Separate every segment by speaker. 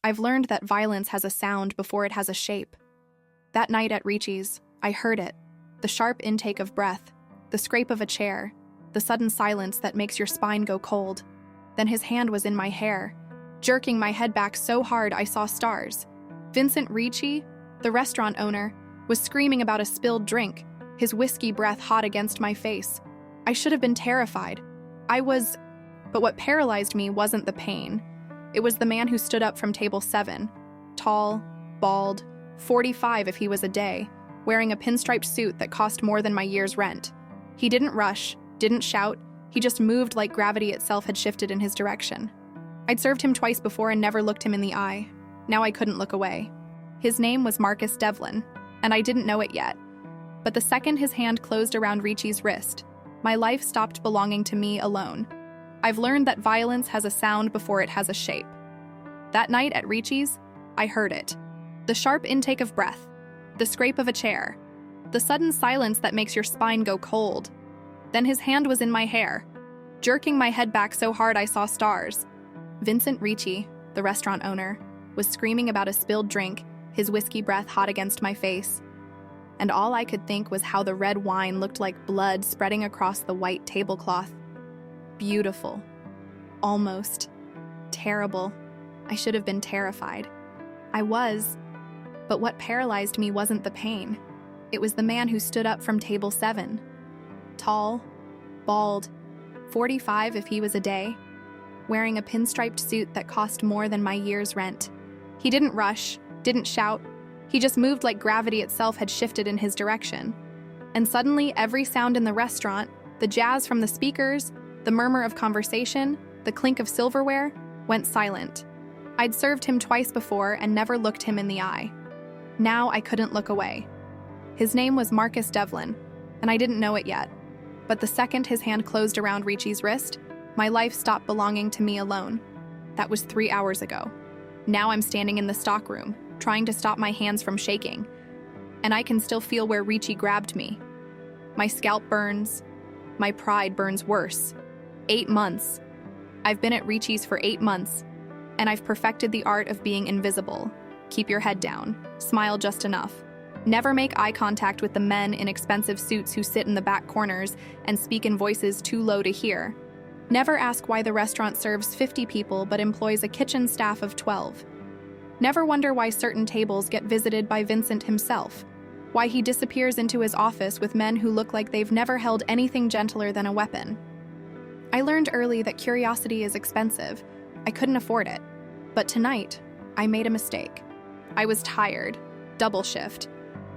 Speaker 1: I've learned that violence has a sound before it has a shape. That night at Ricci's, I heard it. The sharp intake of breath, the scrape of a chair, the sudden silence that makes your spine go cold. Then his hand was in my hair, jerking my head back so hard I saw stars. Vincent Ricci, the restaurant owner, was screaming about a spilled drink, his whiskey breath hot against my face. I should have been terrified. But what paralyzed me wasn't the pain. It was the man who stood up from table 7, tall, bald, 45 if he was a day, wearing a pinstriped suit that cost more than my year's rent. He didn't rush, didn't shout, he just moved like gravity itself had shifted in his direction. I'd served him twice before and never looked him in the eye. Now I couldn't look away. His name was Marcus Devlin, and I didn't know it yet. But the second his hand closed around Ricci's wrist, my life stopped belonging to me alone. I've learned that violence has a sound before it has a shape. That night at Ricci's, I heard it. The sharp intake of breath, the scrape of a chair, the sudden silence that makes your spine go cold. Then his hand was in my hair, jerking my head back so hard I saw stars. Vincent Ricci, the restaurant owner, was screaming about a spilled drink, his whiskey breath hot against my face. And all I could think was how the red wine looked like blood spreading across the white tablecloth. Beautiful. Almost. Terrible. I should have been terrified. I was. But what paralyzed me wasn't the pain. It was the man who stood up from table 7. Tall, bald, 45 if he was a day, wearing a pinstriped suit that cost more than my year's rent. He didn't rush, didn't shout. He just moved like gravity itself had shifted in his direction. And suddenly, every sound in the restaurant, the jazz from the speakers, the murmur of conversation, the clink of silverware, went silent. I'd served him twice before and never looked him in the eye. Now I couldn't look away. His name was Marcus Devlin, and I didn't know it yet. But the second his hand closed around Ricci's wrist, my life stopped belonging to me alone. That was 3 hours ago. Now I'm standing in the stockroom, trying to stop my hands from shaking, and I can still feel where Ricci grabbed me. My scalp burns. My pride burns worse. 8 months. I've been at Ricci's for 8 months, and I've perfected the art of being invisible. Keep your head down. Smile just enough. Never make eye contact with the men in expensive suits who sit in the back corners and speak in voices too low to hear. Never ask why the restaurant serves 50 people but employs a kitchen staff of 12. Never wonder why certain tables get visited by Vincent himself, why he disappears into his office with men who look like they've never held anything gentler than a weapon. I learned early that curiosity is expensive. I couldn't afford it. But tonight, I made a mistake. I was tired, double shift.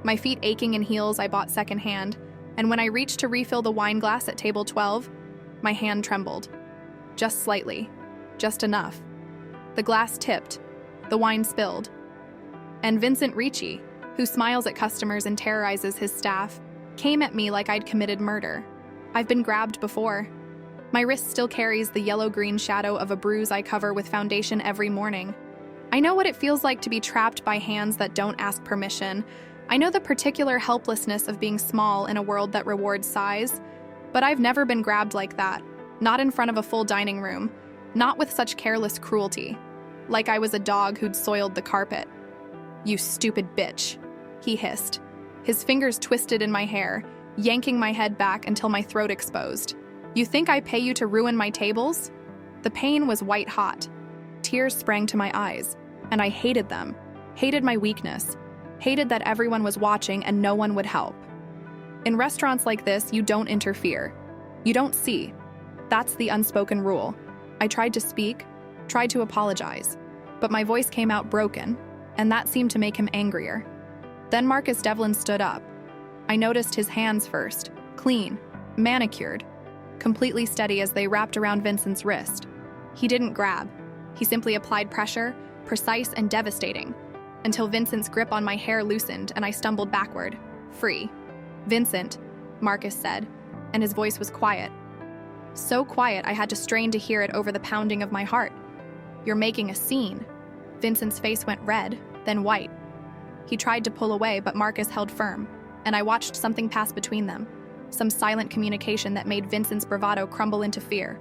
Speaker 1: My feet aching in heels I bought secondhand, and when I reached to refill the wine glass at table 12, my hand trembled. Just slightly. Just enough. The glass tipped. The wine spilled. And Vincent Ricci, who smiles at customers and terrorizes his staff, came at me like I'd committed murder. I've been grabbed before. My wrist still carries the yellow-green shadow of a bruise I cover with foundation every morning. I know what it feels like to be trapped by hands that don't ask permission. I know the particular helplessness of being small in a world that rewards size, but I've never been grabbed like that. Not in front of a full dining room. Not with such careless cruelty. Like I was a dog who'd soiled the carpet. "You stupid bitch," he hissed. His fingers twisted in my hair, yanking my head back until my throat exposed. "You think I pay you to ruin my tables?" The pain was white hot. Tears sprang to my eyes, and I hated them. Hated my weakness. Hated that everyone was watching and no one would help. In restaurants like this, you don't interfere. You don't see. That's the unspoken rule. I tried to speak, tried to apologize, but my voice came out broken, and that seemed to make him angrier. Then Marcus Devlin stood up. I noticed his hands first, clean, manicured, completely steady as they wrapped around Vincent's wrist. He didn't grab. He simply applied pressure, precise and devastating, until Vincent's grip on my hair loosened and I stumbled backward, free. "Vincent," Marcus said, and his voice was quiet. So quiet I had to strain to hear it over the pounding of my heart. "You're making a scene." Vincent's face went red, then white. He tried to pull away, but Marcus held firm, and I watched something pass between them, some silent communication that made Vincent's bravado crumble into fear.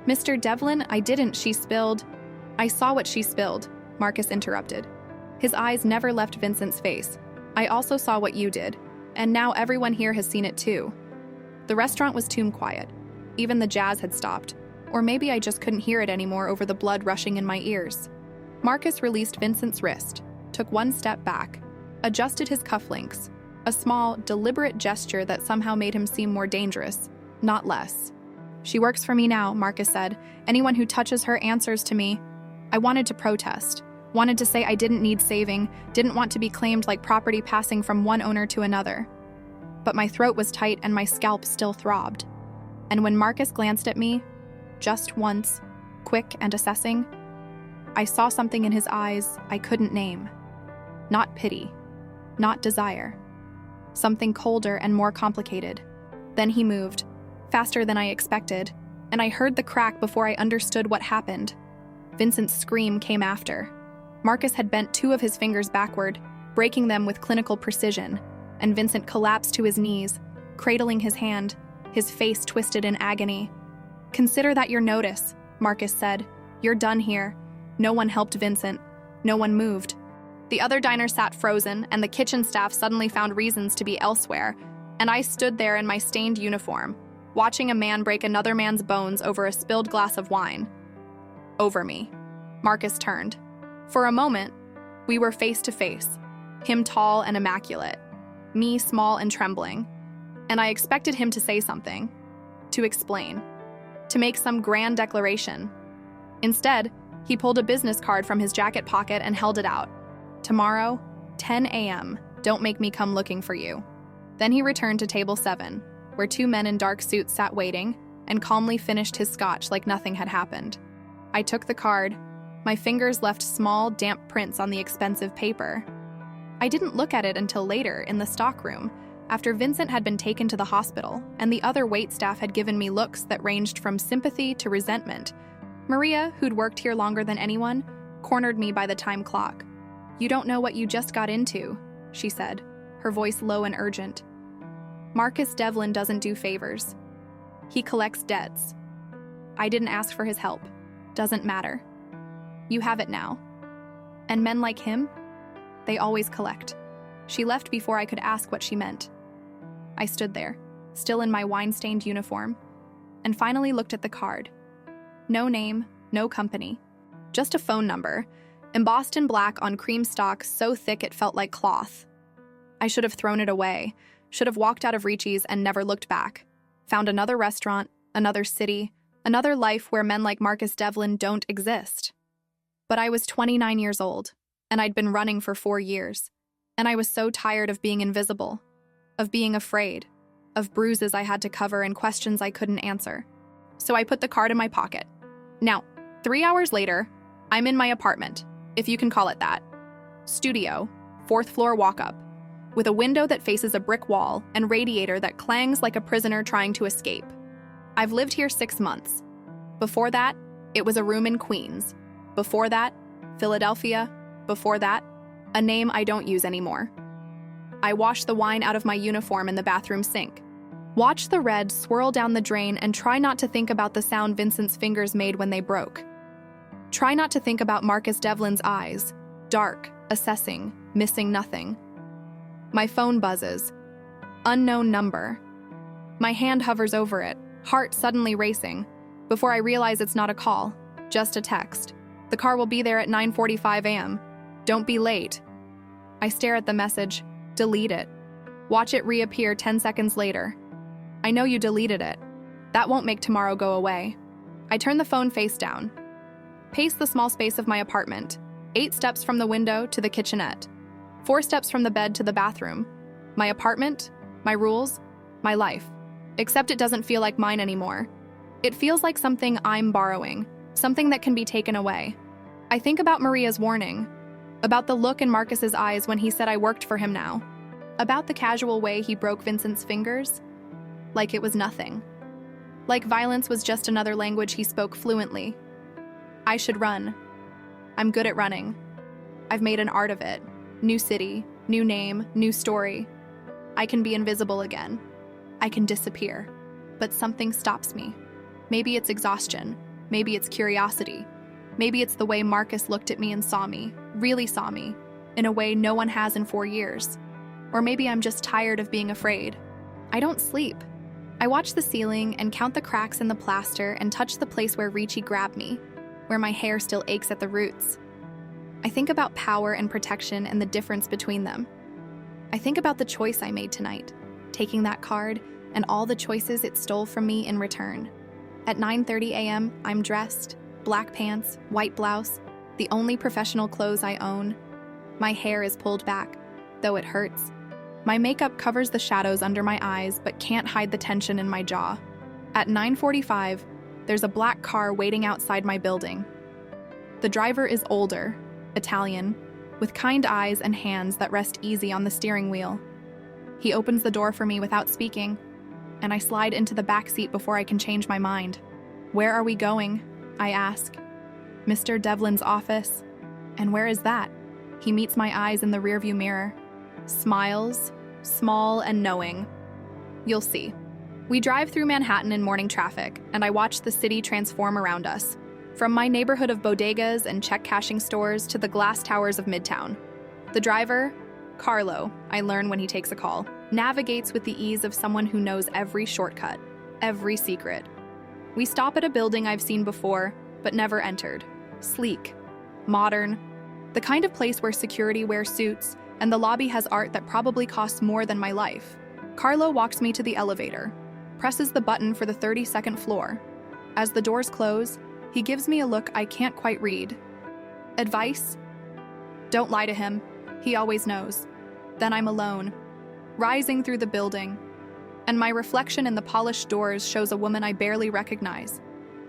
Speaker 1: "Mr. Devlin, I didn't," she spilled. "I saw what she spilled. Marcus interrupted. His eyes never left Vincent's face. I also saw what you did, and now everyone here has seen it too. The restaurant was tomb quiet. Even the jazz had stopped. Or maybe I just couldn't hear it anymore over the blood rushing in my ears. Marcus released Vincent's wrist, took one step back, adjusted his cufflinks, a small, deliberate gesture that somehow made him seem more dangerous, not less. She works for me now, Marcus said. Anyone who touches her answers to me. I wanted to protest, wanted to say I didn't need saving, didn't want to be claimed like property passing from one owner to another. But my throat was tight and my scalp still throbbed. And when Marcus glanced at me, just once, quick and assessing, I saw something in his eyes I couldn't name. Not pity, not desire. Something colder and more complicated. Then he moved, faster than I expected, and I heard the crack before I understood what happened. Vincent's scream came after. Marcus had bent two of his fingers backward, breaking them with clinical precision, and Vincent collapsed to his knees, cradling his hand, his face twisted in agony. "Consider that your notice," Marcus said. "You're done here." No one helped Vincent. No one moved. The other diners sat frozen, and the kitchen staff suddenly found reasons to be elsewhere, and I stood there in my stained uniform, watching a man break another man's bones over a spilled glass of wine. Over me. Marcus turned. For a moment, we were face to face, him tall and immaculate, me small and trembling, and I expected him to say something, to explain, to make some grand declaration. Instead, he pulled a business card from his jacket pocket and held it out. "Tomorrow, 10 a.m., don't make me come looking for you." Then he returned to table 7, where two men in dark suits sat waiting, and calmly finished his scotch like nothing had happened. I took the card. My fingers left small, damp prints on the expensive paper. I didn't look at it until later in the stockroom, after Vincent had been taken to the hospital, and the other waitstaff had given me looks that ranged from sympathy to resentment. Maria, who'd worked here longer than anyone, cornered me by the time clock. "You don't know what you just got into," she said, her voice low and urgent. "Marcus Devlin doesn't do favors. He collects debts. I didn't ask for his help. Doesn't matter. You have it now. And men like him, they always collect." She left before I could ask what she meant. I stood there, still in my wine-stained uniform, and finally looked at the card. No name, no company, just a phone number, embossed in black on cream stock so thick it felt like cloth. I should have thrown it away, should have walked out of Ricci's and never looked back, found another restaurant, another city, another life where men like Marcus Devlin don't exist. But I was 29 years old, and I'd been running for 4 years, and I was so tired of being invisible, of being afraid, of bruises I had to cover and questions I couldn't answer. So I put the card in my pocket. Now, 3 hours later, I'm in my apartment, if you can call it that. Studio, 4th floor walk-up, with a window that faces a brick wall and radiator that clangs like a prisoner trying to escape. I've lived here 6 months. Before that, it was a room in Queens. Before that, Philadelphia. Before that, a name I don't use anymore. I wash the wine out of my uniform in the bathroom sink. Watch the red swirl down the drain and try not to think about the sound Vincent's fingers made when they broke. Try not to think about Marcus Devlin's eyes, dark, assessing, missing nothing. My phone buzzes. Unknown number. My hand hovers over it, heart suddenly racing, before I realize it's not a call, just a text. "The car will be there at 9:45 a.m. Don't be late." I stare at the message, delete it. Watch it reappear 10 seconds later. I know you deleted it. That won't make tomorrow go away. I turn the phone face down. Pace the small space of my apartment, 8 steps from the window to the kitchenette, 4 steps from the bed to the bathroom. My apartment, my rules, my life. Except it doesn't feel like mine anymore. It feels like something I'm borrowing, something that can be taken away. I think about Maria's warning, about the look in Marcus's eyes when he said I worked for him now, about the casual way he broke Vincent's fingers, like it was nothing. Like violence was just another language he spoke fluently. I should run. I'm good at running. I've made an art of it. New city, new name, new story. I can be invisible again. I can disappear. But something stops me. Maybe it's exhaustion. Maybe it's curiosity. Maybe it's the way Marcus looked at me and saw me, really saw me, in a way no one has in 4 years. Or maybe I'm just tired of being afraid. I don't sleep. I watch the ceiling and count the cracks in the plaster and touch the place where Ricci grabbed me, where my hair still aches at the roots. I think about power and protection and the difference between them. I think about the choice I made tonight, taking that card and all the choices it stole from me in return. At 9:30 a.m., I'm dressed, black pants, white blouse, the only professional clothes I own. My hair is pulled back, though it hurts. My makeup covers the shadows under my eyes but can't hide the tension in my jaw. At 9:45, there's a black car waiting outside my building. The driver is older, Italian, with kind eyes and hands that rest easy on the steering wheel. He opens the door for me without speaking, and I slide into the back seat before I can change my mind. "Where are we going?" I ask. "Mr. Devlin's office." "And where is that?" He meets my eyes in the rearview mirror. Smiles, small and knowing. "You'll see." We drive through Manhattan in morning traffic, and I watch the city transform around us. From my neighborhood of bodegas and check-cashing stores to the glass towers of Midtown. The driver, Carlo, I learn when he takes a call, navigates with the ease of someone who knows every shortcut, every secret. We stop at a building I've seen before, but never entered. Sleek, modern, the kind of place where security wears suits, and the lobby has art that probably costs more than my life. Carlo walks me to the elevator, presses the button for the 32nd floor. As the doors close, he gives me a look I can't quite read. Advice? Don't lie to him. He always knows. Then I'm alone, rising through the building, and my reflection in the polished doors shows a woman I barely recognize.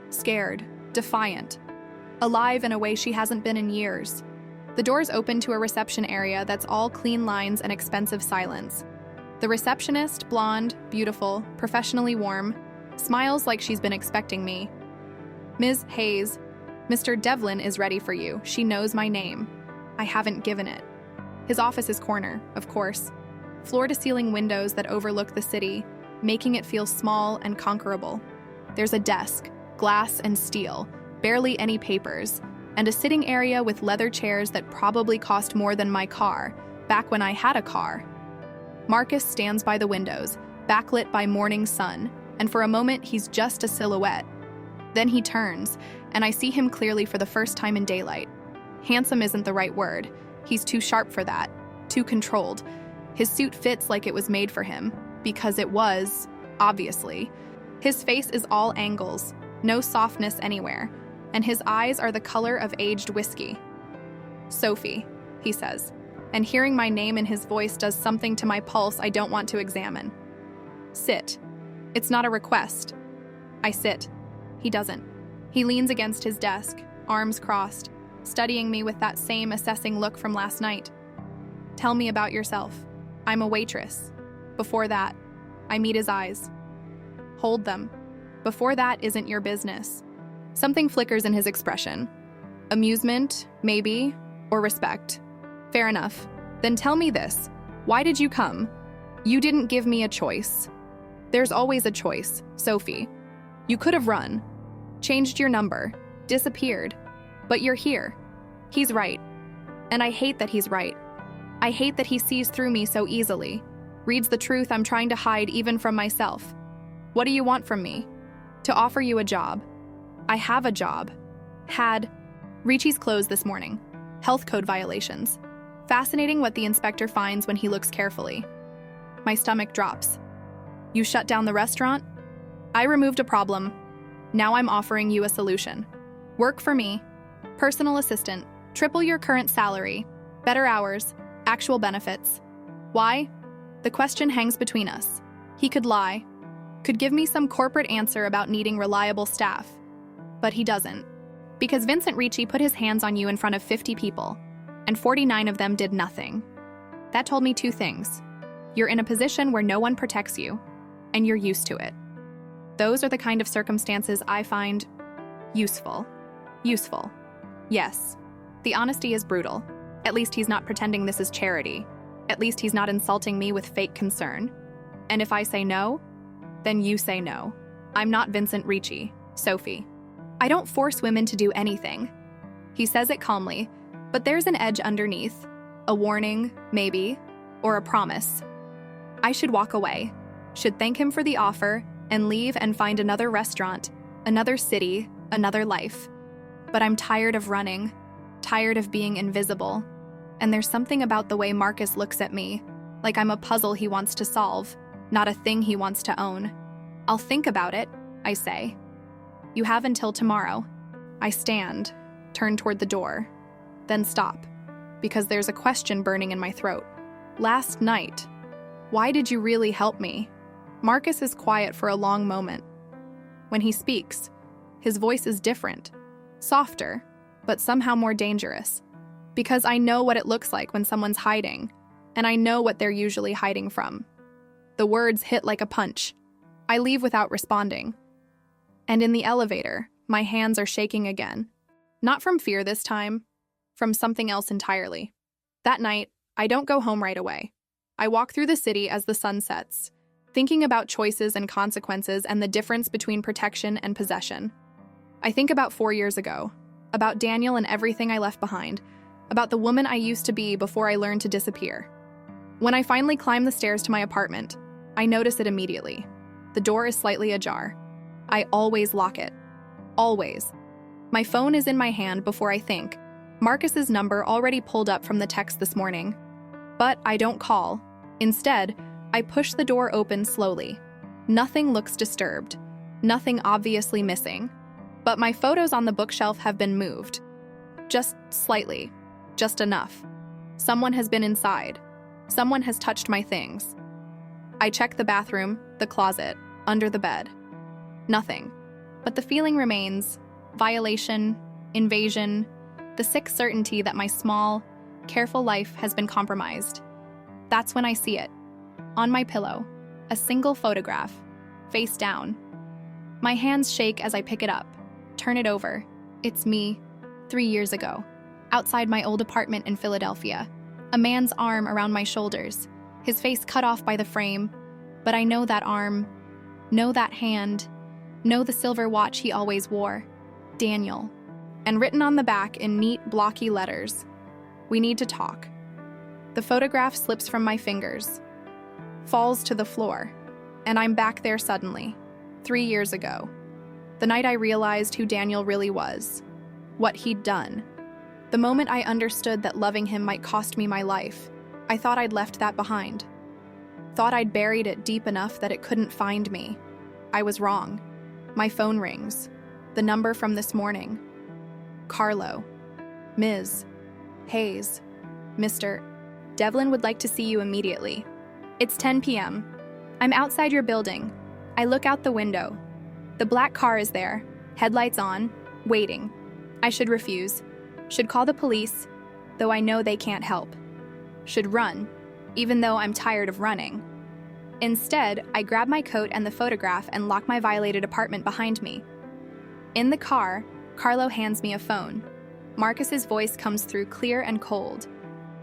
Speaker 1: Scared, defiant, alive in a way she hasn't been in years. The doors open to a reception area that's all clean lines and expensive silence. The receptionist, blonde, beautiful, professionally warm, smiles like she's been expecting me. "Ms. Hayes, Mr. Devlin is ready for you. She knows my name." I haven't given it. His office is corner, of course. Floor-to-ceiling windows that overlook the city, making it feel small and conquerable. There's a desk, glass and steel, barely any papers, and a sitting area with leather chairs that probably cost more than my car, back when I had a car. Marcus stands by the windows, backlit by morning sun, and for a moment he's just a silhouette. Then he turns, and I see him clearly for the first time in daylight. Handsome isn't the right word. He's too sharp for that, too controlled. His suit fits like it was made for him, because it was, obviously. His face is all angles, no softness anywhere, and his eyes are the color of aged whiskey. "Sophie," he says, and hearing my name in his voice does something to my pulse I don't want to examine. "Sit." It's not a request. I sit. He doesn't. He leans against his desk, arms crossed, studying me with that same assessing look from last night. "Tell me about yourself." "I'm a waitress." Before that, I meet his eyes. "Hold them. Before that isn't your business." Something flickers in his expression. Amusement, maybe, or respect. Fair enough. Then tell me this. Why did you come? You didn't give me a choice. There's always a choice, Sophie. You could have run, changed your number, disappeared. But you're here. He's right. And I hate that he's right. I hate that he sees through me so easily, reads the truth I'm trying to hide even from myself. What do you want from me? To offer you a job. I have a job. Had. Ricci's closed this morning. Health code violations. Fascinating what the inspector finds when he looks carefully. My stomach drops. You shut down the restaurant? I removed a problem. Now I'm offering you a solution. Work for me. Personal assistant. Triple your current salary. Better hours. Actual benefits. Why? The question hangs between us. He could lie. Could give me some corporate answer about needing reliable staff. But he doesn't. Because Vincent Ricci put his hands on you in front of 50 people, and 49 of them did nothing. That told me two things. You're in a position where no one protects you, and you're used to it. Those are the kind of circumstances I find useful. Useful. Yes. The honesty is brutal. At least he's not pretending this is charity. At least he's not insulting me with fake concern. And if I say no, then you say no. I'm not Vincent Ricci, Sophie. I don't force women to do anything. He says it calmly, but there's an edge underneath. A warning, maybe, or a promise. I should walk away, should thank him for the offer, and leave and find another restaurant, another city, another life. But I'm tired of running, tired of being invisible. And there's something about the way Marcus looks at me, like I'm a puzzle he wants to solve, not a thing he wants to own. I'll think about it, I say. You have until tomorrow. I stand, turn toward the door, then stop, because there's a question burning in my throat. Last night, why did you really help me? Marcus is quiet for a long moment. When he speaks, his voice is different, softer, but somehow more dangerous. Because I know what it looks like when someone's hiding, and I know what they're usually hiding from. The words hit like a punch. I leave without responding. And in the elevator, my hands are shaking again. Not from fear this time, from something else entirely. That night, I don't go home right away. I walk through the city as the sun sets, thinking about choices and consequences and the difference between protection and possession. I think about 4 years ago, about Daniel and everything I left behind, about the woman I used to be before I learned to disappear. When I finally climb the stairs to my apartment, I notice it immediately. The door is slightly ajar. I always lock it. Always. My phone is in my hand before I think. Marcus's number already pulled up from the text this morning. But I don't call. Instead, I push the door open slowly. Nothing looks disturbed. Nothing obviously missing. But my photos on the bookshelf have been moved. Just slightly. Just enough. Someone has been inside. Someone has touched my things. I check the bathroom, the closet, under the bed. Nothing. But the feeling remains. Violation, invasion, the sick certainty that my small, careful life has been compromised. That's when I see it. On my pillow, a single photograph, face down. My hands shake as I pick it up, turn it over. It's me, 3 years ago, outside my old apartment in Philadelphia. A man's arm around my shoulders, his face cut off by the frame. But I know that arm, know that hand, know the silver watch he always wore. Daniel. And written on the back in neat, blocky letters, "We need to talk." The photograph slips from my fingers, falls to the floor, and I'm back there suddenly, 3 years ago. The night I realized who Daniel really was, what he'd done. The moment I understood that loving him might cost me my life, I thought I'd left that behind. Thought I'd buried it deep enough that it couldn't find me. I was wrong. My phone rings. The number from this morning. Carlo. Ms. Hayes. Mr. Devlin would like to see you immediately. It's 10 p.m. I'm outside your building. I look out the window. The black car is there, headlights on, waiting. I should refuse. Should call the police, though I know they can't help. Should run, even though I'm tired of running. Instead, I grab my coat and the photograph and lock my violated apartment behind me. In the car, Carlo hands me a phone. Marcus's voice comes through clear and cold.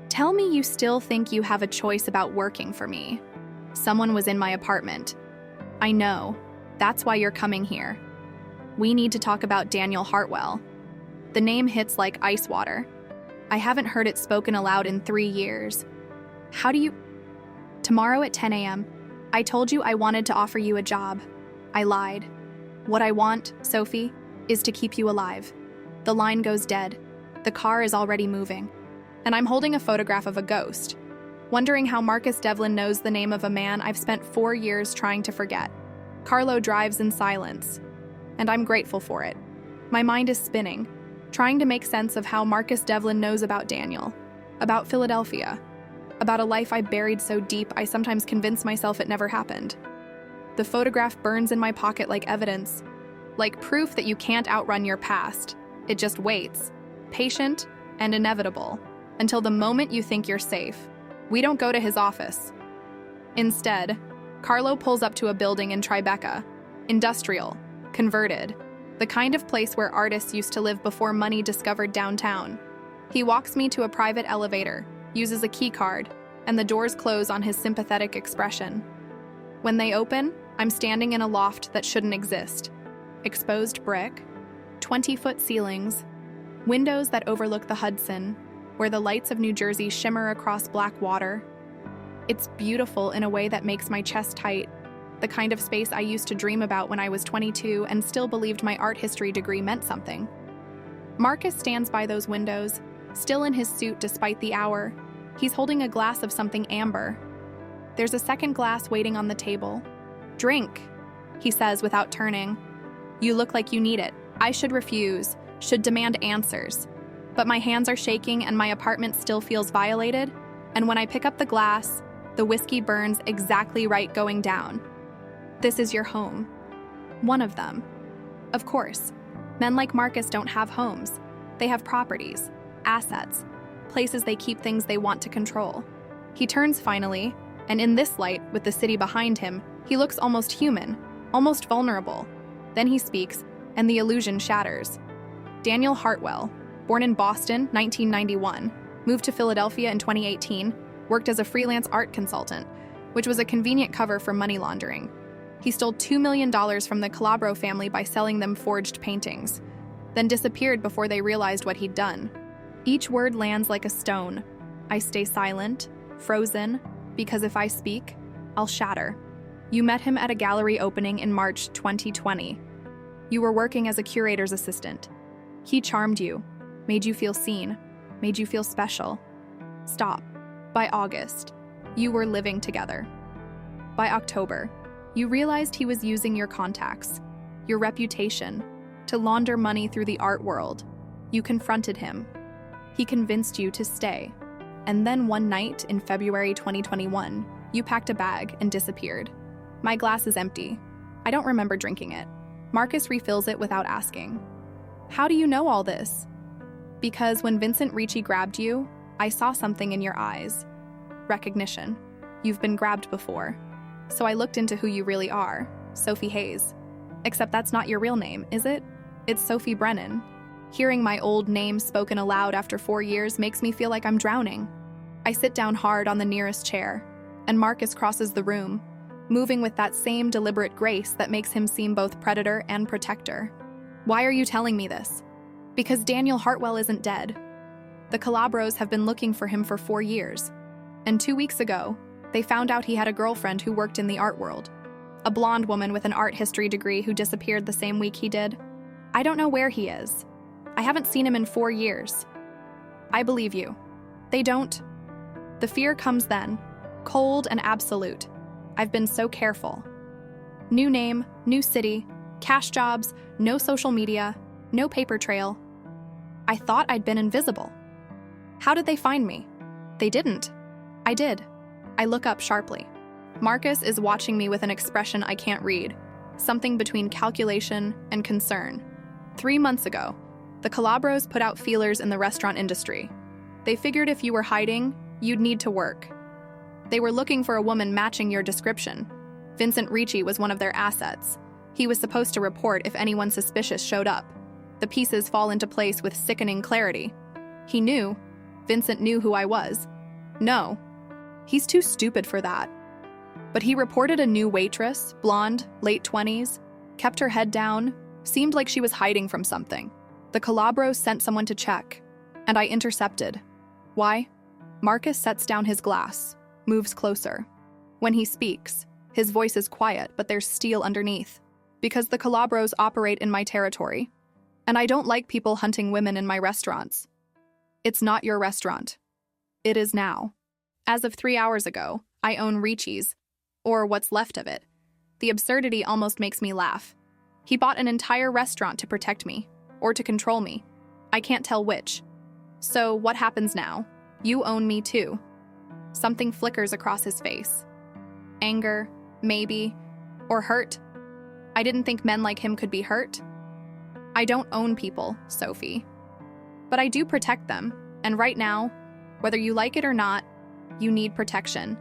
Speaker 1: Tell me you still think you have a choice about working for me. Someone was in my apartment. I know. That's why you're coming here. We need to talk about Daniel Hartwell. The name hits like ice water. I haven't heard it spoken aloud in 3 years. How do you... Tomorrow at 10 a.m., I told you I wanted to offer you a job. I lied. What I want, Sophie, is to keep you alive. The line goes dead. The car is already moving. And I'm holding a photograph of a ghost, wondering how Marcus Devlin knows the name of a man I've spent 4 years trying to forget. Carlo drives in silence, and I'm grateful for it. My mind is spinning, trying to make sense of how Marcus Devlin knows about Daniel, about Philadelphia, about a life I buried so deep I sometimes convince myself it never happened. The photograph burns in my pocket like evidence, like proof that you can't outrun your past. It just waits, patient and inevitable, until the moment you think you're safe. We don't go to his office. Instead, Carlo pulls up to a building in Tribeca, industrial, converted, the kind of place where artists used to live before money discovered downtown. He walks me to a private elevator, uses a key card, and the doors close on his sympathetic expression. When they open, I'm standing in a loft that shouldn't exist. Exposed brick, 20-foot ceilings, Windows that overlook the Hudson, where the lights of New Jersey shimmer across black water. It's beautiful in a way that makes my chest tight, the kind of space I used to dream about when I was 22 and still believed my art history degree meant something. Marcus stands by those windows, still in his suit despite the hour. He's holding a glass of something amber. There's a second glass waiting on the table. "Drink," he says without turning. "You look like you need it. I should refuse, should demand answers. But my hands are shaking and my apartment still feels violated, and when I pick up the glass, the whiskey burns exactly right going down. This is your home. One of them. Of course, men like Marcus don't have homes. They have properties, assets, places they keep things they want to control." He turns finally, and in this light, with the city behind him, he looks almost human, almost vulnerable. Then he speaks, and the illusion shatters. Daniel Hartwell, born in Boston, 1991, moved to Philadelphia in 2018, worked as a freelance art consultant, which was a convenient cover for money laundering. He stole $2 million from the Calabro family by selling them forged paintings, then disappeared before they realized what he'd done. Each word lands like a stone. I stay silent, frozen, because if I speak, I'll shatter. You met him at a gallery opening in March 2020. You were working as a curator's assistant. He charmed you, made you feel seen, made you feel special. Stop. By August, you were living together. By October, you realized he was using your contacts, your reputation, to launder money through the art world. You confronted him. He convinced you to stay. And then one night in February 2021, you packed a bag and disappeared. My glass is empty. I don't remember drinking it. Marcus refills it without asking. How do you know all this? Because when Vincent Ricci grabbed you, I saw something in your eyes. Recognition. You've been grabbed before. So I looked into who you really are, Sophie Hayes. Except that's not your real name, is it? It's Sophie Brennan. Hearing my old name spoken aloud after 4 years makes me feel like I'm drowning. I sit down hard on the nearest chair, and Marcus crosses the room, moving with that same deliberate grace that makes him seem both predator and protector. Why are you telling me this? Because Daniel Hartwell isn't dead. The Calabros have been looking for him for 4 years, and 2 weeks ago, they found out he had a girlfriend who worked in the art world. A blonde woman with an art history degree who disappeared the same week he did. I don't know where he is. I haven't seen him in 4 years. I believe you. They don't. The fear comes then, cold and absolute. I've been so careful. New name, new city, cash jobs, no social media, no paper trail. I thought I'd been invisible. How did they find me? They didn't. I did. I look up sharply. Marcus is watching me with an expression I can't read, something between calculation and concern. 3 months ago, the Calabros put out feelers in the restaurant industry. They figured if you were hiding, you'd need to work. They were looking for a woman matching your description. Vincent Ricci was one of their assets. He was supposed to report if anyone suspicious showed up. The pieces fall into place with sickening clarity. He knew. Vincent knew who I was. No, he's too stupid for that. But he reported a new waitress, blonde, late 20s, kept her head down, seemed like she was hiding from something. The Calabros sent someone to check, and I intercepted. Why? Marcus sets down his glass, moves closer. When he speaks, his voice is quiet, but there's steel underneath. Because the Calabros operate in my territory, and I don't like people hunting women in my restaurants. It's not your restaurant. It is now. As of 3 hours ago, I own Ricci's, or what's left of it. The absurdity almost makes me laugh. He bought an entire restaurant to protect me, or to control me. I can't tell which. So what happens now? You own me too. Something flickers across his face. Anger, maybe, or hurt. I didn't think men like him could be hurt. I don't own people, Sophie. But I do protect them, and right now, whether you like it or not, you need protection.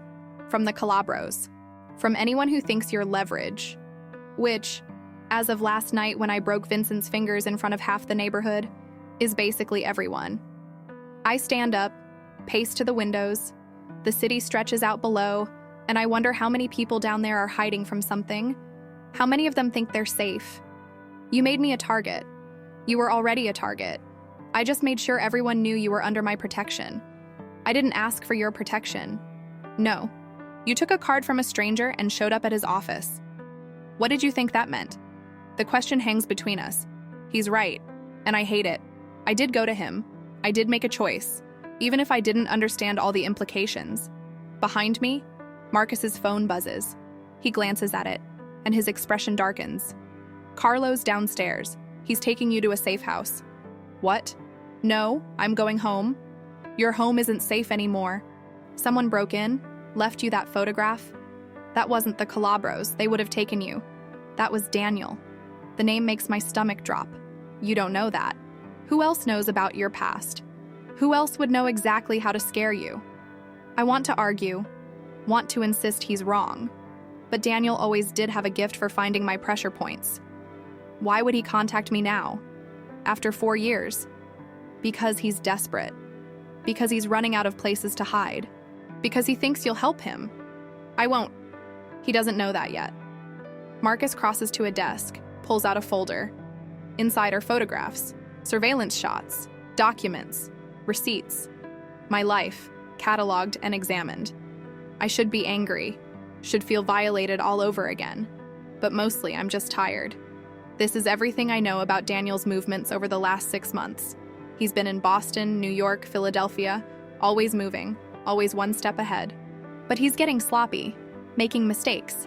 Speaker 1: From the Calabros. From anyone who thinks you're leverage. Which, as of last night when I broke Vincent's fingers in front of half the neighborhood, is basically everyone. I stand up, pace to the windows. The city stretches out below, and I wonder how many people down there are hiding from something. How many of them think they're safe? You made me a target. You were already a target. I just made sure everyone knew you were under my protection. I didn't ask for your protection. No. You took a card from a stranger and showed up at his office. What did you think that meant? The question hangs between us. He's right, and I hate it. I did go to him. I did make a choice, even if I didn't understand all the implications. Behind me, Marcus's phone buzzes. He glances at it, and his expression darkens. Carlo's downstairs. He's taking you to a safe house. What? No, I'm going home. Your home isn't safe anymore. Someone broke in, left you that photograph. That wasn't the Calabros. They would have taken you. That was Daniel. The name makes my stomach drop. You don't know that. Who else knows about your past? Who else would know exactly how to scare you? I want to argue, want to insist he's wrong. But Daniel always did have a gift for finding my pressure points. Why would he contact me now? After 4 years? Because he's desperate. Because he's running out of places to hide. Because he thinks you'll help him. I won't. He doesn't know that yet. Marcus crosses to a desk, pulls out a folder. Inside are photographs, surveillance shots, documents, receipts. My life, cataloged and examined. I should be angry, should feel violated all over again. But mostly I'm just tired. This is everything I know about Daniel's movements over the last 6 months. He's been in Boston, New York, Philadelphia, always moving, always one step ahead. But he's getting sloppy, making mistakes.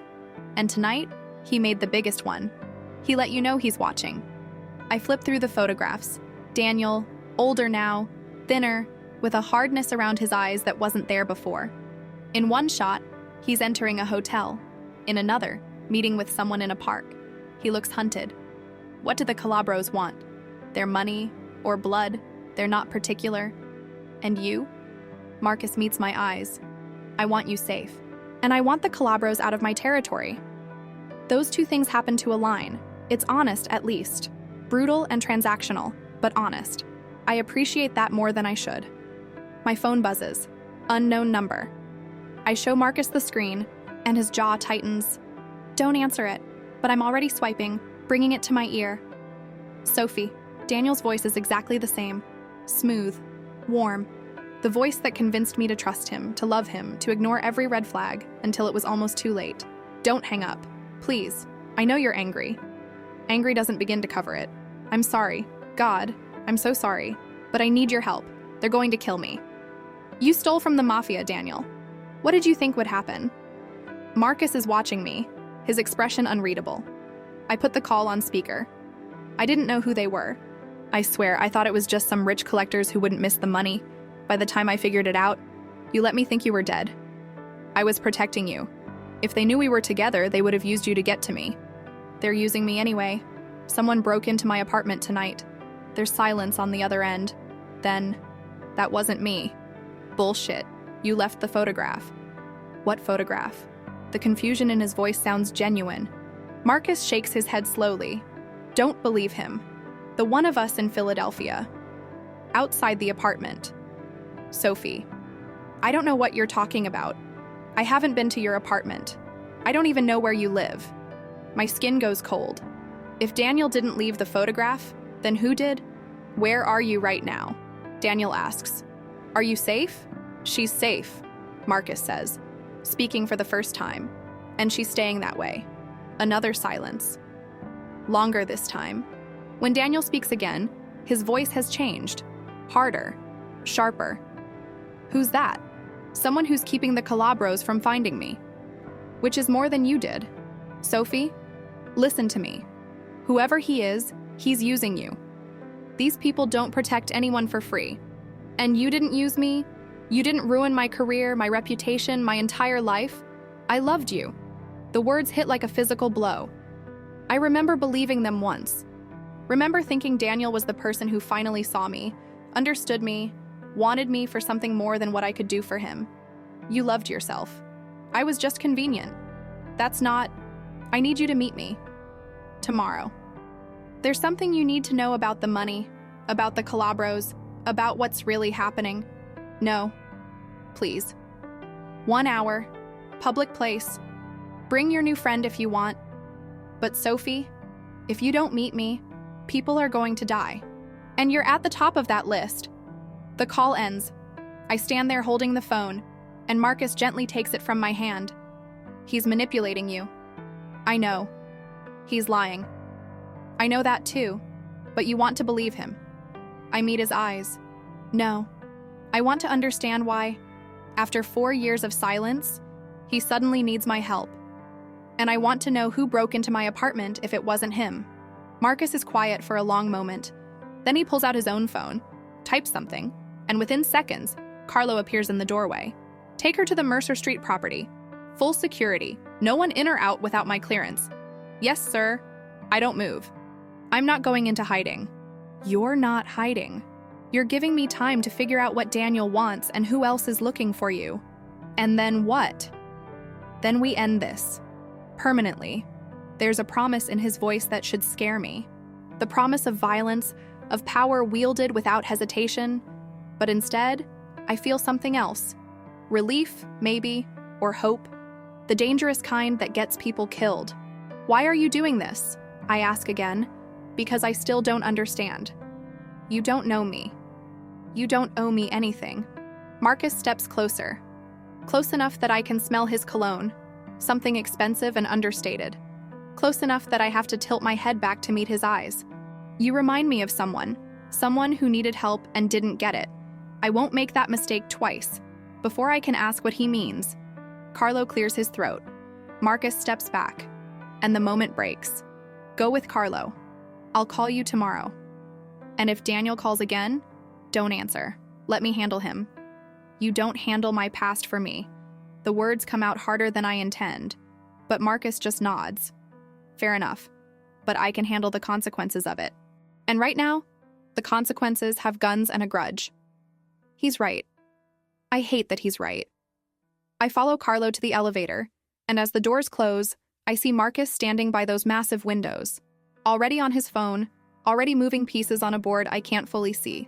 Speaker 1: And tonight, he made the biggest one. He let you know he's watching. I flipped through the photographs. Daniel, older now, thinner, with a hardness around his eyes that wasn't there before. In one shot, he's entering a hotel. In another, meeting with someone in a park. He looks hunted. What do the Calabros want? Their money or blood? They're not particular. And you? Marcus meets my eyes. I want you safe. And I want the Calabros out of my territory. Those two things happen to align. It's honest, at least. Brutal and transactional, but honest. I appreciate that more than I should. My phone buzzes. Unknown number. I show Marcus the screen, and his jaw tightens. Don't answer it, but I'm already swiping, bringing it to my ear. Sophie. Daniel's voice is exactly the same. Smooth. Warm. The voice that convinced me to trust him, to love him, to ignore every red flag until it was almost too late. Don't hang up. Please. I know you're angry. Angry doesn't begin to cover it. I'm sorry. God, I'm so sorry. But I need your help. They're going to kill me. You stole from the Mafia, Daniel. What did you think would happen? Marcus is watching me, his expression unreadable. I put the call on speaker. I didn't know who they were. I swear, I thought it was just some rich collectors who wouldn't miss the money. By the time I figured it out, you let me think you were dead. I was protecting you. If they knew we were together, they would have used you to get to me. They're using me anyway. Someone broke into my apartment tonight. There's silence on the other end. Then, that wasn't me. Bullshit. You left the photograph. What photograph? The confusion in his voice sounds genuine. Marcus shakes his head slowly. Don't believe him. The one of us in Philadelphia. Outside the apartment. Sophie. I don't know what you're talking about. I haven't been to your apartment. I don't even know where you live. My skin goes cold. If Daniel didn't leave the photograph, then who did? Where are you right now? Daniel asks. Are you safe? She's safe, Marcus says, speaking for the first time. And she's staying that way. Another silence. Longer this time. When Daniel speaks again, his voice has changed. Harder. Sharper. Who's that? Someone who's keeping the Calabros from finding me. Which is more than you did. Sophie, listen to me. Whoever he is, he's using you. These people don't protect anyone for free. And you didn't use me. You didn't ruin my career, my reputation, my entire life. I loved you. The words hit like a physical blow. I remember believing them once. Remember thinking Daniel was the person who finally saw me, understood me, wanted me for something more than what I could do for him. You loved yourself. I was just convenient. That's not... I need you to meet me. Tomorrow. There's something you need to know about the money, about the Calabros, about what's really happening. No. Please. 1 hour. Public place. Bring your new friend if you want. But Sophie, if you don't meet me, people are going to die. And you're at the top of that list. The call ends. I stand there holding the phone, and Marcus gently takes it from my hand. He's manipulating you. I know. He's lying. I know that too, but you want to believe him. I meet his eyes. No. I want to understand why, after 4 years of silence, he suddenly needs my help. And I want to know who broke into my apartment if it wasn't him. Marcus is quiet for a long moment. Then he pulls out his own phone, types something, and within seconds, Carlo appears in the doorway. Take her to the Mercer Street property. Full security. No one in or out without my clearance. Yes, sir. I don't move. I'm not going into hiding. You're not hiding. You're giving me time to figure out what Daniel wants and who else is looking for you. And then what? Then we end this. Permanently. There's a promise in his voice that should scare me. The promise of violence, of power wielded without hesitation. But instead, I feel something else. Relief, maybe, or hope. The dangerous kind that gets people killed. Why are you doing this? I ask again, because I still don't understand. You don't know me. You don't owe me anything. Marcus steps closer. Close enough that I can smell his cologne, something expensive and understated. Close enough that I have to tilt my head back to meet his eyes. You remind me of someone who needed help and didn't get it. I won't make that mistake twice. Before I can ask what he means, Carlo clears his throat. Marcus steps back, and the moment breaks. Go with Carlo. I'll call you tomorrow. And if Daniel calls again, don't answer. Let me handle him. You don't handle my past for me. The words come out harder than I intend, but Marcus just nods. Fair enough, but I can handle the consequences of it. And right now, the consequences have guns and a grudge. He's right. I hate that he's right. I follow Carlo to the elevator, and as the doors close, I see Marcus standing by those massive windows, already on his phone, already moving pieces on a board I can't fully see.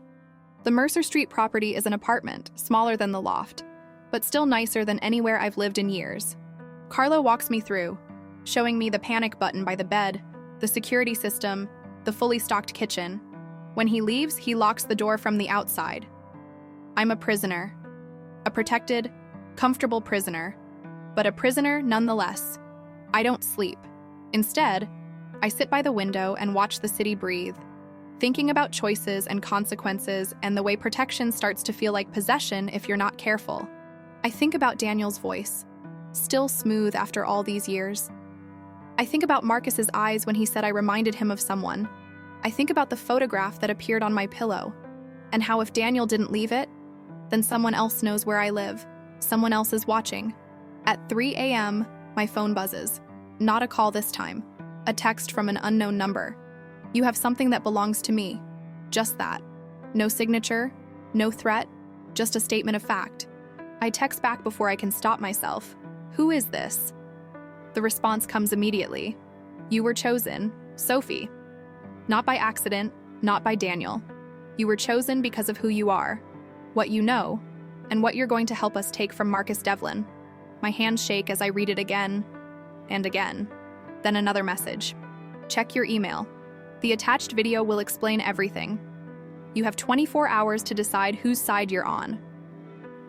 Speaker 1: The Mercer Street property is an apartment, smaller than the loft, but still nicer than anywhere I've lived in years. Carlo walks me through, showing me the panic button by the bed, the security system, the fully stocked kitchen. When he leaves, he locks the door from the outside. I'm a prisoner. A protected, comfortable prisoner, but a prisoner nonetheless. I don't sleep. Instead, I sit by the window and watch the city breathe, thinking about choices and consequences and the way protection starts to feel like possession if you're not careful. I think about Daniel's voice, still smooth after all these years. I think about Marcus's eyes when he said I reminded him of someone. I think about the photograph that appeared on my pillow, and how if Daniel didn't leave it, then someone else knows where I live. Someone else is watching. At 3 a.m., my phone buzzes. Not a call this time. A text from an unknown number. You have something that belongs to me. Just that. No signature, no threat, just a statement of fact. I text back before I can stop myself. Who is this? The response comes immediately. You were chosen, Sophie. Not by accident, not by Daniel. You were chosen because of who you are, what you know, and what you're going to help us take from Marcus Devlin. My hands shake as I read it again and again. Then another message. Check your email. The attached video will explain everything. You have 24 hours to decide whose side you're on.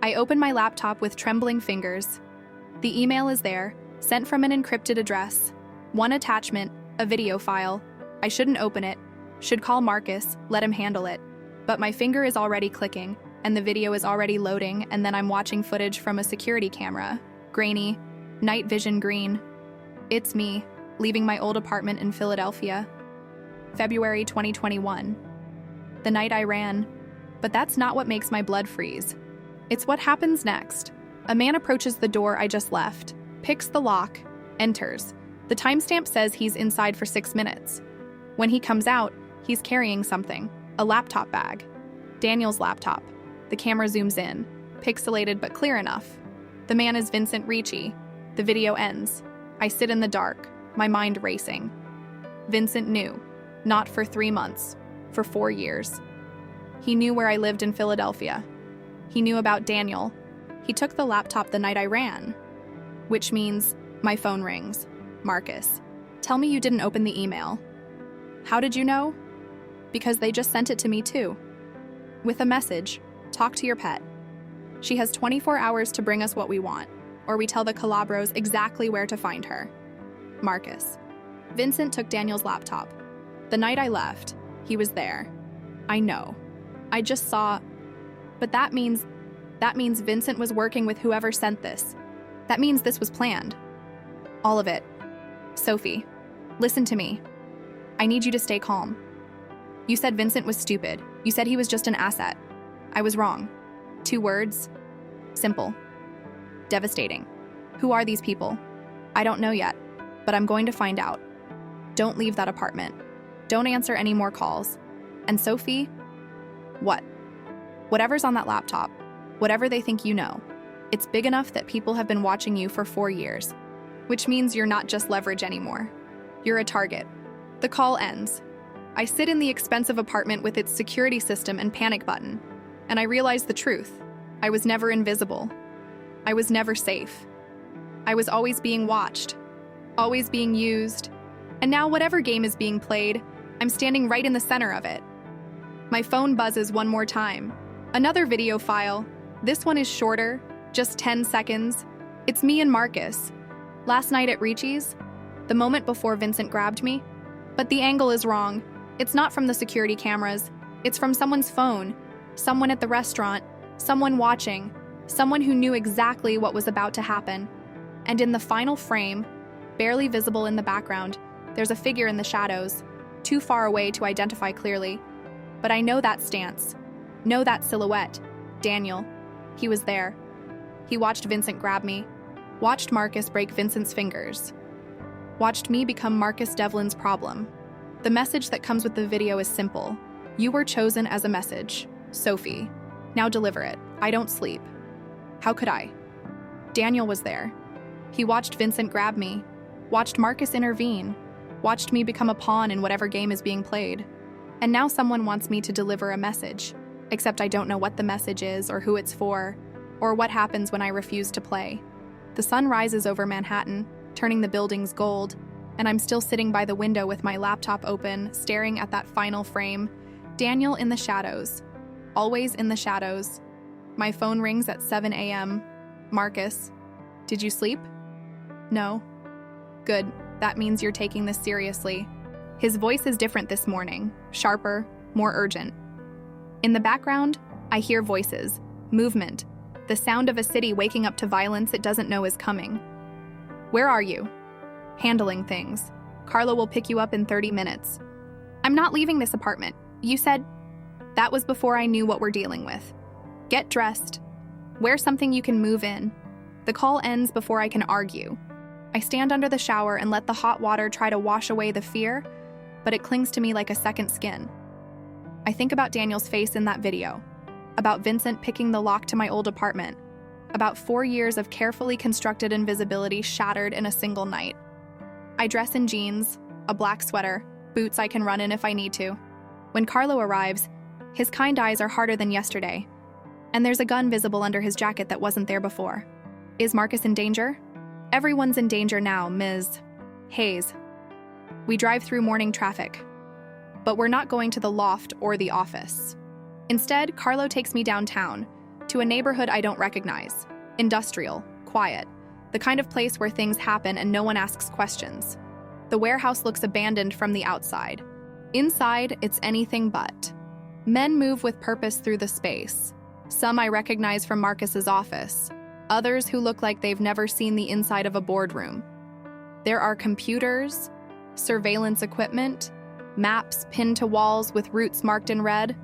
Speaker 1: I open my laptop with trembling fingers. The email is there, sent from an encrypted address. One attachment, a video file. I shouldn't open it. Should call Marcus, let him handle it. But my finger is already clicking, and the video is already loading, and then I'm watching footage from a security camera. Grainy, night vision green. It's me, leaving my old apartment in Philadelphia. February 2021. The night I ran. But that's not what makes my blood freeze. It's what happens next. A man approaches the door I just left, picks the lock, enters. The timestamp says he's inside for 6 minutes. When he comes out, he's carrying something, a laptop bag. Daniel's laptop. The camera zooms in, pixelated but clear enough. The man is Vincent Ricci. The video ends. I sit in the dark, my mind racing. Vincent knew, not for 3 months, for 4 years. He knew where I lived in Philadelphia. He knew about Daniel. He took the laptop the night I ran. Which means my phone rings. Marcus, tell me you didn't open the email. How did you know? Because they just sent it to me too. With a message, talk to your pet. She has 24 hours to bring us what we want, or we tell the Calabros exactly where to find her. Marcus. Vincent took Daniel's laptop. The night I left, he was there. I know. I just saw... But that means Vincent was working with whoever sent this. That means this was planned. All of it. Sophie, listen to me. I need you to stay calm. You said Vincent was stupid. You said he was just an asset. I was wrong. 2 words. Simple. Devastating. Who are these people? I don't know yet, but I'm going to find out. Don't leave that apartment. Don't answer any more calls. And Sophie? What? Whatever's on that laptop, whatever they think you know, it's big enough that people have been watching you for 4 years, which means you're not just leverage anymore. You're a target. The call ends. I sit in the expensive apartment with its security system and panic button, and I realize the truth. I was never invisible. I was never safe. I was always being watched, always being used, and now whatever game is being played, I'm standing right in the center of it. My phone buzzes one more time. Another video file. This one is shorter, just 10 seconds. It's me and Marcus. Last night at Ricci's, the moment before Vincent grabbed me. But the angle is wrong. It's not from the security cameras. It's from someone's phone. Someone at the restaurant. Someone watching. Someone who knew exactly what was about to happen. And in the final frame, barely visible in the background, there's a figure in the shadows, too far away to identify clearly. But I know that stance. Know that silhouette. Daniel. He was there. He watched Vincent grab me. Watched Marcus break Vincent's fingers. Watched me become Marcus Devlin's problem. The message that comes with the video is simple. You were chosen as a message. Sophie. Now deliver it. I don't sleep. How could I? Daniel was there. He watched Vincent grab me. Watched Marcus intervene. Watched me become a pawn in whatever game is being played. And now someone wants me to deliver a message. Except I don't know what the message is or who it's for, or what happens when I refuse to play. The sun rises over Manhattan, turning the buildings gold, and I'm still sitting by the window with my laptop open, staring at that final frame. Daniel in the shadows. Always in the shadows. My phone rings at 7 a.m. Marcus, did you sleep? No. Good, that means you're taking this seriously. His voice is different this morning, sharper, more urgent. In the background, I hear voices, movement, the sound of a city waking up to violence it doesn't know is coming. Where are you? Handling things. Carlo will pick you up in 30 minutes. I'm not leaving this apartment. You said... That was before I knew what we're dealing with. Get dressed. Wear something you can move in. The call ends before I can argue. I stand under the shower and let the hot water try to wash away the fear, but it clings to me like a second skin. I think about Daniel's face in that video, about Vincent picking the lock to my old apartment, about 4 years of carefully constructed invisibility shattered in a single night. I dress in jeans, a black sweater, boots I can run in if I need to. When Carlo arrives, his kind eyes are harder than yesterday, and there's a gun visible under his jacket that wasn't there before. Is Marcus in danger? Everyone's in danger now, Ms. Hayes. We drive through morning traffic. But we're not going to the loft or the office. Instead, Carlo takes me downtown, to a neighborhood I don't recognize. Industrial, quiet, the kind of place where things happen and no one asks questions. The warehouse looks abandoned from the outside. Inside, it's anything but. Men move with purpose through the space. Some I recognize from Marcus's office, others who look like they've never seen the inside of a boardroom. There are computers, surveillance equipment, maps pinned to walls with routes marked in red.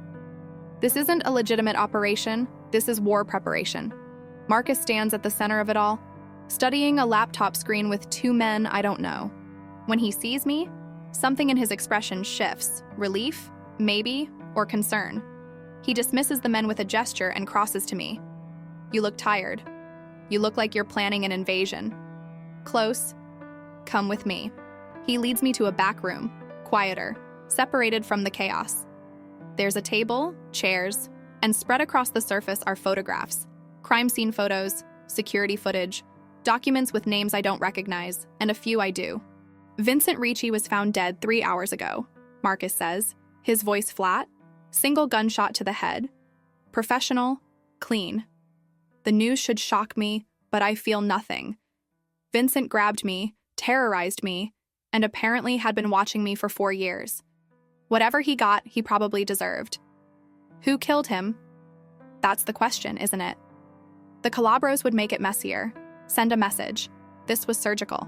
Speaker 1: This isn't a legitimate operation, this is war preparation. Marcus stands at the center of it all, studying a laptop screen with 2 men I don't know. When he sees me, something in his expression shifts, relief, maybe, or concern. He dismisses the men with a gesture and crosses to me. You look tired. You look like you're planning an invasion. Close. Come with me. He leads me to a back room, quieter, separated from the chaos. There's a table, chairs, and spread across the surface are photographs, crime scene photos, security footage, documents with names I don't recognize, and a few I do. Vincent Ricci was found dead 3 hours ago, Marcus says, His voice flat, single gunshot to the head. Professional, clean. The news should shock me, but I feel nothing. Vincent grabbed me, terrorized me, and apparently had been watching me for 4 years. Whatever he got, he probably deserved. Who killed him? That's the question, isn't it? The Calabros would make it messier. Send a message. This was surgical.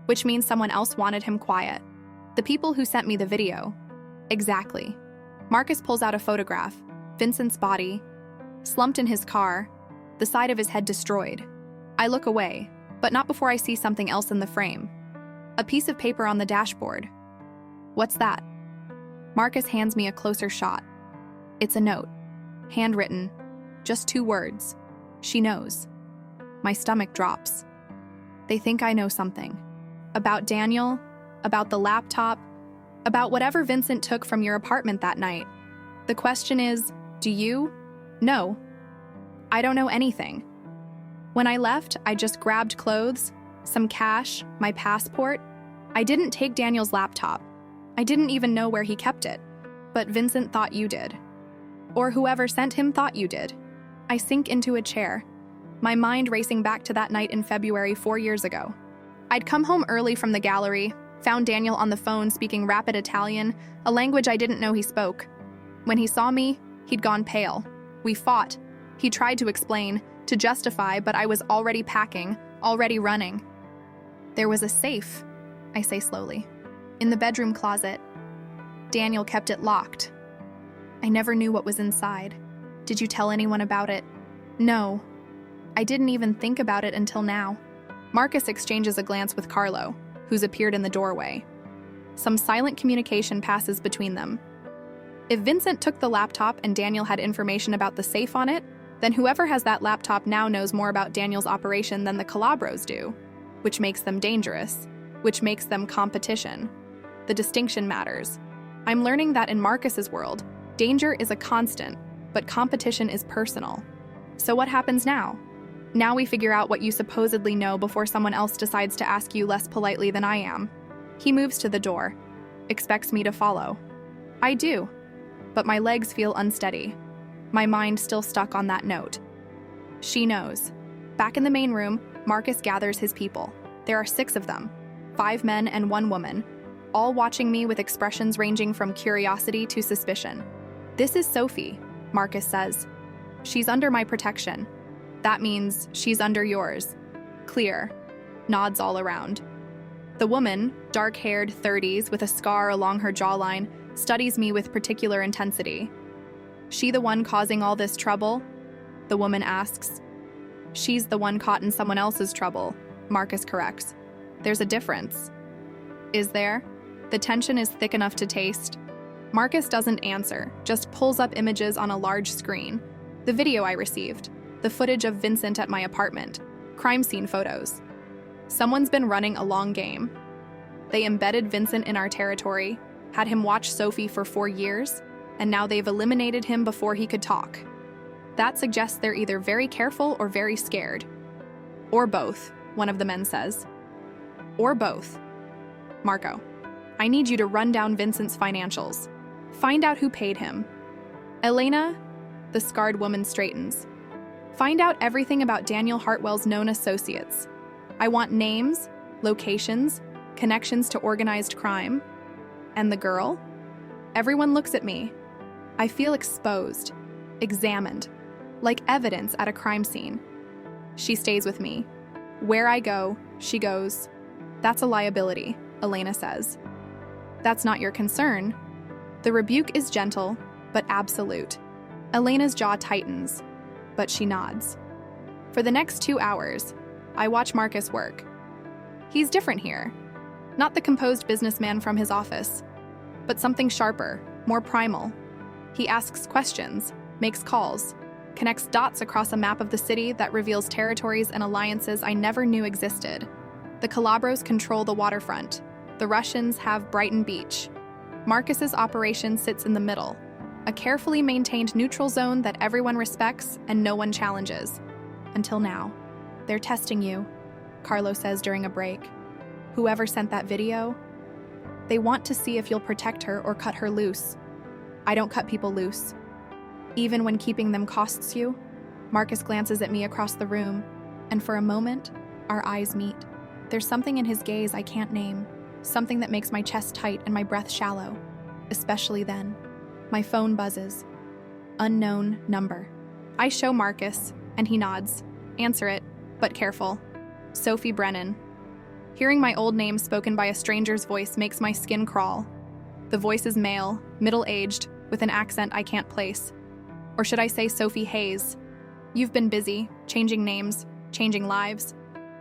Speaker 1: Which means someone else wanted him quiet. The people who sent me the video. Exactly. Marcus pulls out a photograph. Vincent's body, slumped in his car, the side of his head destroyed. I look away, but not before I see something else in the frame. A piece of paper on the dashboard. What's that? Marcus hands me a closer shot. It's a note. Handwritten. Just 2 words. She knows. My stomach drops. They think I know something. About Daniel, about the laptop, about whatever Vincent took from your apartment that night. The question is, do you? No. I don't know anything. When I left, I just grabbed clothes, some cash, my passport. I didn't take Daniel's laptop. I didn't even know where he kept it. But Vincent thought you did. Or whoever sent him thought you did. I sink into a chair, my mind racing back to that night in February 4 years ago. I'd come home early from the gallery, found Daniel on the phone speaking rapid Italian, a language I didn't know he spoke. When he saw me, he'd gone pale. We fought. He tried to explain, to justify, but I was already packing, already running. There was a safe, I say slowly, in the bedroom closet. Daniel kept it locked. I never knew what was inside. Did you tell anyone about it? No. I didn't even think about it until now. Marcus exchanges a glance with Carlo, who's appeared in the doorway. Some silent communication passes between them. If Vincent took the laptop and Daniel had information about the safe on it, then whoever has that laptop now knows more about Daniel's operation than the Calabros do, which makes them dangerous, which makes them competition. The distinction matters. I'm learning that in Marcus's world, danger is a constant, but competition is personal. So what happens now? Now we figure out what you supposedly know before someone else decides to ask you less politely than I am. He moves to the door, expects me to follow. I do, but my legs feel unsteady. My mind still stuck on that note. She knows. Back in the main room, Marcus gathers his people. There are 6 of them, 5 men and 1 woman, all watching me with expressions ranging from curiosity to suspicion. This is Sophie, Marcus says. She's under my protection. That means she's under yours. Clear. Nods all around. The woman, dark-haired 30s with a scar along her jawline, studies me with particular intensity. She the one causing all this trouble? The woman asks. She's the one caught in someone else's trouble, Marcus corrects. There's a difference. Is there? The tension is thick enough to taste. Marcus doesn't answer, just pulls up images on a large screen. The video I received. The footage of Vincent at my apartment. Crime scene photos. Someone's been running a long game. They embedded Vincent in our territory, had him watch Sophie for 4 years, and now they've eliminated him before he could talk. That suggests they're either very careful or very scared. Or both, one of the men says. Or both. Marco, I need you to run down Vincent's financials. Find out who paid him. Elena, the scarred woman straightens. Find out everything about Daniel Hartwell's known associates. I want names, locations, connections to organized crime. And the girl? Everyone looks at me. I feel exposed, examined, like evidence at a crime scene. She stays with me. Where I go, she goes. That's a liability, Elena says. That's not your concern. The rebuke is gentle, but absolute. Elena's jaw tightens, but she nods. For the next 2 hours, I watch Marcus work. He's different here. Not the composed businessman from his office, but something sharper, more primal. He asks questions, makes calls, connects dots across a map of the city that reveals territories and alliances I never knew existed. The Calabros control the waterfront. The Russians have Brighton Beach. Marcus's operation sits in the middle, a carefully maintained neutral zone that everyone respects and no one challenges. Until now. They're testing you, Carlo says during a break. Whoever sent that video, they want to see if you'll protect her or cut her loose. I don't cut people loose. Even when keeping them costs you. Marcus glances at me across the room, and for a moment, our eyes meet. There's something in his gaze I can't name, something that makes my chest tight and my breath shallow, especially then. My phone buzzes. Unknown number. I show Marcus, and he nods. Answer it, but careful. Sophie Brennan. Hearing my old name spoken by a stranger's voice makes my skin crawl. The voice is male, middle-aged, with an accent I can't place. Or should I say Sophie Hayes? You've been busy, changing names, changing lives.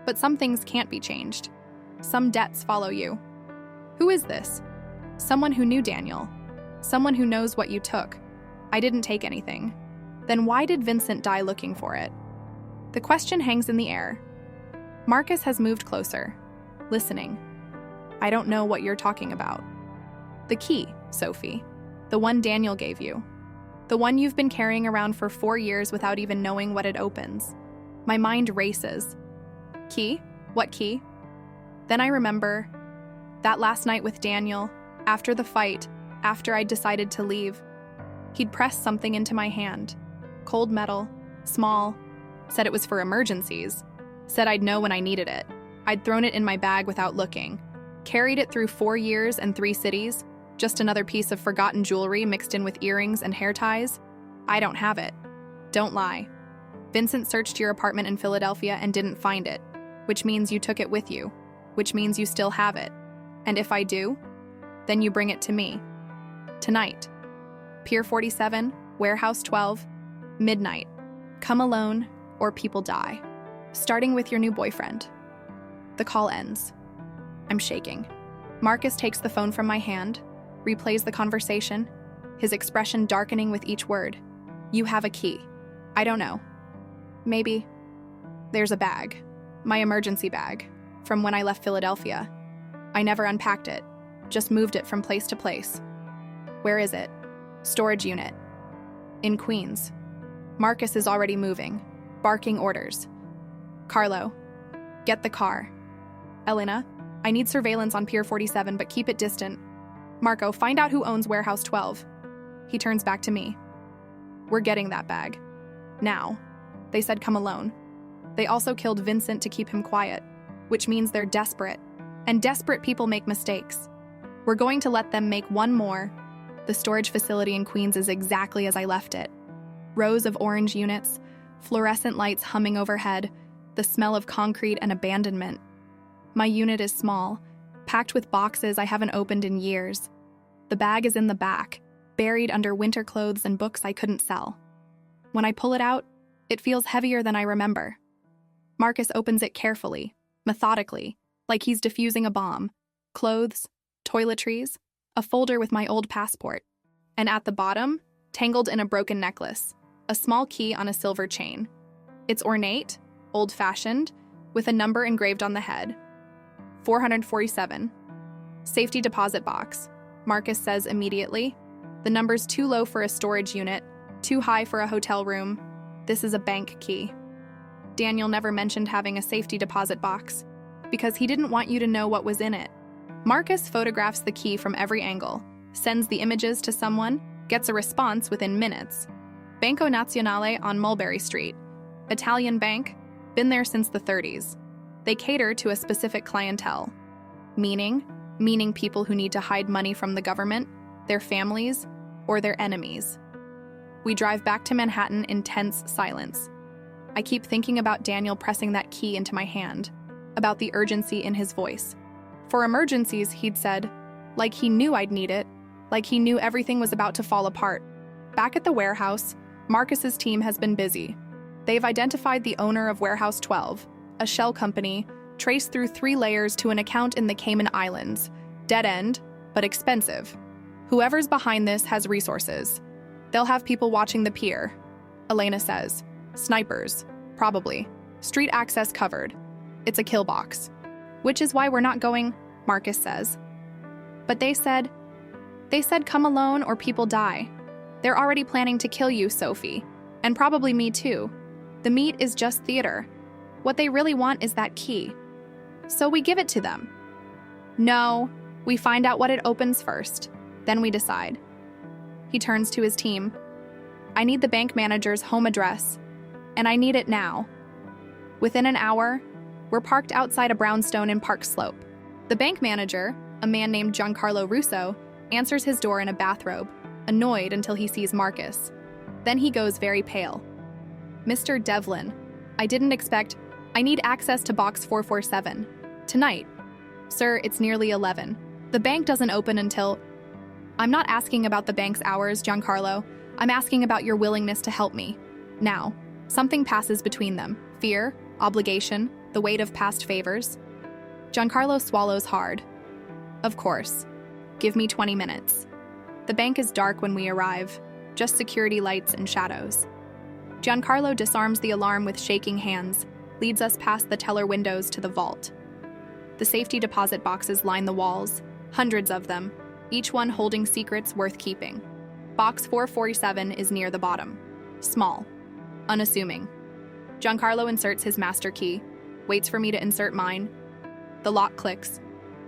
Speaker 1: But some things can't be changed. Some debts follow you. Who is this? Someone who knew Daniel. Someone who knows what you took. I didn't take anything. Then why did Vincent die looking for it? The question hangs in the air. Marcus has moved closer, listening. I don't know what you're talking about. The key, Sophie. The one Daniel gave you. The one you've been carrying around for 4 years without even knowing what it opens. My mind races. Key? What key? Then I remember that last night with Daniel, after the fight, after I'd decided to leave, he'd pressed something into my hand. Cold metal, small, said it was for emergencies, said I'd know when I needed it. I'd thrown it in my bag without looking, carried it through 4 years and 3 cities, just another piece of forgotten jewelry mixed in with earrings and hair ties. I don't have it. Don't lie. Vincent searched your apartment in Philadelphia and didn't find it, which means you took it with you, which means you still have it. And if I do, then you bring it to me. Tonight. Pier 47, Warehouse 12, midnight. Come alone or people die. Starting with your new boyfriend. The call ends. I'm shaking. Marcus takes the phone from my hand, replays the conversation, his expression darkening with each word. You have a key. I don't know. Maybe. There's a bag. My emergency bag. From when I left Philadelphia. I never unpacked it. Just moved it from place to place. Where is it? Storage unit. In Queens. Marcus is already moving, barking orders. Carlo, get the car. Elena, I need surveillance on Pier 47, but keep it distant. Marco, find out who owns Warehouse 12. He turns back to me. We're getting that bag. Now. They said come alone. They also killed Vincent to keep him quiet, which means they're desperate. And desperate people make mistakes. We're going to let them make one more. The storage facility in Queens is exactly as I left it. Rows of orange units, fluorescent lights humming overhead, the smell of concrete and abandonment. My unit is small, packed with boxes I haven't opened in years. The bag is in the back, buried under winter clothes and books I couldn't sell. When I pull it out, it feels heavier than I remember. Marcus opens it carefully, methodically, like he's defusing a bomb. Clothes, toiletries, a folder with my old passport. And at the bottom, tangled in a broken necklace, a small key on a silver chain. It's ornate, old-fashioned, with a number engraved on the head. 447. Safety deposit box. Marcus says immediately. The number's too low for a storage unit, too high for a hotel room. This is a bank key. Daniel never mentioned having a safety deposit box, because he didn't want you to know what was in it. Marcus photographs the key from every angle, sends the images to someone, gets a response within minutes. Banco Nazionale on Mulberry Street. Italian bank, been there since the 30s. They cater to a specific clientele. Meaning people who need to hide money from the government, their families, or their enemies. We drive back to Manhattan in tense silence. I keep thinking about Daniel pressing that key into my hand, about the urgency in his voice. For emergencies, he'd said, like he knew I'd need it, like he knew everything was about to fall apart. Back at the warehouse, Marcus's team has been busy. They've identified the owner of Warehouse 12, a shell company, traced through 3 layers to an account in the Cayman Islands. Dead end, but expensive. Whoever's behind this has resources. They'll have people watching the pier, Elena says. Snipers, probably. Street access covered. It's a kill box. Which is why we're not going, Marcus says. But they said come alone or people die. They're already planning to kill you, Sophie. And probably me too. The meat is just theater. What they really want is that key. So we give it to them. No, we find out what it opens first. Then we decide. He turns to his team. I need the bank manager's home address, and I need it now. Within an hour, we're parked outside a brownstone in Park Slope. The bank manager, a man named Giancarlo Russo, answers his door in a bathrobe, annoyed until he sees Marcus. Then he goes very pale. Mr. Devlin, I didn't expect. I need access to box 447. Tonight. Sir, it's nearly 11. The bank doesn't open until... I'm not asking about the bank's hours, Giancarlo. I'm asking about your willingness to help me. Now, something passes between them. Fear, obligation, the weight of past favors. Giancarlo swallows hard. Of course. Give me 20 minutes. The bank is dark when we arrive, just security lights and shadows. Giancarlo disarms the alarm with shaking hands, leads us past the teller windows to the vault. The safety deposit boxes line the walls, hundreds of them, each one holding secrets worth keeping. Box 447 is near the bottom. Small. Unassuming. Giancarlo inserts his master key, waits for me to insert mine. The lock clicks.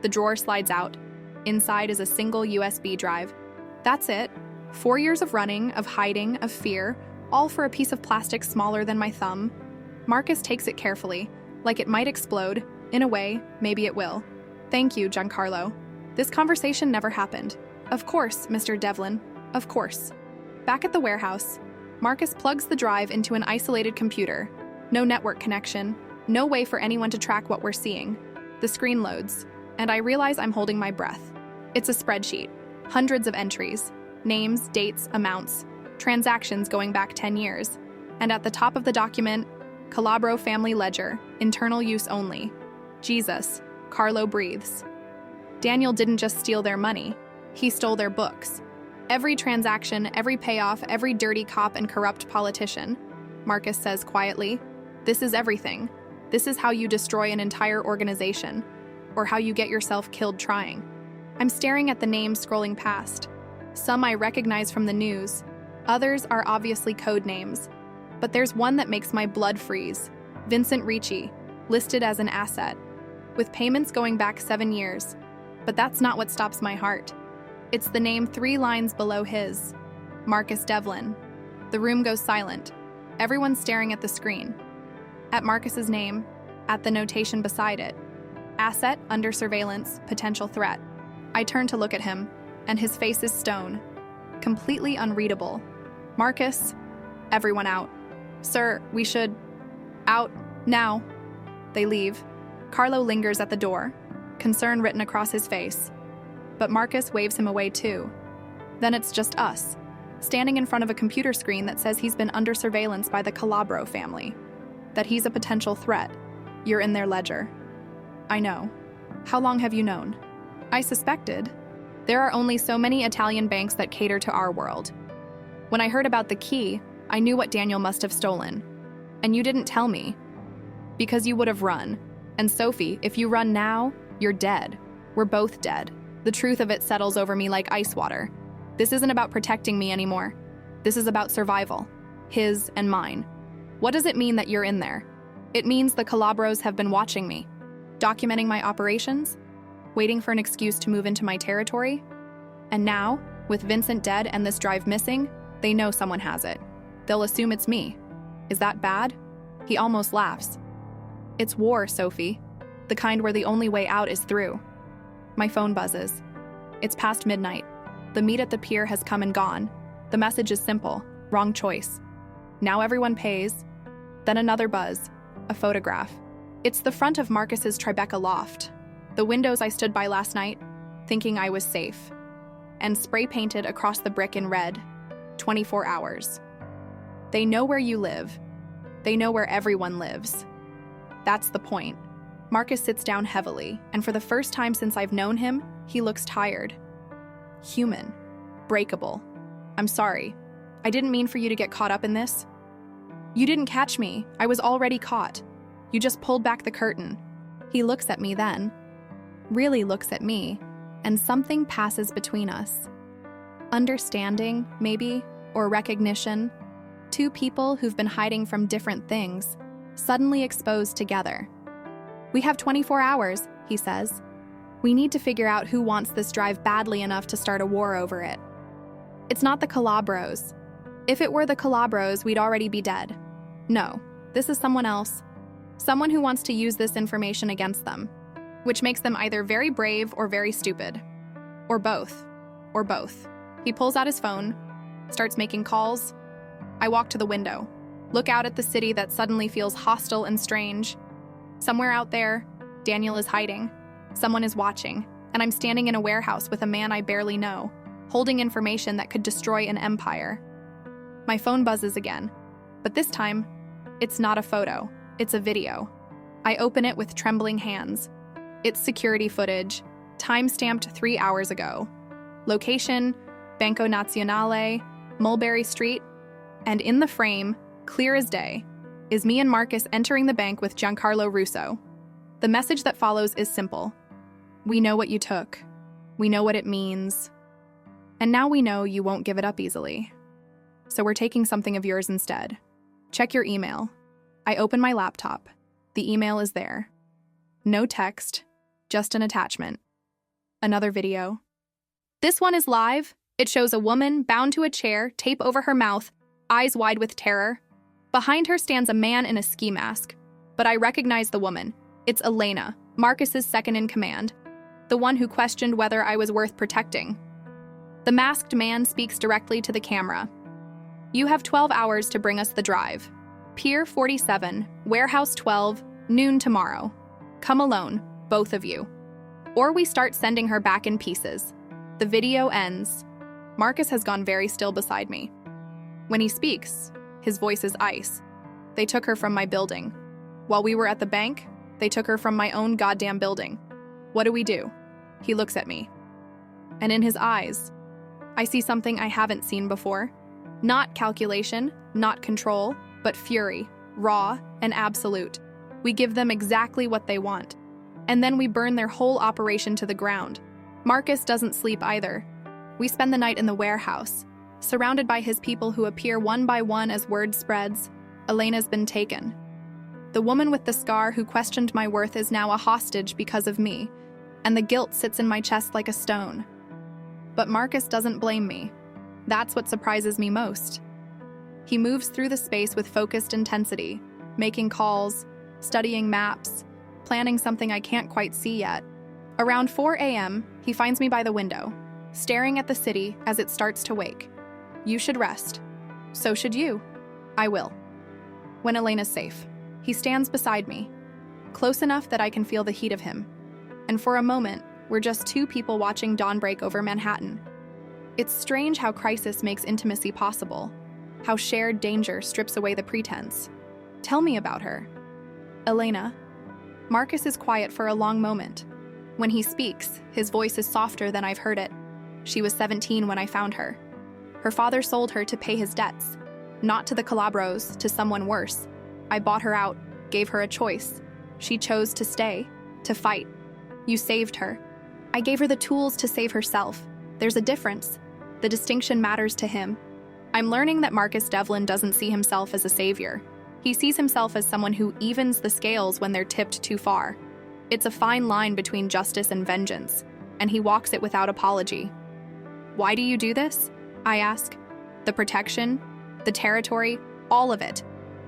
Speaker 1: The drawer slides out. Inside is a single USB drive. That's it. 4 years of running, of hiding, of fear, all for a piece of plastic smaller than my thumb. Marcus takes it carefully, like it might explode. In a way, maybe it will. Thank you, Giancarlo. This conversation never happened. Of course, Mr. Devlin. Of course. Back at the warehouse, Marcus plugs the drive into an isolated computer. No network connection, no way for anyone to track what we're seeing. The screen loads, and I realize I'm holding my breath. It's a spreadsheet. Hundreds of entries. Names, dates, amounts. Transactions going back 10 years. And at the top of the document, Calabro family ledger, internal use only. Jesus, Carlo breathes. Daniel didn't just steal their money. He stole their books. Every transaction, every payoff, every dirty cop and corrupt politician. Marcus says quietly, this is everything. This is how you destroy an entire organization, or how you get yourself killed trying. I'm staring at the names scrolling past. Some I recognize from the news. Others are obviously code names. But there's one that makes my blood freeze. Vincent Ricci, listed as an asset, with payments going back 7 years. But that's not what stops my heart. It's the name 3 lines below his. Marcus Devlin. The room goes silent. Everyone's staring at the screen. At Marcus's name, at the notation beside it. Asset, under surveillance, potential threat. I turn to look at him, and his face is stone. Completely unreadable. Marcus, everyone out. Sir, we should... Out, now. They leave. Carlo lingers at the door, concern written across his face. But Marcus waves him away too. Then it's just us, standing in front of a computer screen that says he's been under surveillance by the Calabro family. That he's a potential threat. You're in their ledger. I know. How long have you known? I suspected. There are only so many Italian banks that cater to our world. When I heard about the key, I knew what Daniel must have stolen. And you didn't tell me. Because you would have run. And Sophie, if you run now, you're dead. We're both dead. The truth of it settles over me like ice water. This isn't about protecting me anymore. This is about survival. His and mine. What does it mean that you're in there? It means the Calabros have been watching me, documenting my operations, waiting for an excuse to move into my territory. And now, with Vincent dead and this drive missing, they know someone has it. They'll assume it's me. Is that bad? He almost laughs. It's war, Sophie. The kind where the only way out is through. My phone buzzes. It's past midnight. The meet at the pier has come and gone. The message is simple. Wrong choice. Now everyone pays. Then another buzz. A photograph. It's the front of Marcus's Tribeca loft. The windows I stood by last night, thinking I was safe. And spray-painted across the brick in red. 24 hours. They know where you live. They know where everyone lives. That's the point. Marcus sits down heavily, and for the first time since I've known him, he looks tired. Human. Breakable. I'm sorry. I didn't mean for you to get caught up in this. You didn't catch me. I was already caught. You just pulled back the curtain. He looks at me then. Really looks at me, and something passes between us. Understanding, maybe, or recognition. 2 people who've been hiding from different things, suddenly exposed together. We have 24 hours, he says. We need to figure out who wants this drive badly enough to start a war over it. It's not the Calabros. If it were the Calabros, we'd already be dead. No, this is someone else. Someone who wants to use this information against them, which makes them either very brave or very stupid. Or both. Or both. He pulls out his phone, starts making calls. I walk to the window, look out at the city that suddenly feels hostile and strange. Somewhere out there, Daniel is hiding. Someone is watching, and I'm standing in a warehouse with a man I barely know, holding information that could destroy an empire. My phone buzzes again, but this time, it's not a photo, it's a video. I open it with trembling hands. It's security footage, time-stamped 3 hours ago. Location, Banco Nazionale, Mulberry Street, and in the frame, clear as day, is me and Marcus entering the bank with Giancarlo Russo. The message that follows is simple. We know what you took. We know what it means. And now we know you won't give it up easily. So we're taking something of yours instead. Check your email. I open my laptop. The email is there. No text, just an attachment. Another video. This one is live. It shows a woman bound to a chair, tape over her mouth, eyes wide with terror. Behind her stands a man in a ski mask. But I recognize the woman. It's Elena, Marcus's second-in-command, the one who questioned whether I was worth protecting. The masked man speaks directly to the camera. You have 12 hours to bring us the drive. Pier 47, Warehouse 12, noon tomorrow. Come alone, both of you. Or we start sending her back in pieces. The video ends. Marcus has gone very still beside me. When he speaks, his voice is ice. They took her from my building. While we were at the bank, they took her from my own goddamn building. What do we do? He looks at me. And in his eyes, I see something I haven't seen before. Not calculation, not control, but fury, raw and absolute. We give them exactly what they want. And then we burn their whole operation to the ground. Marcus doesn't sleep either. We spend the night in the warehouse, surrounded by his people who appear one by one as word spreads. Elena's been taken. The woman with the scar who questioned my worth is now a hostage because of me, and the guilt sits in my chest like a stone. But Marcus doesn't blame me. That's what surprises me most. He moves through the space with focused intensity, making calls, studying maps, planning something I can't quite see yet. Around 4 a.m., he finds me by the window, staring at the city as it starts to wake. You should rest. So should you. I will. When Elena's safe, he stands beside me, close enough that I can feel the heat of him. And for a moment, we're just two people watching dawn break over Manhattan. It's strange how crisis makes intimacy possible, how shared danger strips away the pretense. Tell me about her. Elena. Marcus is quiet for a long moment. When he speaks, his voice is softer than I've heard it. She was 17 when I found her. Her father sold her to pay his debts, not to the Calabros, to someone worse. I bought her out, gave her a choice. She chose to stay, to fight. You saved her. I gave her the tools to save herself. There's a difference. The distinction matters to him. I'm learning that Marcus Devlin doesn't see himself as a savior. He sees himself as someone who evens the scales when they're tipped too far. It's a fine line between justice and vengeance, and he walks it without apology. Why do you do this? I ask. The protection, the territory, all of it.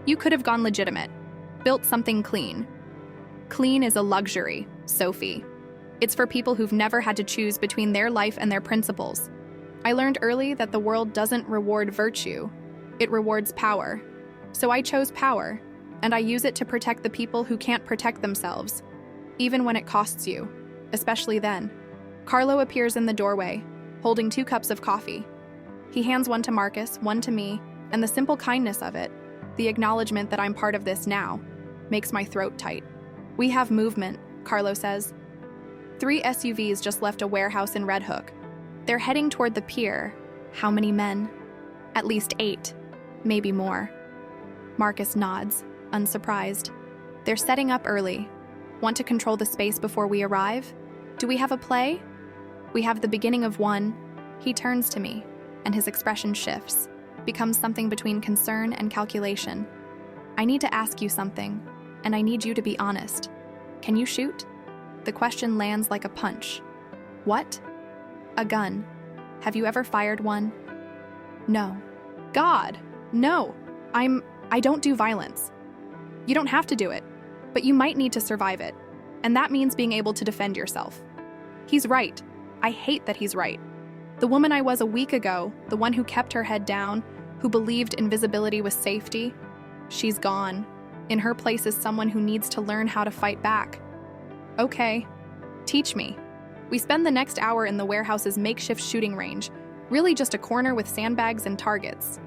Speaker 1: You could have gone legitimate, built something clean. Clean is a luxury, Sophie. It's for people who've never had to choose between their life and their principles. I learned early that the world doesn't reward virtue, it rewards power. So I chose power, and I use it to protect the people who can't protect themselves, even when it costs you, especially then. Carlo appears in the doorway, holding 2 cups of coffee. He hands one to Marcus, one to me, and the simple kindness of it, the acknowledgement that I'm part of this now, makes my throat tight. We have movement, Carlo says. 3 SUVs just left a warehouse in Red Hook. They're heading toward the pier. How many men? At least 8, maybe more. Marcus nods, unsurprised. They're setting up early. Want to control the space before we arrive? Do we have a play? We have the beginning of one. He turns to me, and his expression shifts, becomes something between concern and calculation. I need to ask you something, and I need you to be honest. Can you shoot? The question lands like a punch. What? A gun. Have you ever fired one? No. God, no. I don't do violence. You don't have to do it, but you might need to survive it. And that means being able to defend yourself. He's right. I hate that he's right. The woman I was a week ago, the one who kept her head down, who believed invisibility was safety, she's gone. In her place is someone who needs to learn how to fight back. Okay, teach me. We spend the next hour in the warehouse's makeshift shooting range, really just a corner with sandbags and targets.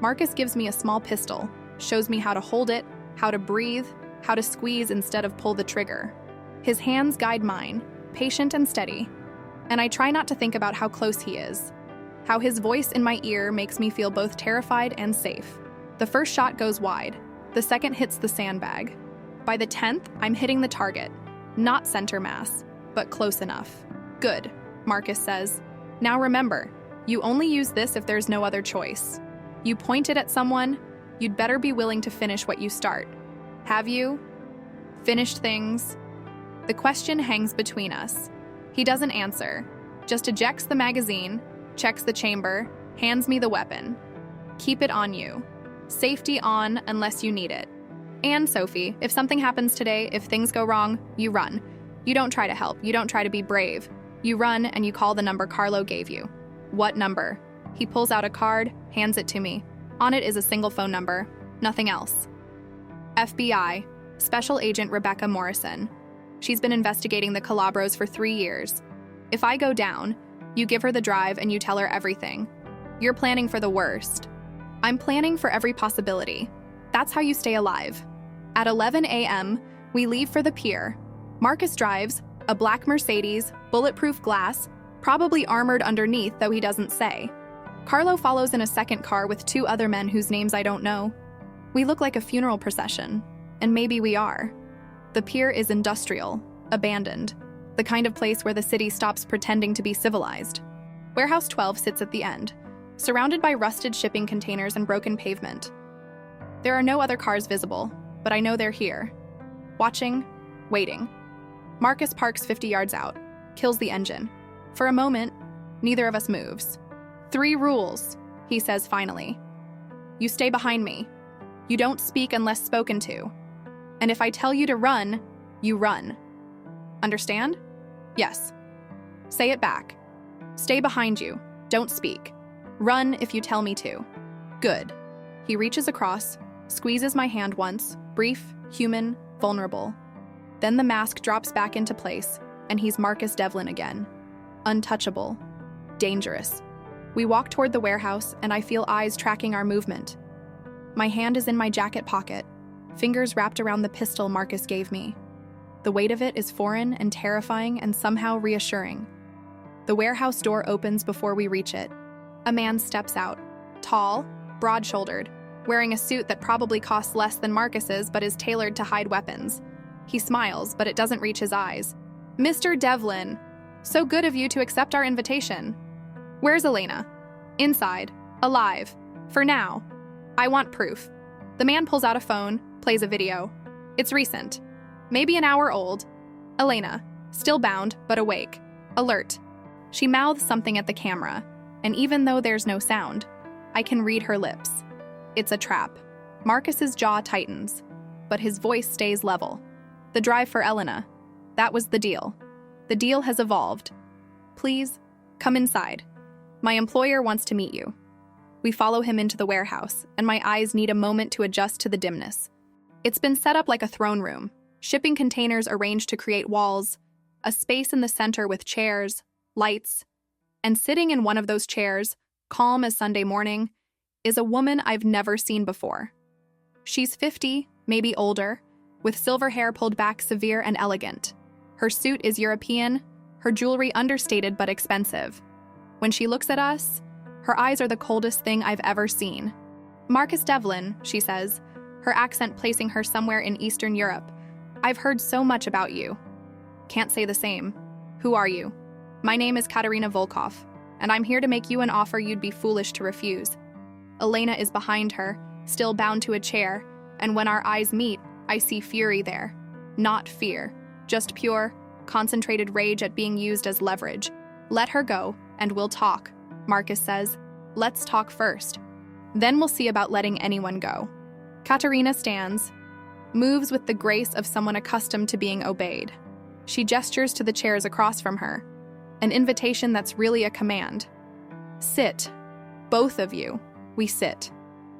Speaker 1: Marcus gives me a small pistol, shows me how to hold it, how to breathe, how to squeeze instead of pull the trigger. His hands guide mine, patient and steady, and I try not to think about how close he is, how his voice in my ear makes me feel both terrified and safe. The first shot goes wide, the second hits the sandbag. By the 10th, I'm hitting the target, not center mass, but close enough. Good, Marcus says. Now remember, you only use this if there's no other choice. You point it at someone, you'd better be willing to finish what you start. Have you finished things? The question hangs between us. He doesn't answer, just ejects the magazine, checks the chamber, hands me the weapon. Keep it on you. Safety on unless you need it. And Sophie, if something happens today, if things go wrong, you run. You don't try to help, you don't try to be brave. You run and you call the number Carlo gave you. What number? He pulls out a card, hands it to me. On it is a single phone number, nothing else. FBI, Special Agent Rebecca Morrison. She's been investigating the Calabros for 3 years. If I go down, you give her the drive and you tell her everything. You're planning for the worst. I'm planning for every possibility. That's how you stay alive. At 11 a.m., we leave for the pier. Marcus drives, a black Mercedes, bulletproof glass, probably armored underneath, though he doesn't say. Carlo follows in a second car with 2 other men whose names I don't know. We look like a funeral procession, and maybe we are. The pier is industrial, abandoned, the kind of place where the city stops pretending to be civilized. Warehouse 12 sits at the end, surrounded by rusted shipping containers and broken pavement. There are no other cars visible, but I know they're here. Watching, waiting. Marcus parks 50 yards out, kills the engine. For a moment, neither of us moves. 3 rules, he says finally. You stay behind me. You don't speak unless spoken to. And if I tell you to run, you run. Understand? Yes. Say it back. Stay behind you. Don't speak. Run if you tell me to. Good. He reaches across, squeezes my hand once, brief, human, vulnerable. Then the mask drops back into place, and he's Marcus Devlin again. Untouchable. Dangerous. We walk toward the warehouse, and I feel eyes tracking our movement. My hand is in my jacket pocket, fingers wrapped around the pistol Marcus gave me. The weight of it is foreign and terrifying and somehow reassuring. The warehouse door opens before we reach it. A man steps out, tall, broad-shouldered, wearing a suit that probably costs less than Marcus's but is tailored to hide weapons. He smiles, but it doesn't reach his eyes. Mr. Devlin, so good of you to accept our invitation. Where's Elena? Inside, alive, for now. I want proof. The man pulls out a phone, plays a video. It's recent, maybe an hour old. Elena, still bound, but awake, alert. She mouths something at the camera, and even though there's no sound, I can read her lips. It's a trap. Marcus's jaw tightens, but his voice stays level. The drive for Elena. That was the deal. The deal has evolved. Please, come inside. My employer wants to meet you. We follow him into the warehouse, and my eyes need a moment to adjust to the dimness. It's been set up like a throne room, shipping containers arranged to create walls, a space in the center with chairs, lights, and sitting in one of those chairs, calm as Sunday morning, is a woman I've never seen before. She's 50, maybe older, with silver hair pulled back severe and elegant. Her suit is European, her jewelry understated but expensive. When she looks at us, her eyes are the coldest thing I've ever seen. Marcus Devlin, she says, her accent placing her somewhere in Eastern Europe. I've heard so much about you. Can't say the same. Who are you? My name is Katerina Volkov, and I'm here to make you an offer you'd be foolish to refuse. Elena is behind her, still bound to a chair, and when our eyes meet, I see fury there. Not fear, just pure, concentrated rage at being used as leverage. Let her go, and we'll talk, Marcus says. Let's talk first. Then we'll see about letting anyone go. Katerina stands, moves with the grace of someone accustomed to being obeyed. She gestures to the chairs across from her, an invitation that's really a command. Sit. Both of you. We sit.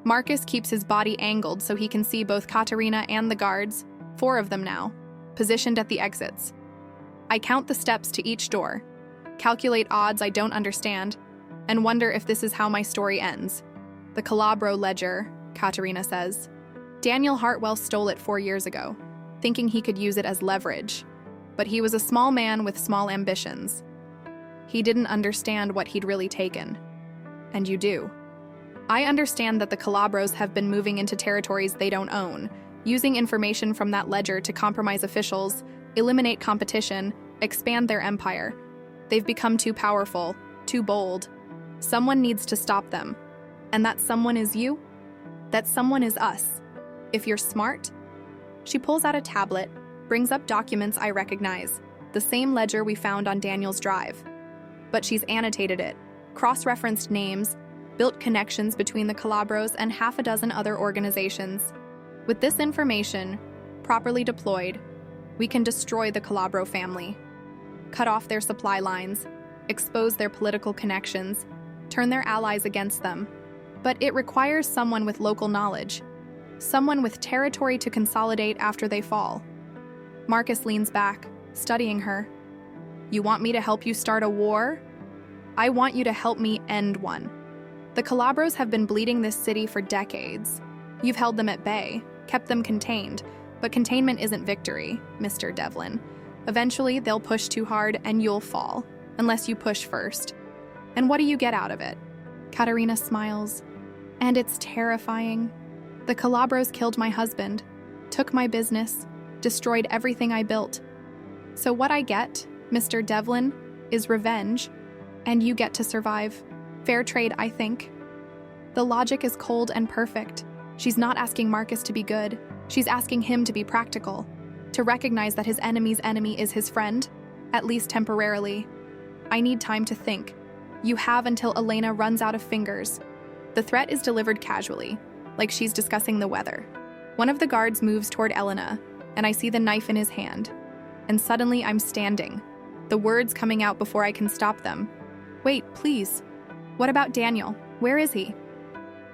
Speaker 1: Marcus keeps his body angled so he can see both Katerina and the guards, 4 of them now, positioned at the exits. I count the steps to each door, calculate odds I don't understand, and wonder if this is how my story ends. The Calabro ledger, Katerina says. Daniel Hartwell stole it 4 years ago, thinking he could use it as leverage. But he was a small man with small ambitions. He didn't understand what he'd really taken. And you do. I understand that the Calabros have been moving into territories they don't own, using information from that ledger to compromise officials, eliminate competition, expand their empire. They've become too powerful, too bold. Someone needs to stop them. And that someone is you? That someone is us. If you're smart. She pulls out a tablet, brings up documents I recognize, the same ledger we found on Daniel's drive. But she's annotated it, cross-referenced names, built connections between the Calabros and half a dozen other organizations. With this information, properly deployed, we can destroy the Calabro family, cut off their supply lines, expose their political connections, turn their allies against them. But it requires someone with local knowledge, someone with territory to consolidate after they fall. Marcus leans back, studying her. You want me to help you start a war? I want you to help me end one. The Calabros have been bleeding this city for decades. You've held them at bay, kept them contained, but containment isn't victory, Mr. Devlin. Eventually, they'll push too hard and you'll fall, unless you push first. And what do you get out of it? Katerina smiles. And it's terrifying. The Calabros killed my husband, took my business, destroyed everything I built. So what I get, Mr. Devlin, is revenge, and you get to survive. Fair trade, I think. The logic is cold and perfect. She's not asking Marcus to be good. She's asking him to be practical, to recognize that his enemy's enemy is his friend, at least temporarily. I need time to think. You have until Elena runs out of fingers. The threat is delivered casually, like she's discussing the weather. One of the guards moves toward Elena, and I see the knife in his hand. And suddenly I'm standing, the words coming out before I can stop them. Wait, please. What about Daniel? Where is he?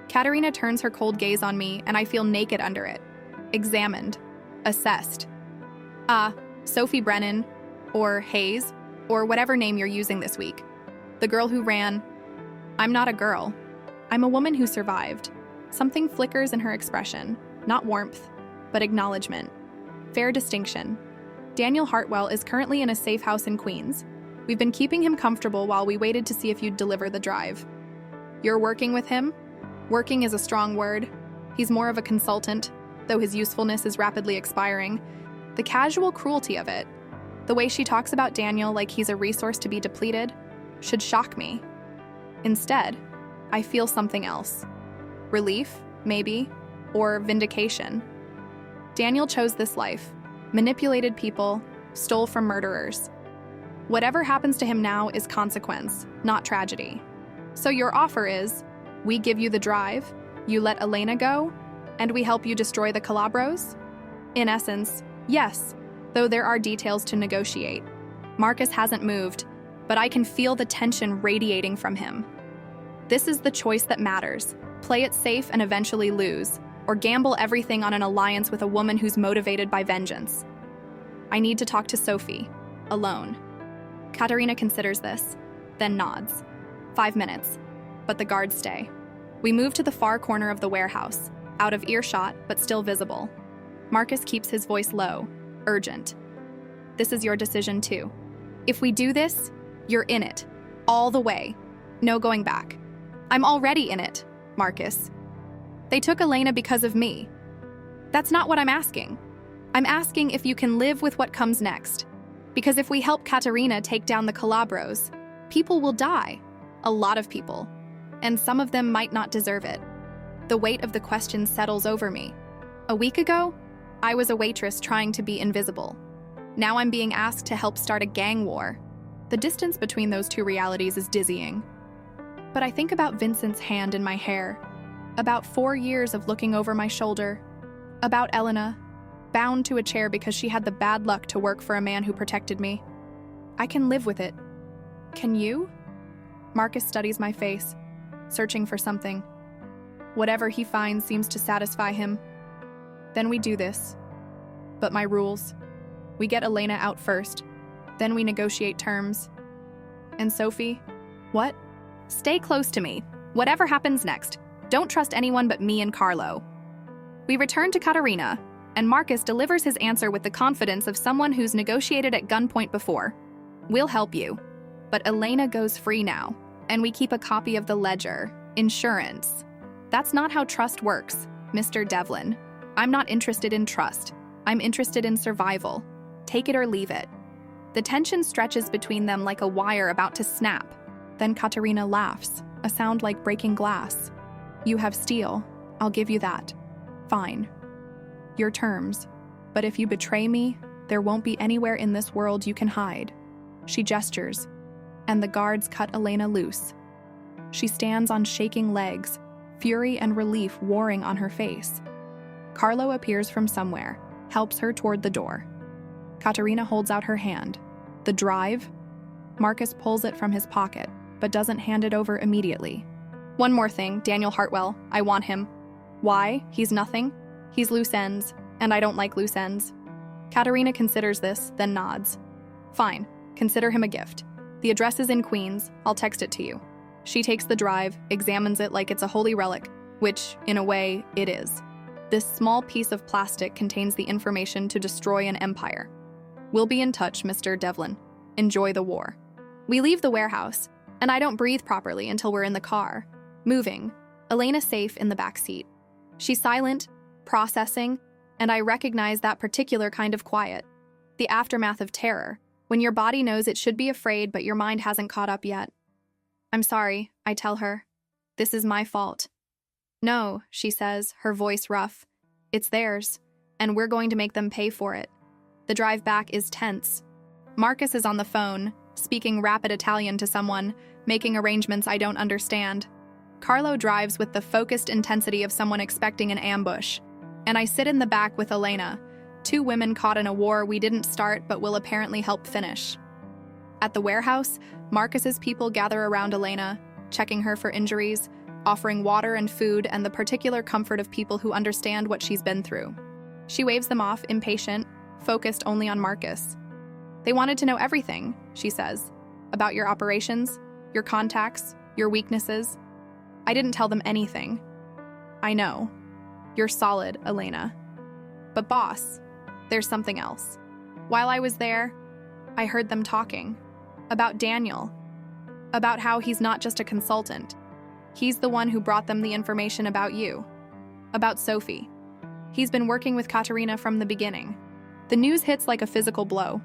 Speaker 1: Katerina turns her cold gaze on me, and I feel naked under it. Examined. Assessed. Sophie Brennan, or Hayes, or whatever name you're using this week. The girl who ran. I'm not a girl. I'm a woman who survived. Something flickers in her expression. Not warmth, but acknowledgement. Fair distinction. Daniel Hartwell is currently in a safe house in Queens. We've been keeping him comfortable while we waited to see if you'd deliver the drive. You're working with him? Working is a strong word. He's more of a consultant, though his usefulness is rapidly expiring. The casual cruelty of it, the way she talks about Daniel like he's a resource to be depleted, should shock me. Instead, I feel something else. Relief, maybe, or vindication. Daniel chose this life, manipulated people, stole from murderers. Whatever happens to him now is consequence, not tragedy. So your offer is, we give you the drive, you let Elena go, and we help you destroy the Calabros? In essence, yes, though there are details to negotiate. Marcus hasn't moved, but I can feel the tension radiating from him. This is the choice that matters. Play it safe and eventually lose, or gamble everything on an alliance with a woman who's motivated by vengeance. I need to talk to Sophie, alone. Katerina considers this, then nods. 5 minutes, but the guards stay. We move to the far corner of the warehouse, out of earshot but still visible. Marcus keeps his voice low, urgent. This is your decision too. If we do this, you're in it, all the way. No going back. I'm already in it, Marcus. They took Elena because of me. That's not what I'm asking. I'm asking if you can live with what comes next. Because if we help Katerina take down the Calabros, people will die. A lot of people. And some of them might not deserve it. The weight of the question settles over me. A week ago, I was a waitress trying to be invisible. Now I'm being asked to help start a gang war. The distance between those two realities is dizzying. But I think about Vincent's hand in my hair, about 4 years of looking over my shoulder, about Elena, bound to a chair because she had the bad luck to work for a man who protected me. I can live with it. Can you? Marcus studies my face, searching for something. Whatever he finds seems to satisfy him. Then we do this. But my rules. We get Elena out first. Then we negotiate terms. And Sophie? What? Stay close to me. Whatever happens next, don't trust anyone but me and Carlo. We return to Katerina, and Marcus delivers his answer with the confidence of someone who's negotiated at gunpoint before. We'll help you. But Elena goes free now, and we keep a copy of the ledger, insurance. That's not how trust works, Mr. Devlin. I'm not interested in trust. I'm interested in survival. Take it or leave it. The tension stretches between them like a wire about to snap. Then Katerina laughs, a sound like breaking glass. You have steel. I'll give you that. Fine. Your terms. But if you betray me, there won't be anywhere in this world you can hide. She gestures, and the guards cut Elena loose. She stands on shaking legs, fury and relief warring on her face. Carlo appears from somewhere, helps her toward the door. Katerina holds out her hand. The drive? Marcus pulls it from his pocket, but doesn't hand it over immediately. One more thing, Daniel Hartwell. I want him. Why? He's nothing. He's loose ends, and I don't like loose ends. Katerina considers this, then nods. Fine, consider him a gift. The address is in Queens. I'll text it to you. She takes the drive, examines it like it's a holy relic, which, in a way, it is. This small piece of plastic contains the information to destroy an empire. We'll be in touch, Mr. Devlin. Enjoy the war. We leave the warehouse, and I don't breathe properly until we're in the car. Moving, Elena safe in the back seat. She's silent, processing, and I recognize that particular kind of quiet. The aftermath of terror, when your body knows it should be afraid but your mind hasn't caught up yet. I'm sorry, I tell her. This is my fault. No, she says, her voice rough. It's theirs, and we're going to make them pay for it. The drive back is tense. Marcus is on the phone, speaking rapid Italian to someone, making arrangements I don't understand. Carlo drives with the focused intensity of someone expecting an ambush, and I sit in the back with Elena, 2 women caught in a war we didn't start but will apparently help finish. At the warehouse, Marcus's people gather around Elena, checking her for injuries, offering water and food and the particular comfort of people who understand what she's been through. She waves them off, impatient, focused only on Marcus. They wanted to know everything, she says, about your operations, your contacts, your weaknesses. I didn't tell them anything. I know. You're solid, Elena. But boss, there's something else. While I was there, I heard them talking. About Daniel. About how he's not just a consultant. He's the one who brought them the information about you. About Sophie. He's been working with Katerina from the beginning. The news hits like a physical blow.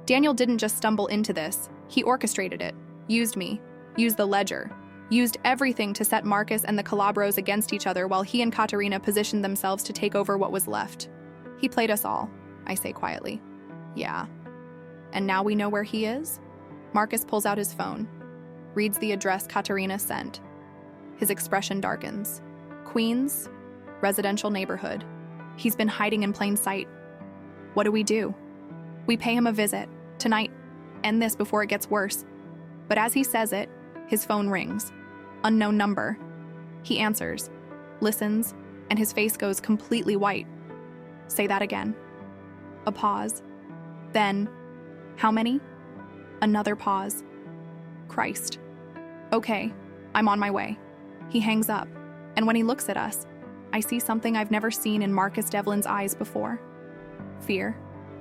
Speaker 1: Daniel didn't just stumble into this. He orchestrated it, used me, used the ledger, used everything to set Marcus and the Calabros against each other while he and Katerina positioned themselves to take over what was left. He played us all, I say quietly. Yeah. And now we know where he is? Marcus pulls out his phone, reads the address Katerina sent. His expression darkens. Queens, residential neighborhood. He's been hiding in plain sight. What do? We pay him a visit, tonight. End this before it gets worse. But as he says it, his phone rings. Unknown number. He answers, listens, and his face goes completely white. Say that again. A pause. Then, how many? Another pause. Christ. Okay, I'm on my way. He hangs up, and when he looks at us, I see something I've never seen in Marcus Devlin's eyes before. Fear.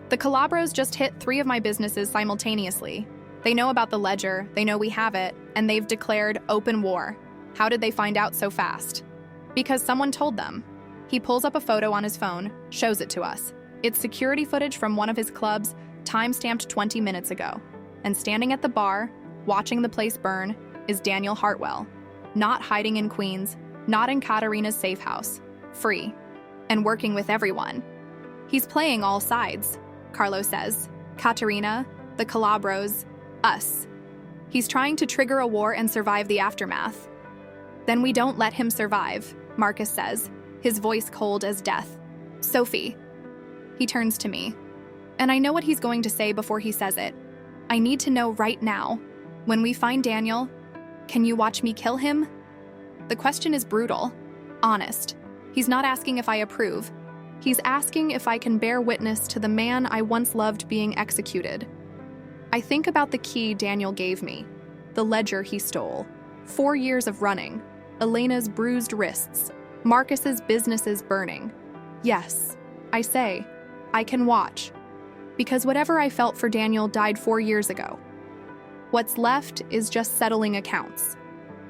Speaker 1: The Calabros just hit 3 of my businesses simultaneously. They know about the ledger, they know we have it, and they've declared open war. How did they find out so fast? Because someone told them. He pulls up a photo on his phone, shows it to us. It's security footage from one of his clubs, time-stamped 20 minutes ago. And standing at the bar, watching the place burn, is Daniel Hartwell. Not hiding in Queens, not in Katerina's safe house. Free. And working with everyone. He's playing all sides, Carlo says. Katerina, the Calabros, us. He's trying to trigger a war and survive the aftermath. Then we don't let him survive, Marcus says, his voice cold as death. Sophie. He turns to me, and I know what he's going to say before he says it. I need to know right now. When we find Daniel, can you watch me kill him? The question is brutal, honest. He's not asking if I approve. He's asking if I can bear witness to the man I once loved being executed. I think about the key Daniel gave me, the ledger he stole, 4 years of running, Elena's bruised wrists, Marcus's businesses burning. Yes, I say, I can watch. Because whatever I felt for Daniel died 4 years ago. What's left is just settling accounts.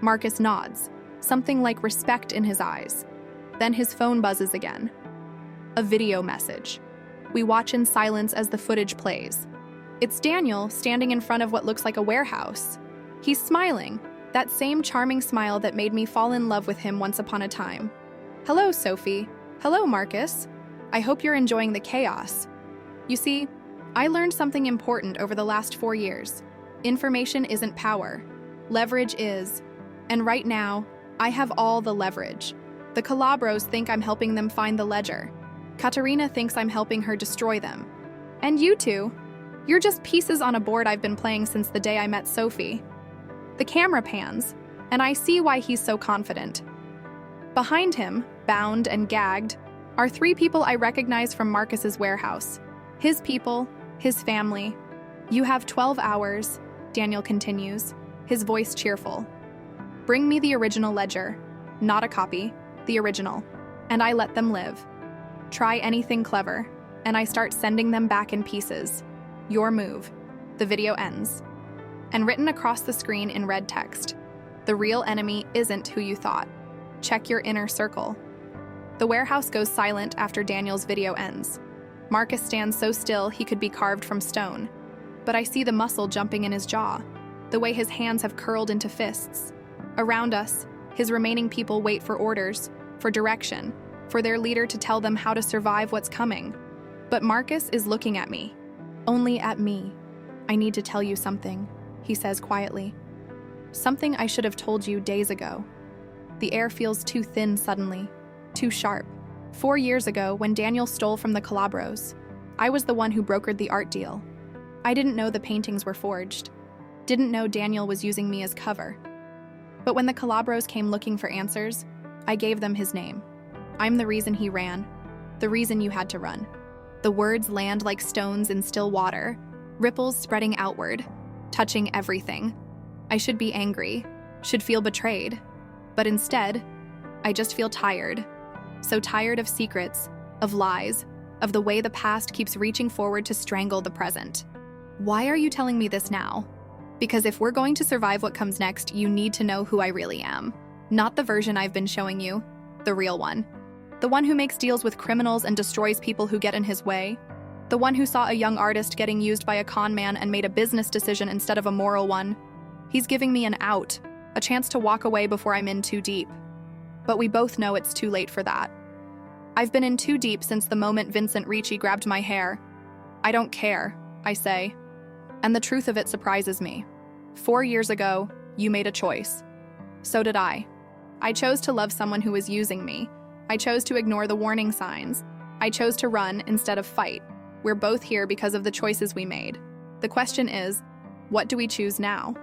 Speaker 1: Marcus nods, something like respect in his eyes. Then his phone buzzes again. A video message. We watch in silence as the footage plays. It's Daniel standing in front of what looks like a warehouse. He's smiling, that same charming smile that made me fall in love with him once upon a time. Hello, Sophie. Hello, Marcus. I hope you're enjoying the chaos. You see, I learned something important over the last 4 years. Information isn't power. Leverage is. And right now, I have all the leverage. The Calabros think I'm helping them find the ledger. Katerina thinks I'm helping her destroy them. And you two, you're just pieces on a board I've been playing since the day I met Sophie. The camera pans, and I see why he's so confident. Behind him, bound and gagged, are 3 people I recognize from Marcus's warehouse. His people, his family. You have 12 hours, Daniel continues, his voice cheerful. Bring me the original ledger, not a copy, the original, and I let them live. Try anything clever, and I start sending them back in pieces. Your move. The video ends. And written across the screen in red text, the real enemy isn't who you thought. Check your inner circle. The warehouse goes silent after Daniel's video ends. Marcus stands so still he could be carved from stone. But I see the muscle jumping in his jaw, the way his hands have curled into fists. Around us, his remaining people wait for orders, for direction, for their leader to tell them how to survive what's coming. But Marcus is looking at me. Only at me. I need to tell you something, he says quietly. Something I should have told you days ago. The air feels too thin suddenly, too sharp. 4 years ago, when Daniel stole from the Calabros, I was the one who brokered the art deal. I didn't know the paintings were forged. Didn't know Daniel was using me as cover. But when the Calabros came looking for answers, I gave them his name. I'm the reason he ran, the reason you had to run. The words land like stones in still water, ripples spreading outward, touching everything. I should be angry, should feel betrayed. But instead, I just feel tired. So tired of secrets, of lies, of the way the past keeps reaching forward to strangle the present. Why are you telling me this now? Because if we're going to survive what comes next, you need to know who I really am. Not the version I've been showing you, the real one. The one who makes deals with criminals and destroys people who get in his way. The one who saw a young artist getting used by a con man and made a business decision instead of a moral one. He's giving me an out, a chance to walk away before I'm in too deep. But we both know it's too late for that. I've been in too deep since the moment Vincent Ricci grabbed my hair. I don't care, I say. And the truth of it surprises me. 4 years ago, you made a choice. So did I. I chose to love someone who was using me. I chose to ignore the warning signs. I chose to run instead of fight. We're both here because of the choices we made. The question is, what do we choose now?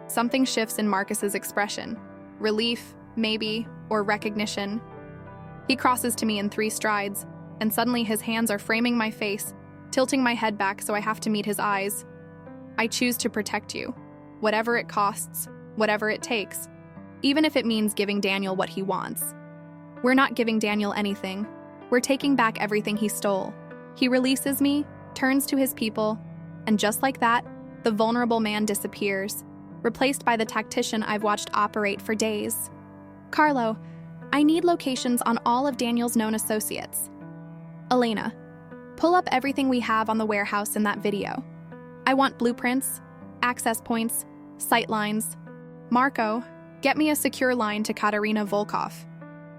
Speaker 1: Something shifts in Marcus's expression. Relief, maybe, or recognition. He crosses to me in 3 strides, and suddenly his hands are framing my face, tilting my head back so I have to meet his eyes. I choose to protect you, whatever it costs, whatever it takes, even if it means giving Daniel what he wants. We're not giving Daniel anything. We're taking back everything he stole. He releases me, turns to his people, and just like that, the vulnerable man disappears, replaced by the tactician I've watched operate for days. Carlo, I need locations on all of Daniel's known associates. Elena, pull up everything we have on the warehouse in that video. I want blueprints, access points, sight lines. Marco, get me a secure line to Katerina Volkov.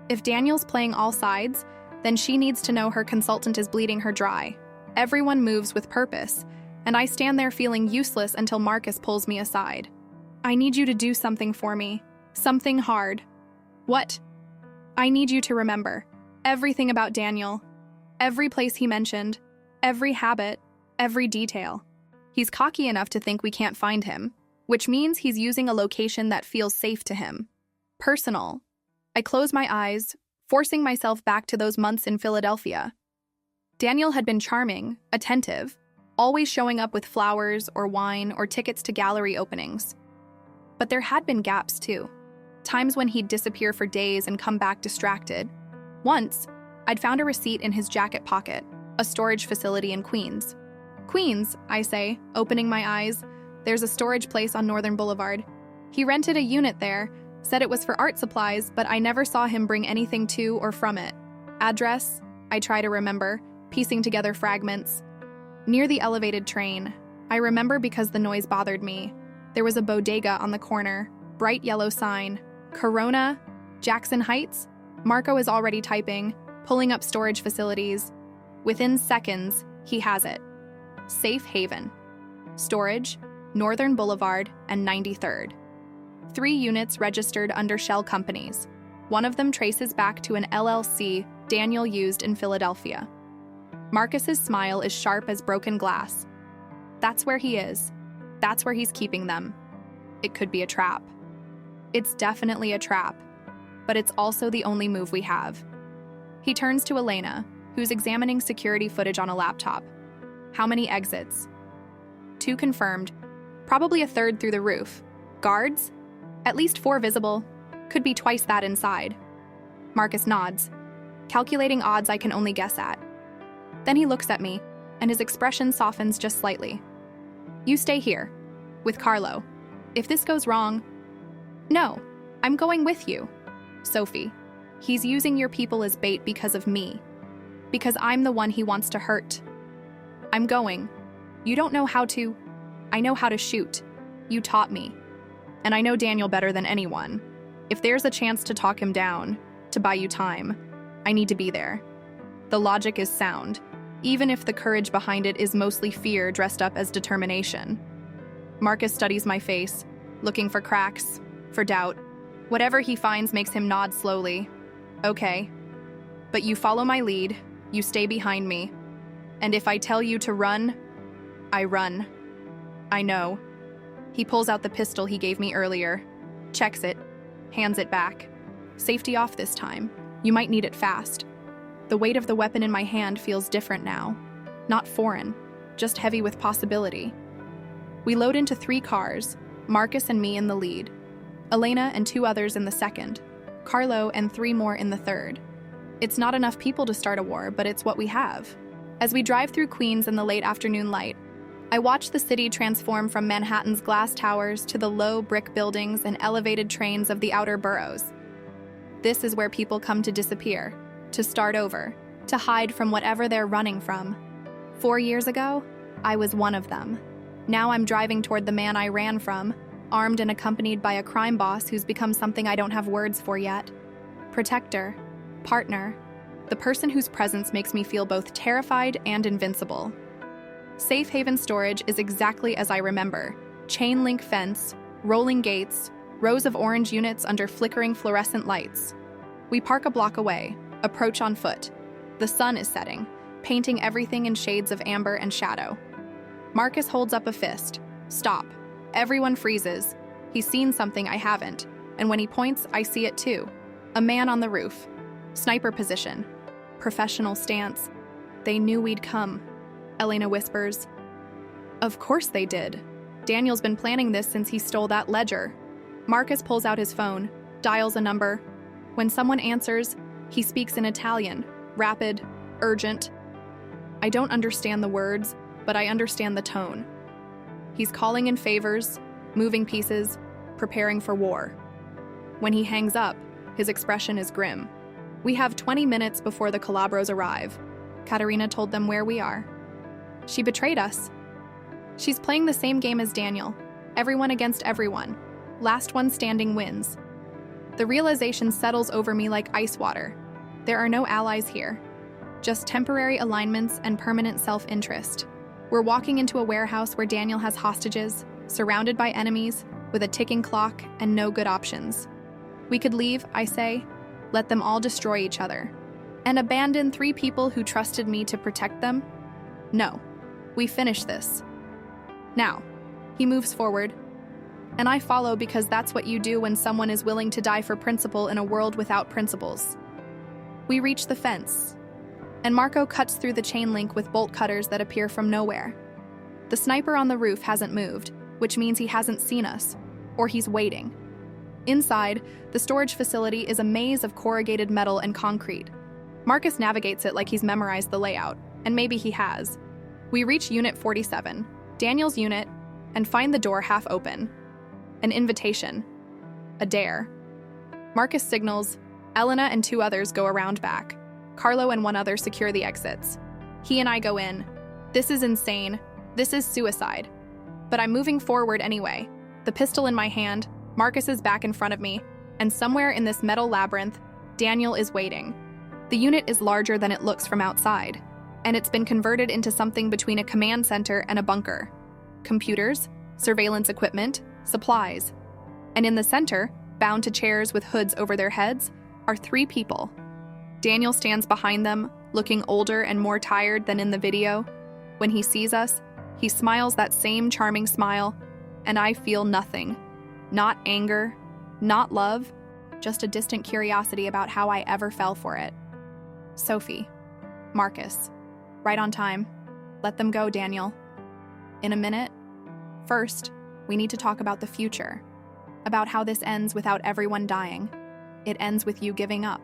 Speaker 1: If Daniel's playing all sides, then she needs to know her consultant is bleeding her dry. Everyone moves with purpose, and I stand there feeling useless until Marcus pulls me aside. I need you to do something for me. Something hard. What? I need you to remember everything about Daniel. Every place he mentioned. Every habit. Every detail. He's cocky enough to think we can't find him, which means he's using a location that feels safe to him. Personal. I close my eyes, forcing myself back to those months in Philadelphia. Daniel had been charming, attentive, always showing up with flowers or wine or tickets to gallery openings. But there had been gaps too. Times when he'd disappear for days and come back distracted. Once, I'd found a receipt in his jacket pocket, a storage facility in Queens. Queens, I say, opening my eyes. There's a storage place on Northern Boulevard. He rented a unit there, said it was for art supplies, but I never saw him bring anything to or from it. Address? I try to remember, piecing together fragments. Near the elevated train. I remember because the noise bothered me. There was a bodega on the corner, bright yellow sign. Corona? Jackson Heights? Marco is already typing, pulling up storage facilities. Within seconds, he has it. Safe Haven. Storage, Northern Boulevard and 93rd. 3 units registered under shell companies. One of them traces back to an LLC Daniel used in Philadelphia. Marcus's smile is sharp as broken glass. That's where he is. That's where he's keeping them. It could be a trap. It's definitely a trap, but it's also the only move we have. He turns to Elena, who's examining security footage on a laptop. How many exits? 2 confirmed, probably a 3rd through the roof. Guards? At least 4 visible, could be twice that inside. Marcus nods, calculating odds I can only guess at. Then he looks at me, and his expression softens just slightly. You stay here, with Carlo. If this goes wrong... No, I'm going with you. Sophie, he's using your people as bait because of me. Because I'm the one he wants to hurt. I'm going. You don't know how to... I know how to shoot. You taught me. And I know Daniel better than anyone. If there's a chance to talk him down, to buy you time, I need to be there. The logic is sound, even if the courage behind it is mostly fear dressed up as determination. Marcus studies my face, looking for cracks, for doubt. Whatever he finds makes him nod slowly. Okay. But you follow my lead, you stay behind me. And if I tell you to run, I run. I know. He pulls out the pistol he gave me earlier, checks it, hands it back. Safety off this time. You might need it fast. The weight of the weapon in my hand feels different now. Not foreign, just heavy with possibility. We load into 3 cars, Marcus and me in the lead, Elena and 2 others in the second, Carlo and 3 more in the third. It's not enough people to start a war, but it's what we have. As we drive through Queens in the late afternoon light, I watch the city transform from Manhattan's glass towers to the low brick buildings and elevated trains of the outer boroughs. This is where people come to disappear, to start over, to hide from whatever they're running from. 4 years ago, I was one of them. Now I'm driving toward the man I ran from, armed and accompanied by a crime boss who's become something I don't have words for yet. Protector, partner, the person whose presence makes me feel both terrified and invincible. Safe Haven storage is exactly as I remember. Chain link fence, rolling gates, rows of orange units under flickering fluorescent lights. We park a block away, approach on foot. The sun is setting, painting everything in shades of amber and shadow. Marcus holds up a fist. Stop. Everyone freezes. He's seen something I haven't, and when he points, I see it too. A man on the roof. Sniper position. Professional stance. They knew we'd come, Elena whispers. Of course they did. Daniel's been planning this since he stole that ledger. Marcus pulls out his phone, dials a number. When someone answers, he speaks in Italian, rapid, urgent. I don't understand the words, but I understand the tone. He's calling in favors, moving pieces, preparing for war. When he hangs up, his expression is grim. We have 20 minutes before the Calabros arrive. Katerina told them where we are. She betrayed us. She's playing the same game as Daniel. Everyone against everyone. Last one standing wins. The realization settles over me like ice water. There are no allies here. Just temporary alignments and permanent self-interest. We're walking into a warehouse where Daniel has hostages, surrounded by enemies, with a ticking clock and no good options. We could leave, I say, let them all destroy each other, and abandon 3 people who trusted me to protect them? No, we finish this. Now, he moves forward, and I follow because that's what you do when someone is willing to die for principle in a world without principles. We reach the fence, and Marco cuts through the chain link with bolt cutters that appear from nowhere. The sniper on the roof hasn't moved, which means he hasn't seen us, or he's waiting. Inside, the storage facility is a maze of corrugated metal and concrete. Marcus navigates it like he's memorized the layout, and maybe he has. We reach Unit 47, Daniel's unit, and find the door half open. An invitation. A dare. Marcus signals. Elena and 2 others go around back. Carlo and 1 other secure the exits. He and I go in. This is insane. This is suicide. But I'm moving forward anyway. The pistol in my hand, Marcus is back in front of me, and somewhere in this metal labyrinth, Daniel is waiting. The unit is larger than it looks from outside, and it's been converted into something between a command center and a bunker. Computers, surveillance equipment, supplies. And in the center, bound to chairs with hoods over their heads, are 3 people. Daniel stands behind them, looking older and more tired than in the video. When he sees us, he smiles that same charming smile, and I feel nothing. Not anger, not love, just a distant curiosity about how I ever fell for it. Sophie. Marcus. Right on time. Let them go, Daniel. In a minute. First, we need to talk about the future. About how this ends without everyone dying. It ends with you giving up,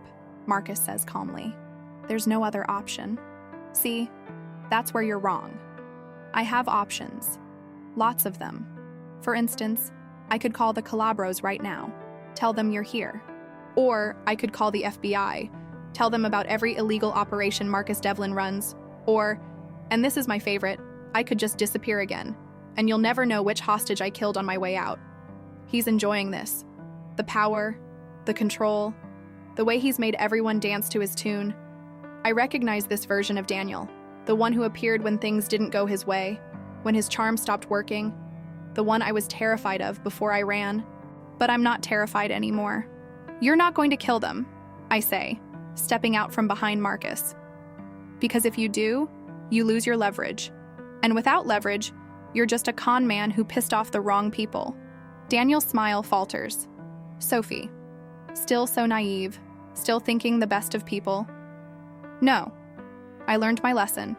Speaker 1: Marcus says calmly. There's no other option. See, that's where you're wrong. I have options. Lots of them. For instance, I could call the Calabros right now. Tell them you're here. Or I could call the FBI. Tell them about every illegal operation Marcus Devlin runs. Or, and this is my favorite, I could just disappear again, and you'll never know which hostage I killed on my way out. He's enjoying this. The power, the control, the way he's made everyone dance to his tune. I recognize this version of Daniel, the one who appeared when things didn't go his way, when his charm stopped working, the one I was terrified of before I ran. But I'm not terrified anymore. You're not going to kill them, I say, stepping out from behind Marcus. Because if you do, you lose your leverage. And without leverage, you're just a con man who pissed off the wrong people. Daniel's smile falters. Sophie. Still so naive, still thinking the best of people. No. I learned my lesson.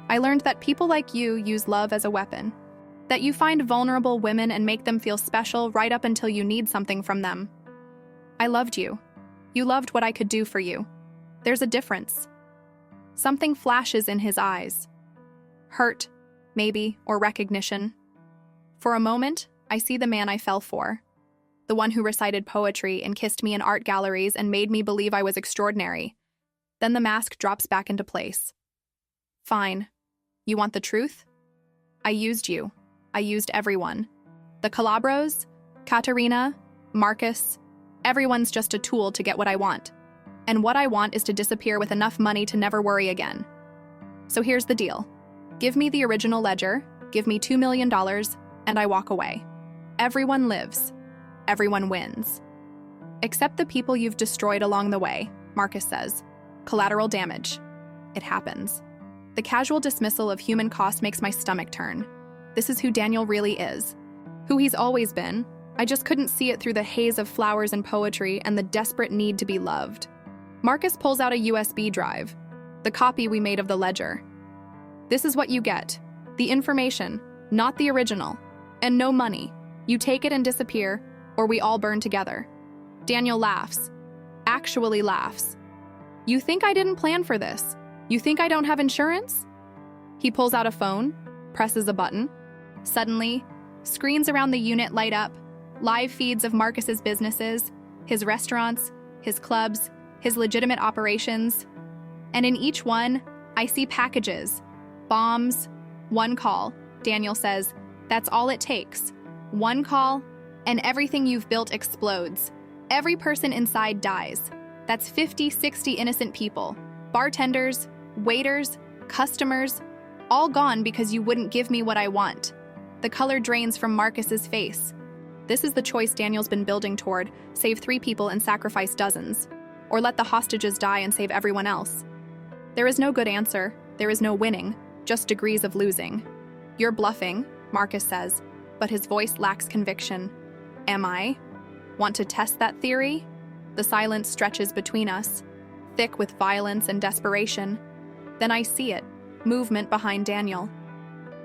Speaker 1: I learned that people like you use love as a weapon. That you find vulnerable women and make them feel special right up until you need something from them. I loved you. You loved what I could do for you. There's a difference. Something flashes in his eyes. Hurt, maybe, or recognition. For a moment, I see the man I fell for. The one who recited poetry and kissed me in art galleries and made me believe I was extraordinary. Then the mask drops back into place. Fine. You want the truth? I used you. I used everyone. The Calabros, Katerina, Marcus, everyone's just a tool to get what I want. And what I want is to disappear with enough money to never worry again. So here's the deal. Give me the original ledger, give me $2 million, and I walk away. Everyone lives. Everyone wins. Except the people you've destroyed along the way, Marcus says. Collateral damage. It happens. The casual dismissal of human cost makes my stomach turn. This is who Daniel really is. Who he's always been. I just couldn't see it through the haze of flowers and poetry and the desperate need to be loved. Marcus pulls out a USB drive, the copy we made of the ledger. This is what you get. The information, not the original. And no money. You take it and disappear, or we all burn together. Daniel laughs. Actually laughs. You think I didn't plan for this? You think I don't have insurance? He pulls out a phone, presses a button. Suddenly, screens around the unit light up, live feeds of Marcus's businesses, his restaurants, his clubs, his legitimate operations. And in each one, I see packages, bombs, one call. Daniel says, that's all it takes. One call, and everything you've built explodes. Every person inside dies. That's 50, 60 innocent people. Bartenders, waiters, customers, all gone because you wouldn't give me what I want. The color drains from Marcus's face. This is the choice Daniel's been building toward: save 3 people and sacrifice dozens. Or let the hostages die and save everyone else. There is no good answer, there is no winning, just degrees of losing. You're bluffing, Marcus says, but his voice lacks conviction. Am I? Want to test that theory? The silence stretches between us, thick with violence and desperation. Then I see it, movement behind Daniel.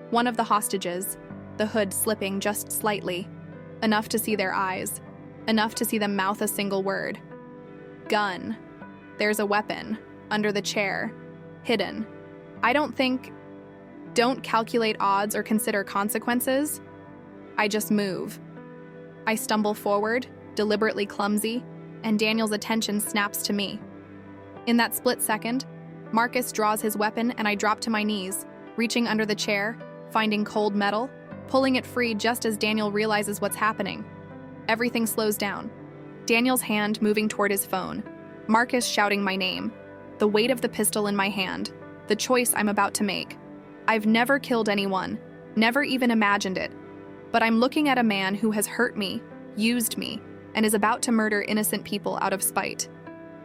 Speaker 1: One of the hostages, the hood slipping just slightly, enough to see their eyes, enough to see them mouth a single word. Gun. There's a weapon, under the chair, hidden. Don't calculate odds or consider consequences. I just move. I stumble forward, deliberately clumsy, and Daniel's attention snaps to me. In that split second, Marcus draws his weapon and I drop to my knees, reaching under the chair, finding cold metal, pulling it free just as Daniel realizes what's happening. Everything slows down. Daniel's hand moving toward his phone, Marcus shouting my name, the weight of the pistol in my hand, the choice I'm about to make. I've never killed anyone, never even imagined it, but I'm looking at a man who has hurt me, used me, and is about to murder innocent people out of spite.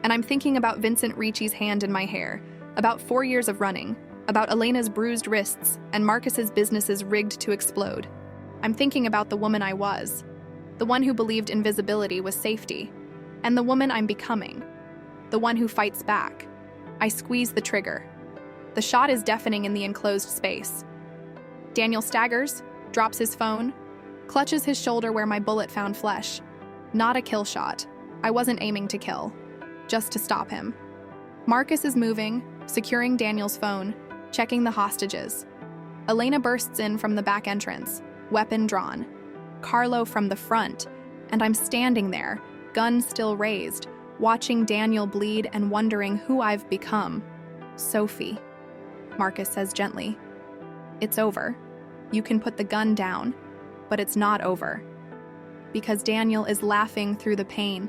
Speaker 1: And I'm thinking about Vincent Ricci's hand in my hair, about 4 years of running, about Elena's bruised wrists and Marcus's businesses rigged to explode. I'm thinking about the woman I was, the one who believed invisibility was safety, and the woman I'm becoming, the one who fights back. I squeeze the trigger. The shot is deafening in the enclosed space. Daniel staggers, drops his phone, clutches his shoulder where my bullet found flesh. Not a kill shot. I wasn't aiming to kill, just to stop him. Marcus is moving, securing Daniel's phone, checking the hostages. Elena bursts in from the back entrance, weapon drawn. Carlo from the front, and I'm standing there, gun still raised, watching Daniel bleed and wondering who I've become. Sophie. Marcus says gently. It's over. You can put the gun down, but it's not over. Because Daniel is laughing through the pain,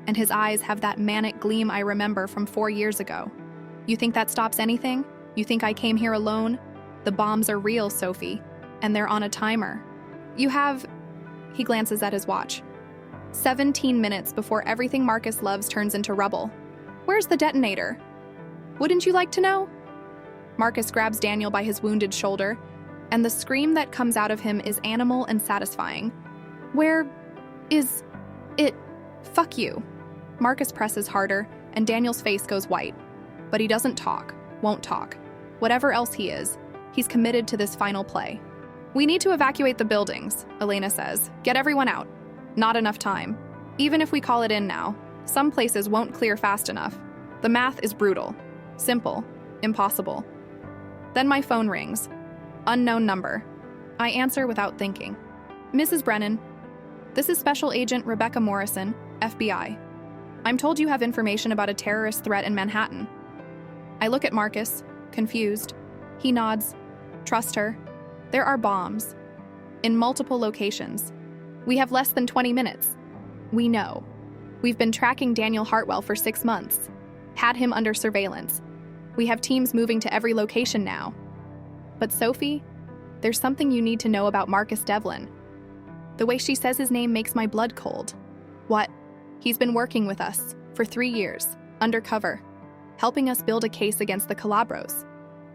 Speaker 1: and his eyes have that manic gleam I remember from 4 years ago. You think that stops anything? You think I came here alone? The bombs are real, Sophie, and they're on a timer. You have... He glances at his watch. 17 minutes before everything Marcus loves turns into rubble. Where's the detonator? Wouldn't you like to know? Marcus grabs Daniel by his wounded shoulder, and the scream that comes out of him is animal and satisfying. Where is it? Fuck you. Marcus presses harder, and Daniel's face goes white. But he doesn't talk, won't talk. Whatever else he is, he's committed to this final play. We need to evacuate the buildings, Elena says. Get everyone out. Not enough time. Even if we call it in now, some places won't clear fast enough. The math is brutal. Simple. Impossible. Then my phone rings. Unknown number. I answer without thinking. Mrs. Brennan, this is Special Agent Rebecca Morrison, FBI. I'm told you have information about a terrorist threat in Manhattan. I look at Marcus, confused. He nods. Trust her. There are bombs. In multiple locations. We have less than 20 minutes. We know. We've been tracking Daniel Hartwell for 6 months. Had him under surveillance. We have teams moving to every location now. But Sophie, there's something you need to know about Marcus Devlin. The way she says his name makes my blood cold. What? He's been working with us for 3 years, undercover, helping us build a case against the Calabros.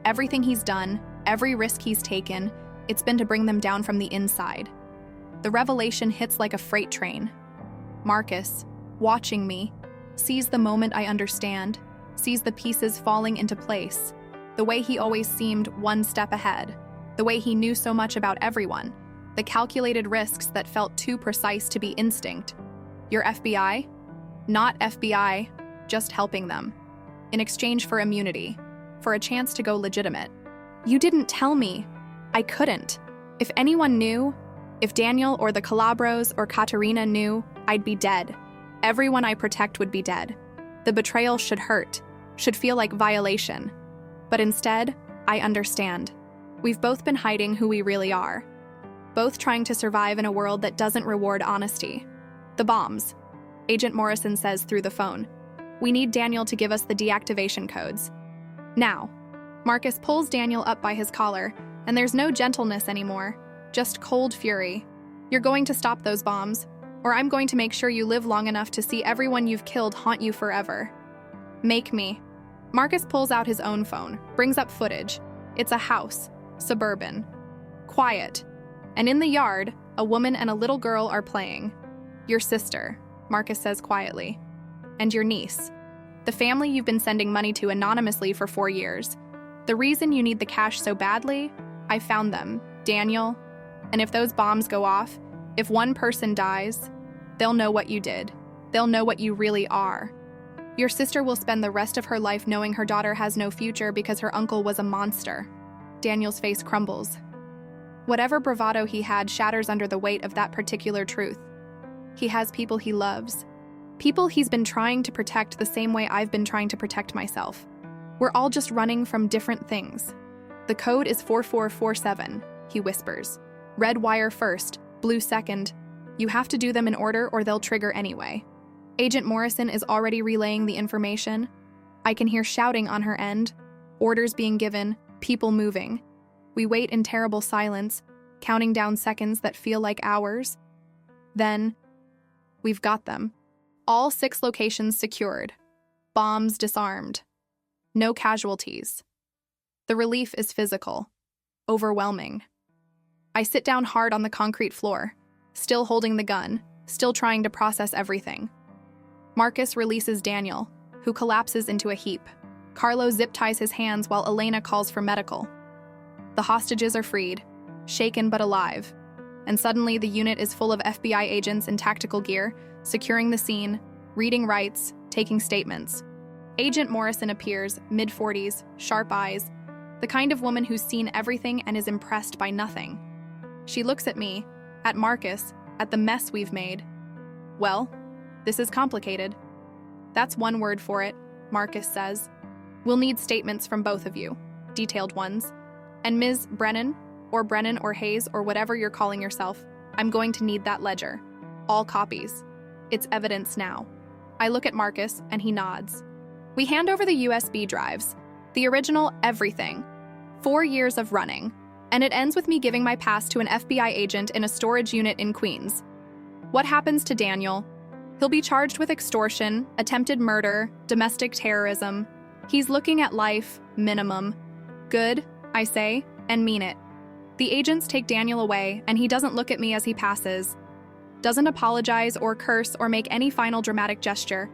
Speaker 1: Everything he's done, every risk he's taken, it's been to bring them down from the inside. The revelation hits like a freight train. Marcus, watching me, sees the moment I understand, sees the pieces falling into place, the way he always seemed one step ahead, the way he knew so much about everyone, the calculated risks that felt too precise to be instinct. You're FBI? Not FBI, just helping them. In exchange for immunity, for a chance to go legitimate. You didn't tell me. I couldn't. If anyone knew, if Daniel or the Calabros or Katerina knew, I'd be dead. Everyone I protect would be dead. The betrayal should hurt, should feel like violation. But instead, I understand. We've both been hiding who we really are. Both trying to survive in a world that doesn't reward honesty. The bombs. Agent Morrison says through the phone. We need Daniel to give us the deactivation codes. Now. Marcus pulls Daniel up by his collar, and there's no gentleness anymore, just cold fury. You're going to stop those bombs, or I'm going to make sure you live long enough to see everyone you've killed haunt you forever. Make me. Marcus pulls out his own phone, brings up footage. It's a house, suburban, quiet. And in the yard, a woman and a little girl are playing. Your sister, Marcus says quietly. And your niece. The family you've been sending money to anonymously for 4 years. The reason you need the cash so badly? I found them, Daniel. And if those bombs go off, if one person dies, they'll know what you did. They'll know what you really are. Your sister will spend the rest of her life knowing her daughter has no future because her uncle was a monster. Daniel's face crumbles. Whatever bravado he had shatters under the weight of that particular truth. He has people he loves. People he's been trying to protect the same way I've been trying to protect myself. We're all just running from different things. The code is 4447, he whispers. Red wire first, blue second. You have to do them in order or they'll trigger anyway. Agent Morrison is already relaying the information. I can hear shouting on her end, orders being given, people moving. We wait in terrible silence, counting down seconds that feel like hours. Then, we've got them. All 6 locations secured. Bombs disarmed. No casualties. The relief is physical. Overwhelming. I sit down hard on the concrete floor, still holding the gun, still trying to process everything. Marcus releases Daniel, who collapses into a heap. Carlo zip-ties his hands while Elena calls for medical. The hostages are freed, shaken but alive, and suddenly the unit is full of FBI agents in tactical gear, securing the scene, reading rights, taking statements. Agent Morrison appears, mid-40s, sharp eyes, the kind of woman who's seen everything and is impressed by nothing. She looks at me, at Marcus, at the mess we've made. Well, this is complicated. That's one word for it, Marcus says. We'll need statements from both of you, detailed ones. And Ms. Brennan or Hayes or whatever you're calling yourself, I'm going to need that ledger. All copies. It's evidence now. I look at Marcus and he nods. We hand over the USB drives, the original everything. 4 years of running. And it ends with me giving my pass to an FBI agent in a storage unit in Queens. What happens to Daniel? He'll be charged with extortion, attempted murder, domestic terrorism. He's looking at life, minimum. Good, I say, and mean it. The agents take Daniel away, and he doesn't look at me as he passes. Doesn't apologize or curse or make any final dramatic gesture.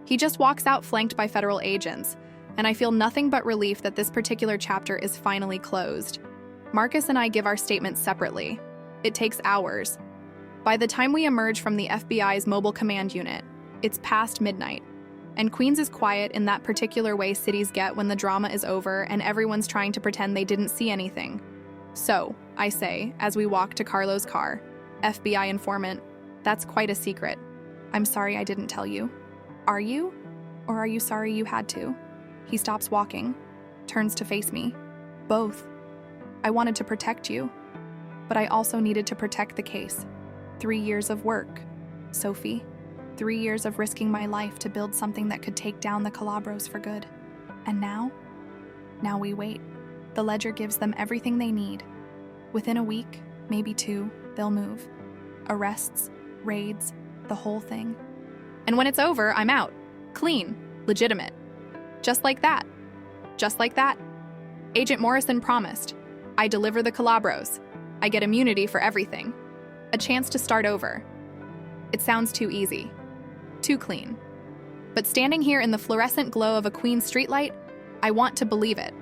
Speaker 1: He just walks out flanked by federal agents, and I feel nothing but relief that this particular chapter is finally closed. Marcus and I give our statements separately. It takes hours. By the time we emerge from the FBI's mobile command unit, it's past midnight, and Queens is quiet in that particular way cities get when the drama is over and everyone's trying to pretend they didn't see anything. So, I say, as we walk to Carlo's car, FBI informant, that's quite a secret. I'm sorry I didn't tell you. Are you? Or are you sorry you had to? He stops walking, turns to face me. Both. I wanted to protect you, but I also needed to protect the case. 3 years of work, Sophie. 3 years of risking my life to build something that could take down the Calabros for good. And now? Now we wait. The ledger gives them everything they need. Within a week, maybe 2, they'll move. Arrests, raids, the whole thing. And when it's over, I'm out. Clean. Legitimate. Just like that. Just like that. Agent Morrison promised. I deliver the Calabros. I get immunity for everything. A chance to start over. It sounds too easy. Too clean. But standing here in the fluorescent glow of a Queens streetlight, I want to believe it.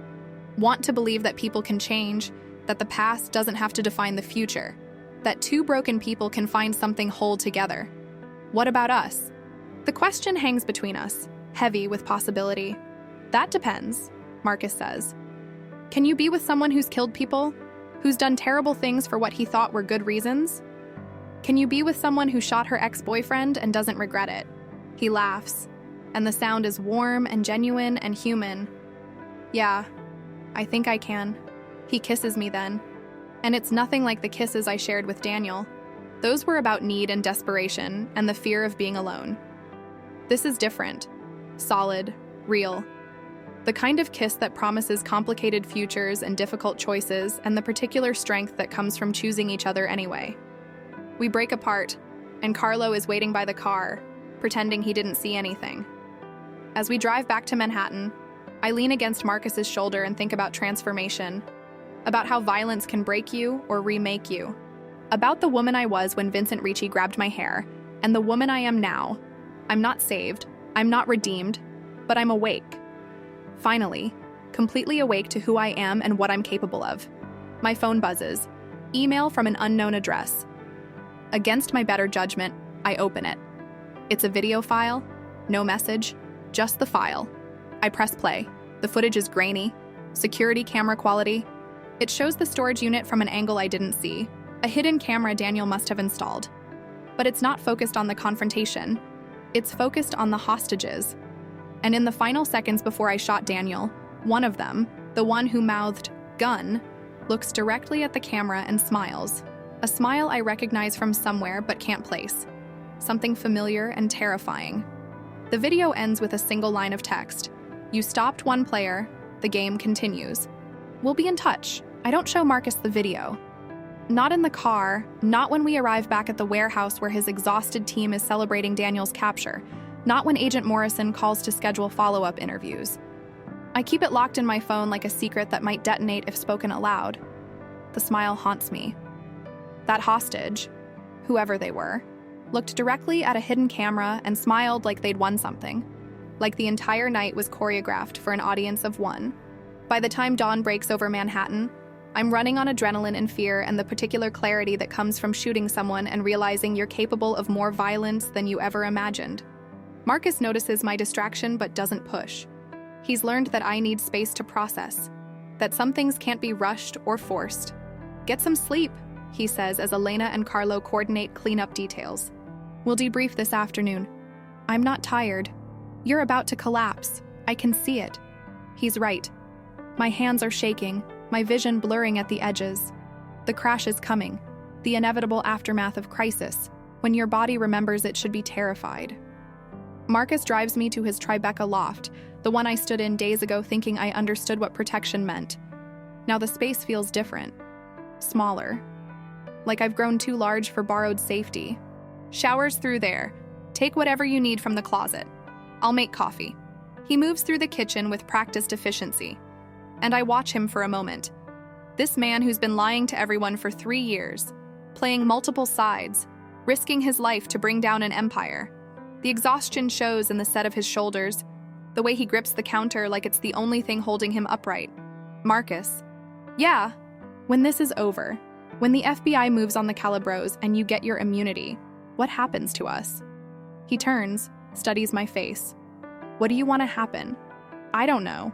Speaker 1: Want to believe that people can change, that the past doesn't have to define the future, that 2 broken people can find something whole together. What about us? The question hangs between us, heavy with possibility. That depends, Marcus says. Can you be with someone who's killed people? Who's done terrible things for what he thought were good reasons? Can you be with someone who shot her ex-boyfriend and doesn't regret it? He laughs, and the sound is warm and genuine and human. Yeah, I think I can. He kisses me then. And it's nothing like the kisses I shared with Daniel. Those were about need and desperation and the fear of being alone. This is different. Solid, real. The kind of kiss that promises complicated futures and difficult choices and the particular strength that comes from choosing each other anyway. We break apart, and Carlo is waiting by the car, pretending he didn't see anything. As we drive back to Manhattan, I lean against Marcus's shoulder and think about transformation, about how violence can break you or remake you, about the woman I was when Vincent Ricci grabbed my hair, and the woman I am now. I'm not saved, I'm not redeemed, but I'm awake. Finally, completely awake to who I am and what I'm capable of. My phone buzzes. Email from an unknown address. Against my better judgment, I open it. It's a video file, no message, just the file. I press play. The footage is grainy, security camera quality. It shows the storage unit from an angle I didn't see, a hidden camera Daniel must have installed. But it's not focused on the confrontation. It's focused on the hostages. And in the final seconds before I shot Daniel, one of them, the one who mouthed, "gun," looks directly at the camera and smiles. A smile I recognize from somewhere but can't place. Something familiar and terrifying. The video ends with a single line of text. You stopped one player, the game continues. We'll be in touch. I don't show Marcus the video. Not in the car, not when we arrive back at the warehouse where his exhausted team is celebrating Daniel's capture, not when Agent Morrison calls to schedule follow-up interviews. I keep it locked in my phone like a secret that might detonate if spoken aloud. The smile haunts me. That hostage, whoever they were, looked directly at a hidden camera and smiled like they'd won something, like the entire night was choreographed for an audience of one. By the time dawn breaks over Manhattan, I'm running on adrenaline and fear and the particular clarity that comes from shooting someone and realizing you're capable of more violence than you ever imagined. Marcus notices my distraction but doesn't push. He's learned that I need space to process, that some things can't be rushed or forced. Get some sleep, he says as Elena and Carlo coordinate cleanup details. We'll debrief this afternoon. I'm not tired. You're about to collapse. I can see it. He's right. My hands are shaking, my vision blurring at the edges. The crash is coming, the inevitable aftermath of crisis, when your body remembers it should be terrified. Marcus drives me to his Tribeca loft, the one I stood in days ago thinking I understood what protection meant. Now the space feels different. Smaller. Like I've grown too large for borrowed safety. Showers through there. Take whatever you need from the closet. I'll make coffee. He moves through the kitchen with practiced efficiency. And I watch him for a moment. This man who's been lying to everyone for 3 years, playing multiple sides, risking his life to bring down an empire. The exhaustion shows in the set of his shoulders, the way he grips the counter like it's the only thing holding him upright. Marcus. Yeah, when this is over, when the FBI moves on the Calabros and you get your immunity, what happens to us? He turns, studies my face. What do you want to happen? I don't know.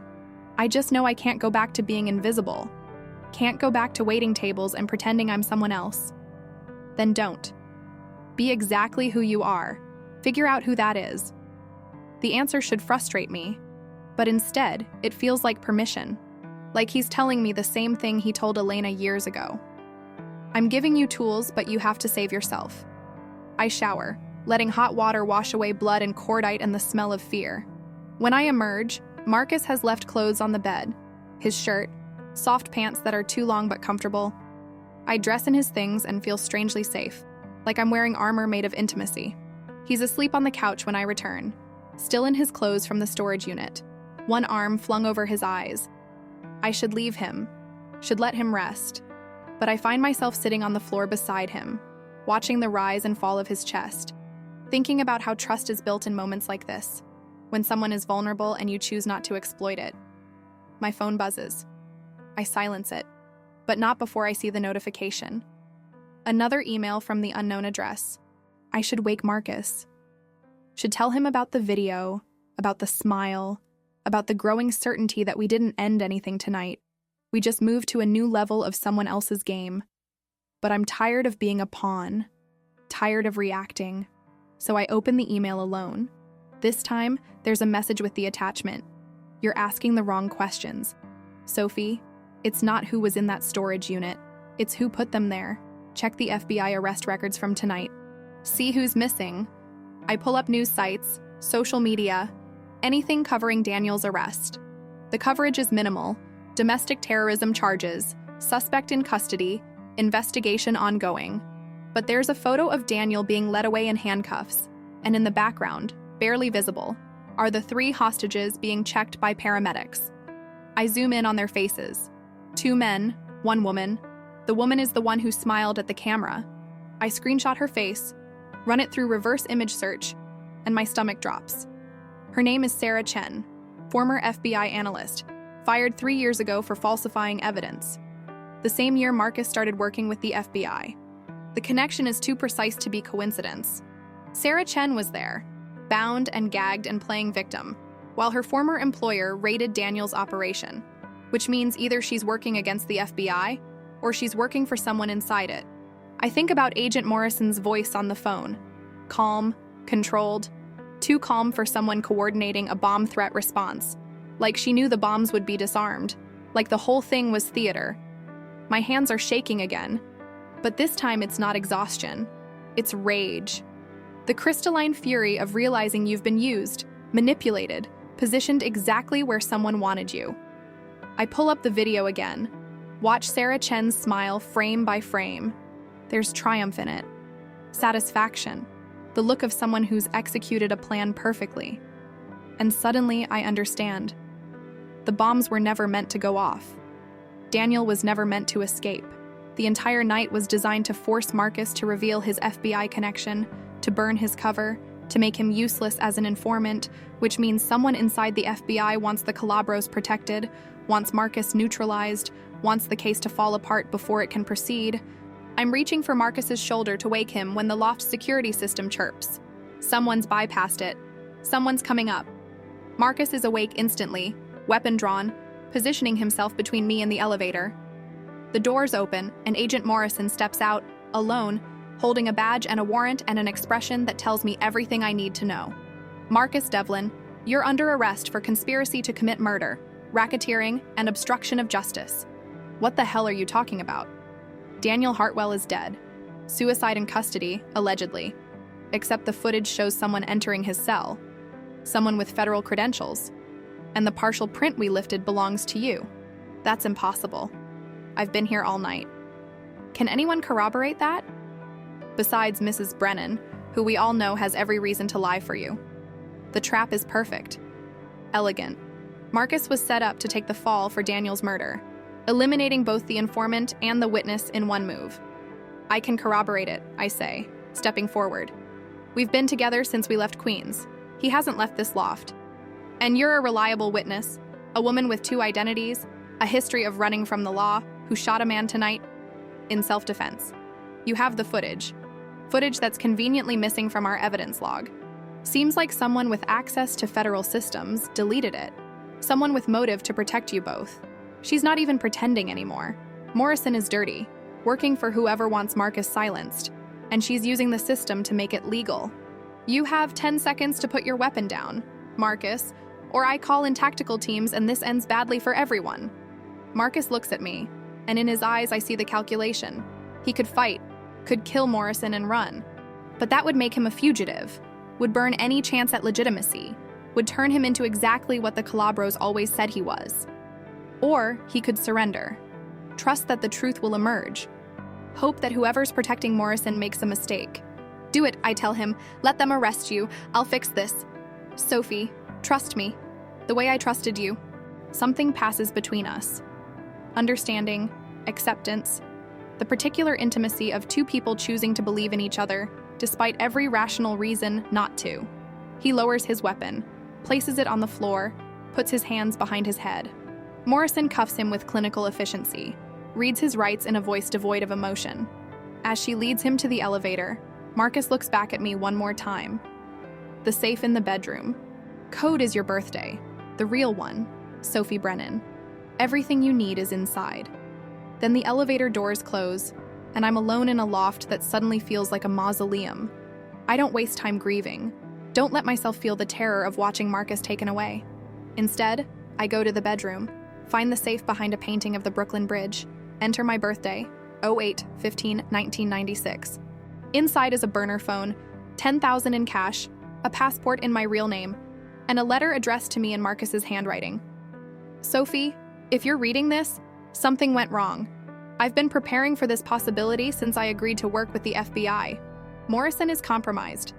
Speaker 1: I just know I can't go back to being invisible. Can't go back to waiting tables and pretending I'm someone else. Then don't. Be exactly who you are. Figure out who that is. The answer should frustrate me, but instead, it feels like permission. Like he's telling me the same thing he told Elena years ago. I'm giving you tools, but you have to save yourself. I shower, letting hot water wash away blood and cordite and the smell of fear. When I emerge, Marcus has left clothes on the bed. His shirt, soft pants that are too long but comfortable. I dress in his things and feel strangely safe, like I'm wearing armor made of intimacy. He's asleep on the couch when I return, still in his clothes from the storage unit, one arm flung over his eyes. I should leave him, should let him rest, but I find myself sitting on the floor beside him, watching the rise and fall of his chest, thinking about how trust is built in moments like this, when someone is vulnerable and you choose not to exploit it. My phone buzzes. I silence it, but not before I see the notification. Another email from the unknown address. I should wake Marcus. Should tell him about the video, about the smile, about the growing certainty that we didn't end anything tonight. We just moved to a new level of someone else's game. But I'm tired of being a pawn, tired of reacting, so I open the email alone. This time, there's a message with the attachment. You're asking the wrong questions. Sophie, it's not who was in that storage unit. It's who put them there. Check the FBI arrest records from tonight. See who's missing. I pull up news sites, social media, anything covering Daniel's arrest. The coverage is minimal. Domestic terrorism charges, suspect in custody, investigation ongoing. But there's a photo of Daniel being led away in handcuffs, and in the background, barely visible, are the 3 hostages being checked by paramedics. I zoom in on their faces. 2 men, 1 woman. The woman is the one who smiled at the camera. I screenshot her face, run it through reverse image search, and my stomach drops. Her name is Sarah Chen, former FBI analyst, fired 3 years ago for falsifying evidence. The same year Marcus started working with the FBI. The connection is too precise to be coincidence. Sarah Chen was there, bound and gagged and playing victim, while her former employer raided Daniel's operation, which means either she's working against the FBI or she's working for someone inside it. I think about Agent Morrison's voice on the phone. Calm, controlled, too calm for someone coordinating a bomb threat response. Like she knew the bombs would be disarmed, like the whole thing was theater. My hands are shaking again, but this time it's not exhaustion, it's rage. The crystalline fury of realizing you've been used, manipulated, positioned exactly where someone wanted you. I pull up the video again, watch Sarah Chen's smile frame by frame. There's triumph in it, satisfaction, the look of someone who's executed a plan perfectly. And suddenly I understand. The bombs were never meant to go off. Daniel was never meant to escape. The entire night was designed to force Marcus to reveal his FBI connection, to burn his cover, to make him useless as an informant, which means someone inside the FBI wants the Calabros protected, wants Marcus neutralized, wants the case to fall apart before it can proceed. I'm reaching for Marcus's shoulder to wake him when the loft security system chirps. Someone's bypassed it. Someone's coming up. Marcus is awake instantly, weapon drawn, positioning himself between me and the elevator. The doors open, and Agent Morrison steps out, alone, holding a badge and a warrant and an expression that tells me everything I need to know. Marcus Devlin, you're under arrest for conspiracy to commit murder, racketeering, and obstruction of justice. What the hell are you talking about? Daniel Hartwell is dead. Suicide in custody, allegedly. Except the footage shows someone entering his cell. Someone with federal credentials. And the partial print we lifted belongs to you. That's impossible. I've been here all night. Can anyone corroborate that? Besides Mrs. Brennan, who we all know has every reason to lie for you. The trap is perfect. Elegant. Marcus was set up to take the fall for Daniel's murder, eliminating both the informant and the witness in one move. I can corroborate it, I say, stepping forward. We've been together since we left Queens. He hasn't left this loft. And you're a reliable witness, a woman with 2 identities, a history of running from the law, who shot a man tonight in self-defense. You have the footage that's conveniently missing from our evidence log. Seems like someone with access to federal systems deleted it. Someone with motive to protect you both. She's not even pretending anymore. Morrison is dirty, working for whoever wants Marcus silenced, and she's using the system to make it legal. You have 10 seconds to put your weapon down, Marcus, or I call in tactical teams and this ends badly for everyone. Marcus looks at me, and in his eyes I see the calculation. He could fight, could kill Morrison and run, but that would make him a fugitive, would burn any chance at legitimacy, would turn him into exactly what the Calabros always said he was. Or he could surrender, trust that the truth will emerge, hope that whoever's protecting Morrison makes a mistake. Do it, I tell him, let them arrest you, I'll fix this. Sophie, trust me, the way I trusted you. Something passes between us. Understanding, acceptance, the particular intimacy of 2 people choosing to believe in each other, despite every rational reason not to. He lowers his weapon, places it on the floor, puts his hands behind his head. Morrison cuffs him with clinical efficiency, reads his rights in a voice devoid of emotion. As she leads him to the elevator, Marcus looks back at me one more time. The safe in the bedroom. Code is your birthday. The real one, Sophie Brennan. Everything you need is inside. Then the elevator doors close, and I'm alone in a loft that suddenly feels like a mausoleum. I don't waste time grieving. Don't let myself feel the terror of watching Marcus taken away. Instead, I go to the bedroom, find the safe behind a painting of the Brooklyn Bridge, enter my birthday, 08-15-1996. Inside is a burner phone, $10,000 in cash, a passport in my real name, and a letter addressed to me in Marcus's handwriting. Sophie, if you're reading this, something went wrong. I've been preparing for this possibility since I agreed to work with the FBI. Morrison is compromised.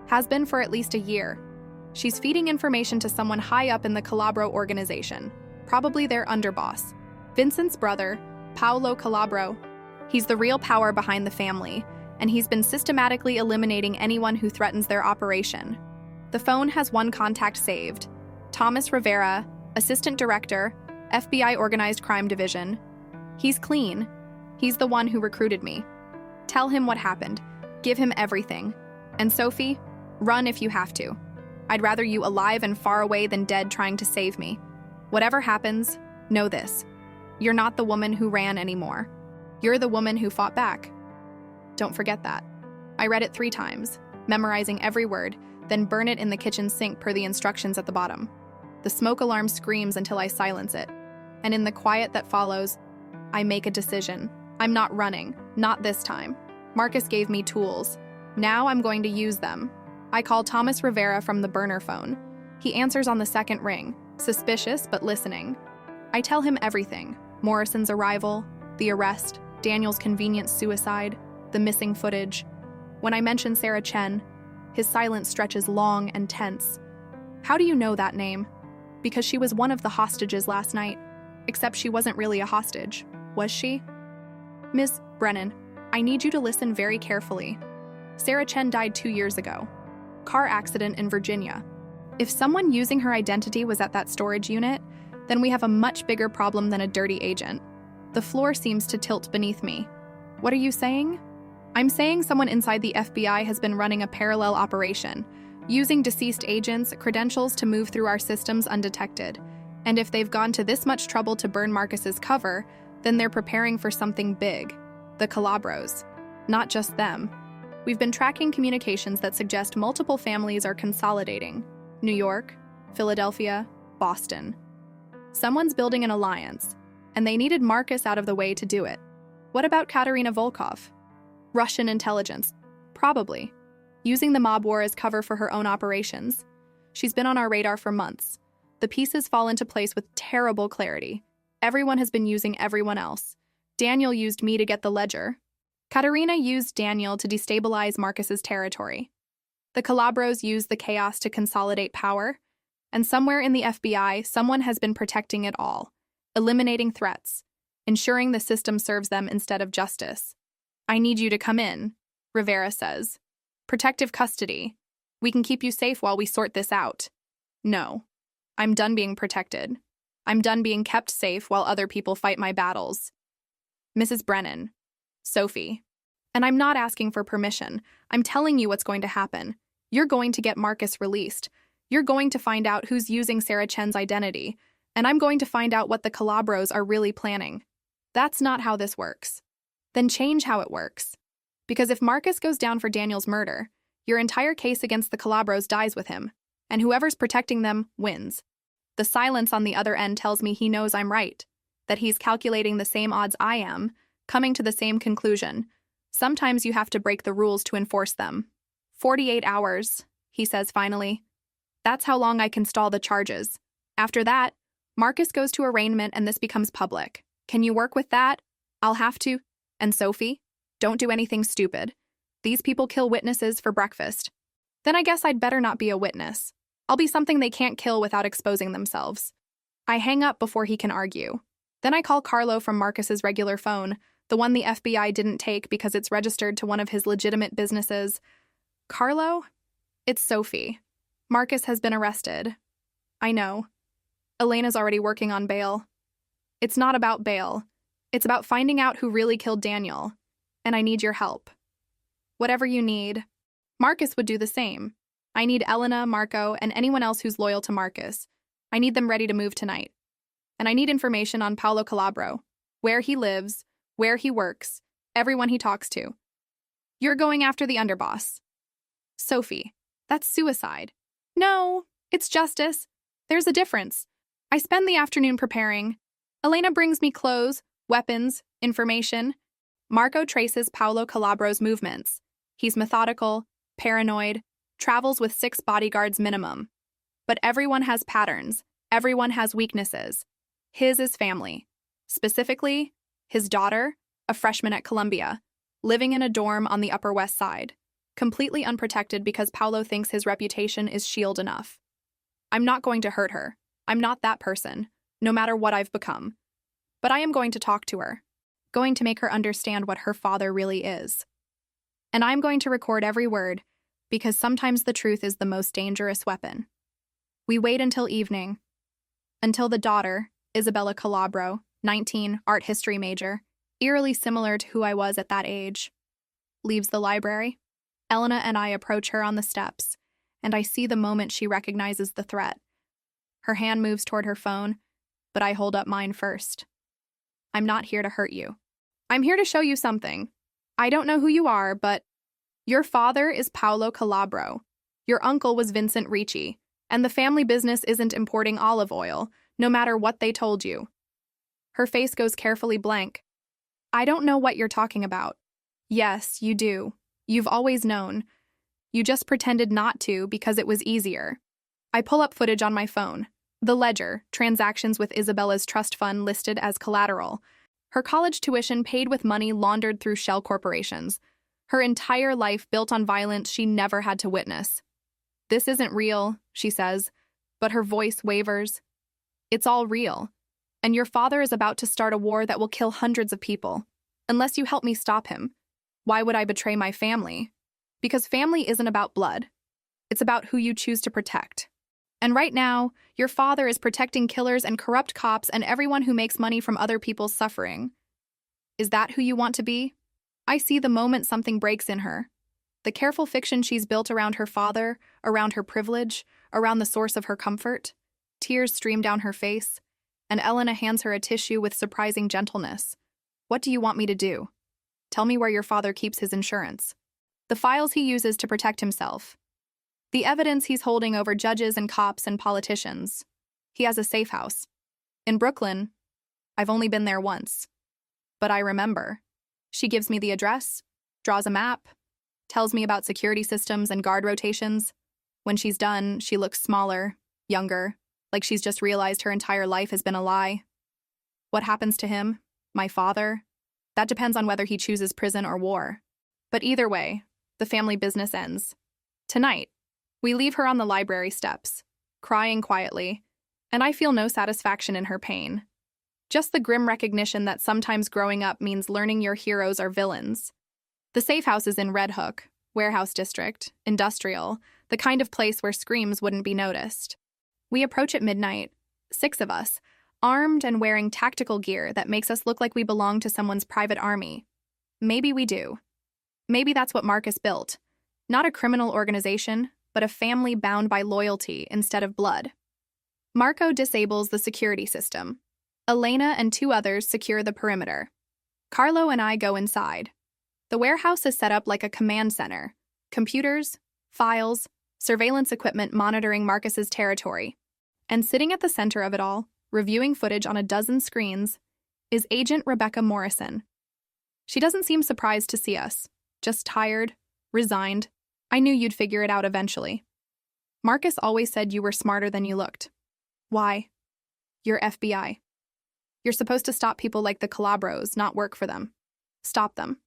Speaker 1: Has been for at least a year. She's feeding information to someone high up in the Calabro organization, probably their underboss. Vincent's brother, Paolo Calabro. He's the real power behind the family, and he's been systematically eliminating anyone who threatens their operation. The phone has one contact saved. Thomas Rivera, Assistant Director, FBI Organized Crime Division. He's clean. He's the one who recruited me. Tell him what happened. Give him everything. And Sophie, run if you have to. I'd rather you alive and far away than dead trying to save me. Whatever happens, know this. You're not the woman who ran anymore. You're the woman who fought back. Don't forget that. I read it 3 times, memorizing every word, then burn it in the kitchen sink per the instructions at the bottom. The smoke alarm screams until I silence it. And in the quiet that follows, I make a decision. I'm not running, not this time. Marcus gave me tools. Now I'm going to use them. I call Thomas Rivera from the burner phone. He answers on the second ring, suspicious but listening. I tell him everything. Morrison's arrival, the arrest, Daniel's convenient suicide, the missing footage. When I mention Sarah Chen, his silence stretches long and tense. How do you know that name? Because she was one of the hostages last night. Except she wasn't really a hostage, was she? Ms. Brennan, I need you to listen very carefully. Sarah Chen died 2 years ago. Car accident in Virginia. If someone using her identity was at that storage unit, then we have a much bigger problem than a dirty agent. The floor seems to tilt beneath me. What are you saying? I'm saying someone inside the FBI has been running a parallel operation, using deceased agents' credentials to move through our systems undetected. And if they've gone to this much trouble to burn Marcus's cover, then they're preparing for something big. The Calabros. Not just them. We've been tracking communications that suggest multiple families are consolidating. New York, Philadelphia, Boston. Someone's building an alliance, and they needed Marcus out of the way to do it. What about Katerina Volkov? Russian intelligence. Probably. Using the mob war as cover for her own operations. She's been on our radar for months. The pieces fall into place with terrible clarity. Everyone has been using everyone else. Daniel used me to get the ledger. Katerina used Daniel to destabilize Marcus's territory. The Calabros used the chaos to consolidate power. And somewhere in the FBI, someone has been protecting it all, eliminating threats, ensuring the system serves them instead of justice. I need you to come in, Rivera says. Protective custody. We can keep you safe while we sort this out. No. I'm done being protected. I'm done being kept safe while other people fight my battles. Mrs. Brennan. Sophie. And I'm not asking for permission. I'm telling you what's going to happen. You're going to get Marcus released. You're going to find out who's using Sarah Chen's identity. And I'm going to find out what the Calabros are really planning. That's not how this works. Then change how it works. Because if Marcus goes down for Daniel's murder, your entire case against the Calabros dies with him. And whoever's protecting them wins. The silence on the other end tells me he knows I'm right, that he's calculating the same odds I am, coming to the same conclusion. Sometimes you have to break the rules to enforce them. 48 hours, he says finally. That's how long I can stall the charges. After that, Marcus goes to arraignment and this becomes public. Can you work with that? I'll have to. And Sophie, don't do anything stupid. These people kill witnesses for breakfast. Then I guess I'd better not be a witness. I'll be something they can't kill without exposing themselves. I hang up before he can argue. Then I call Carlo from Marcus's regular phone, the one the FBI didn't take because it's registered to one of his legitimate businesses. Carlo? It's Sophie. Marcus has been arrested. I know. Elena's already working on bail. It's not about bail. It's about finding out who really killed Daniel. And I need your help. Whatever you need. Marcus would do the same. I need Elena, Marco, and anyone else who's loyal to Marcus. I need them ready to move tonight. And I need information on Paolo Calabro, where he lives, where he works, everyone he talks to. You're going after the underboss. Sophie, that's suicide. No, it's justice. There's a difference. I spend the afternoon preparing. Elena brings me clothes, weapons, information. Marco traces Paolo Calabro's movements. He's methodical, paranoid, travels with 6 bodyguards minimum. But everyone has patterns. Everyone has weaknesses. His is family. Specifically, his daughter, a freshman at Columbia, living in a dorm on the Upper West Side, completely unprotected because Paolo thinks his reputation is shield enough. I'm not going to hurt her. I'm not that person, no matter what I've become. But I am going to talk to her, going to make her understand what her father really is. And I'm going to record every word, because sometimes the truth is the most dangerous weapon. We wait until evening, until the daughter, Isabella Calabro, 19, art history major, eerily similar to who I was at that age, leaves the library. Elena and I approach her on the steps, and I see the moment she recognizes the threat. Her hand moves toward her phone, but I hold up mine first. I'm not here to hurt you. I'm here to show you something. I don't know who you are, but your father is Paolo Calabro. Your uncle was Vincent Ricci, and the family business isn't importing olive oil, no matter what they told you. Her face goes carefully blank. I don't know what you're talking about. Yes, you do. You've always known. You just pretended not to because it was easier. I pull up footage on my phone. The ledger, transactions with Isabella's trust fund listed as collateral. Her college tuition paid with money laundered through shell corporations. Her entire life built on violence she never had to witness. This isn't real, she says, but her voice wavers. It's all real. And your father is about to start a war that will kill hundreds of people. Unless you help me stop him. Why would I betray my family? Because family isn't about blood. It's about who you choose to protect. And right now, your father is protecting killers and corrupt cops and everyone who makes money from other people's suffering. Is that who you want to be? I see the moment something breaks in her. The careful fiction she's built around her father, around her privilege, around the source of her comfort. Tears stream down her face, and Elena hands her a tissue with surprising gentleness. What do you want me to do? Tell me where your father keeps his insurance. The files he uses to protect himself. The evidence he's holding over judges and cops and politicians. He has a safe house. In Brooklyn, I've only been there once. But I remember. She gives me the address, draws a map, tells me about security systems and guard rotations. When she's done, she looks smaller, younger, like she's just realized her entire life has been a lie. What happens to him, my father? That depends on whether he chooses prison or war. But either way, the family business ends. Tonight, we leave her on the library steps, crying quietly, and I feel no satisfaction in her pain. Just the grim recognition that sometimes growing up means learning your heroes are villains. The safe house is in Red Hook, warehouse district, industrial, the kind of place where screams wouldn't be noticed. We approach at midnight, 6 of us, armed and wearing tactical gear that makes us look like we belong to someone's private army. Maybe we do. Maybe that's what Marcus built. Not a criminal organization, but a family bound by loyalty instead of blood. Marco disables the security system. Elena and 2 others secure the perimeter. Carlo and I go inside. The warehouse is set up like a command center. Computers, files, surveillance equipment monitoring Marcus's territory. And sitting at the center of it all, reviewing footage on a dozen screens, is Agent Rebecca Morrison. She doesn't seem surprised to see us, just tired, resigned. I knew you'd figure it out eventually. Marcus always said you were smarter than you looked. Why? You're FBI. You're supposed to stop people like the Calabros, not work for them. Stop them.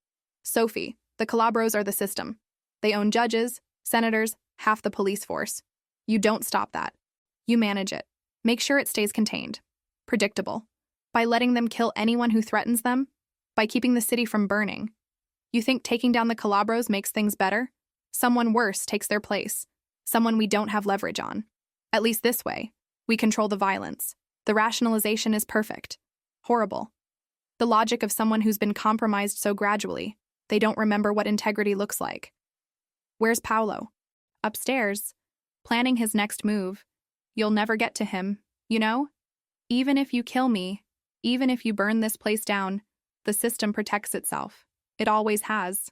Speaker 1: Sophie, the Calabros are the system. They own judges, senators, half the police force. You don't stop that. You manage it. Make sure it stays contained. Predictable. By letting them kill anyone who threatens them. By keeping the city from burning. You think taking down the Calabros makes things better? Someone worse takes their place. Someone we don't have leverage on. At least this way, we control the violence. The rationalization is perfect. Horrible. The logic of someone who's been compromised so gradually, they don't remember what integrity looks like. Where's Paolo? Upstairs, planning his next move. You'll never get to him, you know? Even if you kill me, even if you burn this place down, the system protects itself. It always has.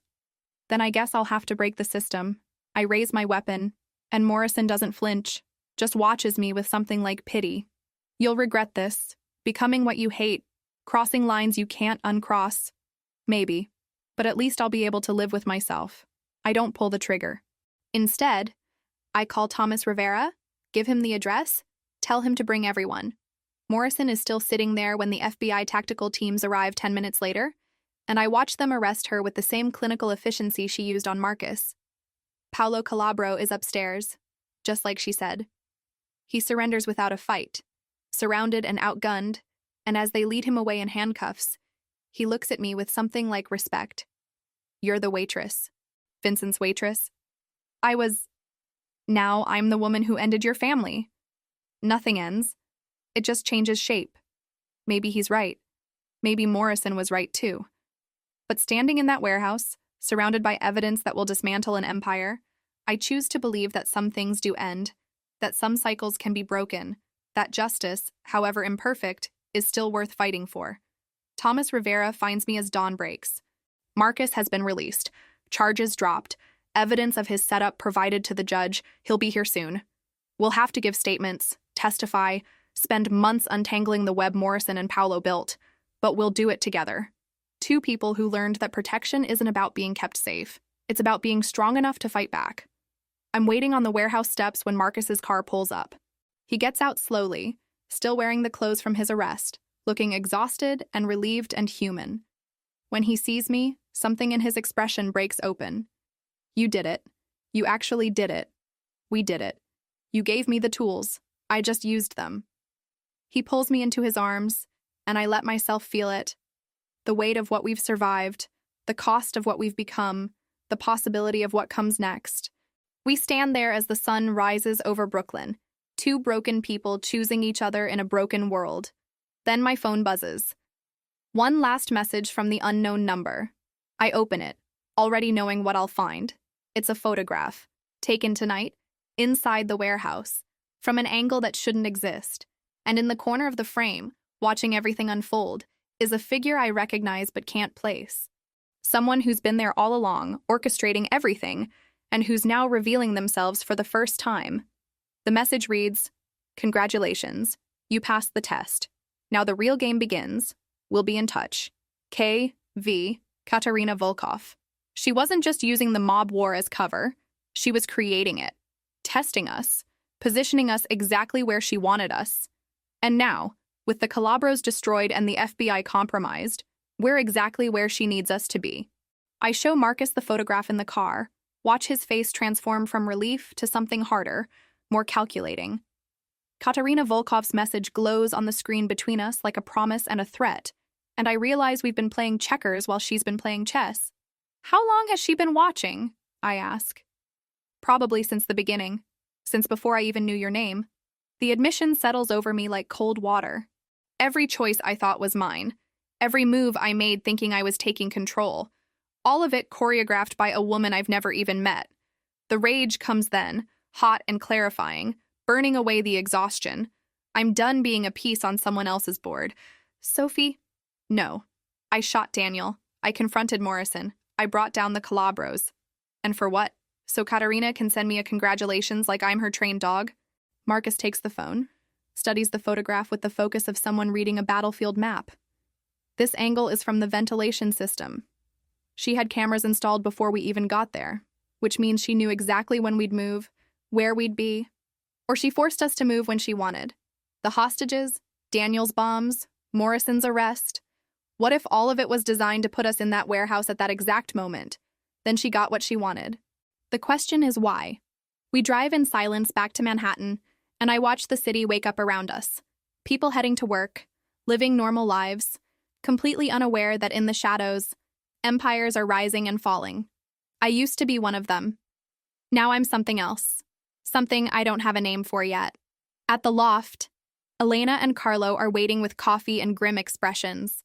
Speaker 1: Then I guess I'll have to break the system. I raise my weapon, and Morrison doesn't flinch, just watches me with something like pity. You'll regret this, becoming what you hate, crossing lines you can't uncross. Maybe, but at least I'll be able to live with myself. I don't pull the trigger. Instead, I call Thomas Rivera, give him the address, tell him to bring everyone. Morrison is still sitting there when the FBI tactical teams arrive 10 minutes later, and I watch them arrest her with the same clinical efficiency she used on Marcus. Paolo Calabro is upstairs, just like she said. He surrenders without a fight, surrounded and outgunned, and as they lead him away in handcuffs, he looks at me with something like respect. "You're the waitress. Vincent's waitress. Now I'm the woman who ended your family." Nothing ends. It just changes shape. Maybe he's right. Maybe Morrison was right too. But standing in that warehouse, surrounded by evidence that will dismantle an empire, I choose to believe that some things do end, that some cycles can be broken, that justice, however imperfect, is still worth fighting for. Thomas Rivera finds me as dawn breaks. Marcus has been released, charges dropped, evidence of his setup provided to the judge. He'll be here soon. We'll have to give statements, testify, spend months untangling the web Morrison and Paolo built, but we'll do it together. Two people who learned that protection isn't about being kept safe. It's about being strong enough to fight back. I'm waiting on the warehouse steps when Marcus's car pulls up. He gets out slowly, still wearing the clothes from his arrest, looking exhausted and relieved and human. When he sees me, something in his expression breaks open. "You did it. You actually did it. We did it. You gave me the tools. I just used them." He pulls me into his arms, and I let myself feel it. The weight of what we've survived, the cost of what we've become, the possibility of what comes next. We stand there as the sun rises over Brooklyn, two broken people choosing each other in a broken world. Then my phone buzzes. One last message from the unknown number. I open it, already knowing what I'll find. It's a photograph, taken tonight, inside the warehouse, from an angle that shouldn't exist. And in the corner of the frame, watching everything unfold, is a figure I recognize but can't place. Someone who's been there all along, orchestrating everything, and who's now revealing themselves for the first time. The message reads, "Congratulations, you passed the test. Now the real game begins. We'll be in touch. K.V. Katerina Volkov." She wasn't just using the mob war as cover. She was creating it, testing us, positioning us exactly where she wanted us. And now, with the Calabros destroyed and the FBI compromised, we're exactly where she needs us to be. I show Marcus the photograph in the car, watch his face transform from relief to something harder, more calculating. Katerina Volkov's message glows on the screen between us like a promise and a threat, and I realize we've been playing checkers while she's been playing chess. "How long has she been watching?" I ask. "Probably since the beginning, since before I even knew your name." The admission settles over me like cold water. Every choice I thought was mine, every move I made thinking I was taking control, all of it choreographed by a woman I've never even met. The rage comes then, hot and clarifying, burning away the exhaustion. I'm done being a piece on someone else's board. "Sophie?" "No. I shot Daniel. I confronted Morrison. I brought down the Calabros. And for what? So Katerina can send me a congratulations like I'm her trained dog?" Marcus takes the phone, studies the photograph with the focus of someone reading a battlefield map. This angle is from the ventilation system. She had cameras installed before we even got there, which means she knew exactly when we'd move, where we'd be, or she forced us to move when she wanted. The hostages, Daniel's bombs, Morrison's arrest. What if all of it was designed to put us in that warehouse at that exact moment? Then she got what she wanted. The question is why. We drive in silence back to Manhattan, and I watch the city wake up around us. People heading to work, living normal lives, completely unaware that in the shadows, empires are rising and falling. I used to be one of them. Now I'm something else. Something I don't have a name for yet. At the loft, Elena and Carlo are waiting with coffee and grim expressions.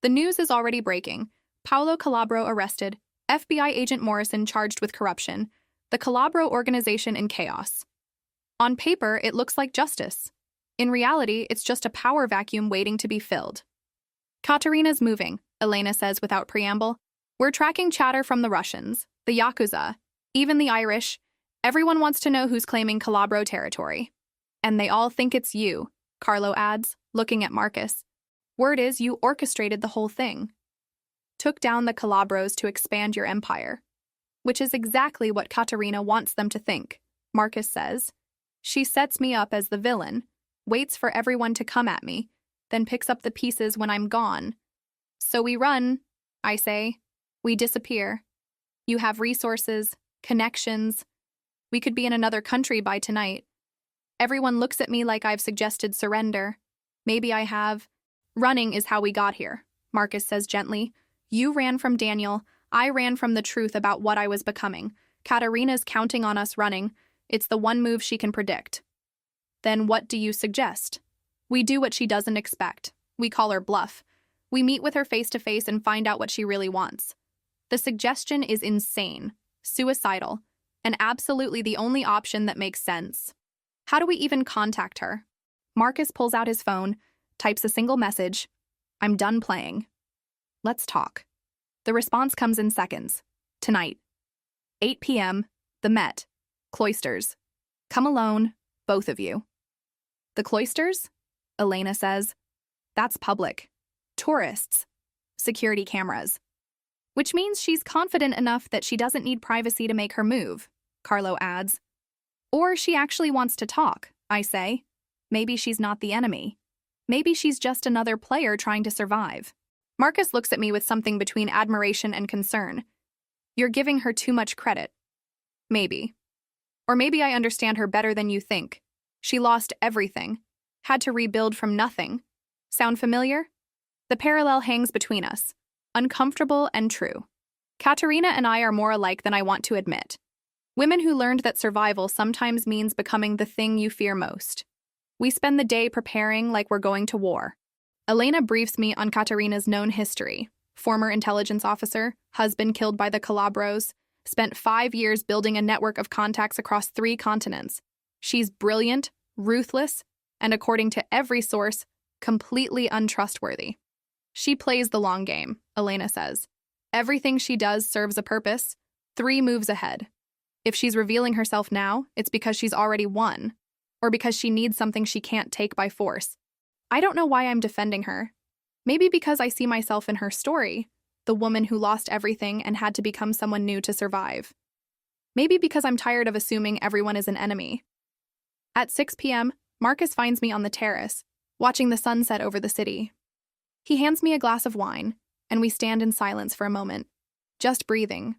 Speaker 1: The news is already breaking. Paolo Calabro arrested, FBI agent Morrison charged with corruption, the Calabro organization in chaos. On paper, it looks like justice. In reality, it's just a power vacuum waiting to be filled. "Katerina's moving," Elena says without preamble. "We're tracking chatter from the Russians, the Yakuza, even the Irish. Everyone wants to know who's claiming Calabro territory. And they all think it's you," Carlo adds, looking at Marcus. "Word is you orchestrated the whole thing. Took down the Calabros to expand your empire." Which is exactly what Katerina wants them to think, Marcus says. She sets me up as the villain, waits for everyone to come at me, then picks up the pieces when I'm gone. "So we run," I say. We disappear. You have resources, connections. We could be in another country by tonight. Everyone looks at me like I've suggested surrender. Maybe I have. Running is how we got here, Marcus says gently. You ran from Daniel. I ran from the truth about what I was becoming. Katarina's counting on us running. It's the one move she can predict. Then what do you suggest? We do what she doesn't expect. We call her bluff. We meet with her face to face and find out what she really wants. The suggestion is insane, suicidal, and absolutely the only option that makes sense. How do we even contact her? Marcus pulls out his phone, types a single message. I'm done playing. Let's talk. The response comes in seconds. Tonight. 8 p.m., the Met. Cloisters. Come alone, both of you. The Cloisters? Elena says. That's public. Tourists. Security cameras. Which means she's confident enough that she doesn't need privacy to make her move, Carlo adds. Or she actually wants to talk, I say. Maybe she's not the enemy. Maybe she's just another player trying to survive. Marcus looks at me with something between admiration and concern. You're giving her too much credit. Maybe. Or maybe I understand her better than you think. She lost everything. Had to rebuild from nothing. Sound familiar? The parallel hangs between us. Uncomfortable and true. Katarina and I are more alike than I want to admit. Women who learned that survival sometimes means becoming the thing you fear most. We spend the day preparing like we're going to war. Elena briefs me on Katarina's known history. Former intelligence officer, husband killed by the Calabros, spent 5 years building a network of contacts across 3 continents. She's brilliant, ruthless, and according to every source, completely untrustworthy. She plays the long game, Elena says. Everything she does serves a purpose, 3 moves ahead. If she's revealing herself now, it's because she's already won, or because she needs something she can't take by force. I don't know why I'm defending her. Maybe because I see myself in her story, the woman who lost everything and had to become someone new to survive. Maybe because I'm tired of assuming everyone is an enemy. At 6 p.m., Marcus finds me on the terrace, watching the sunset over the city. He hands me a glass of wine, and we stand in silence for a moment, just breathing.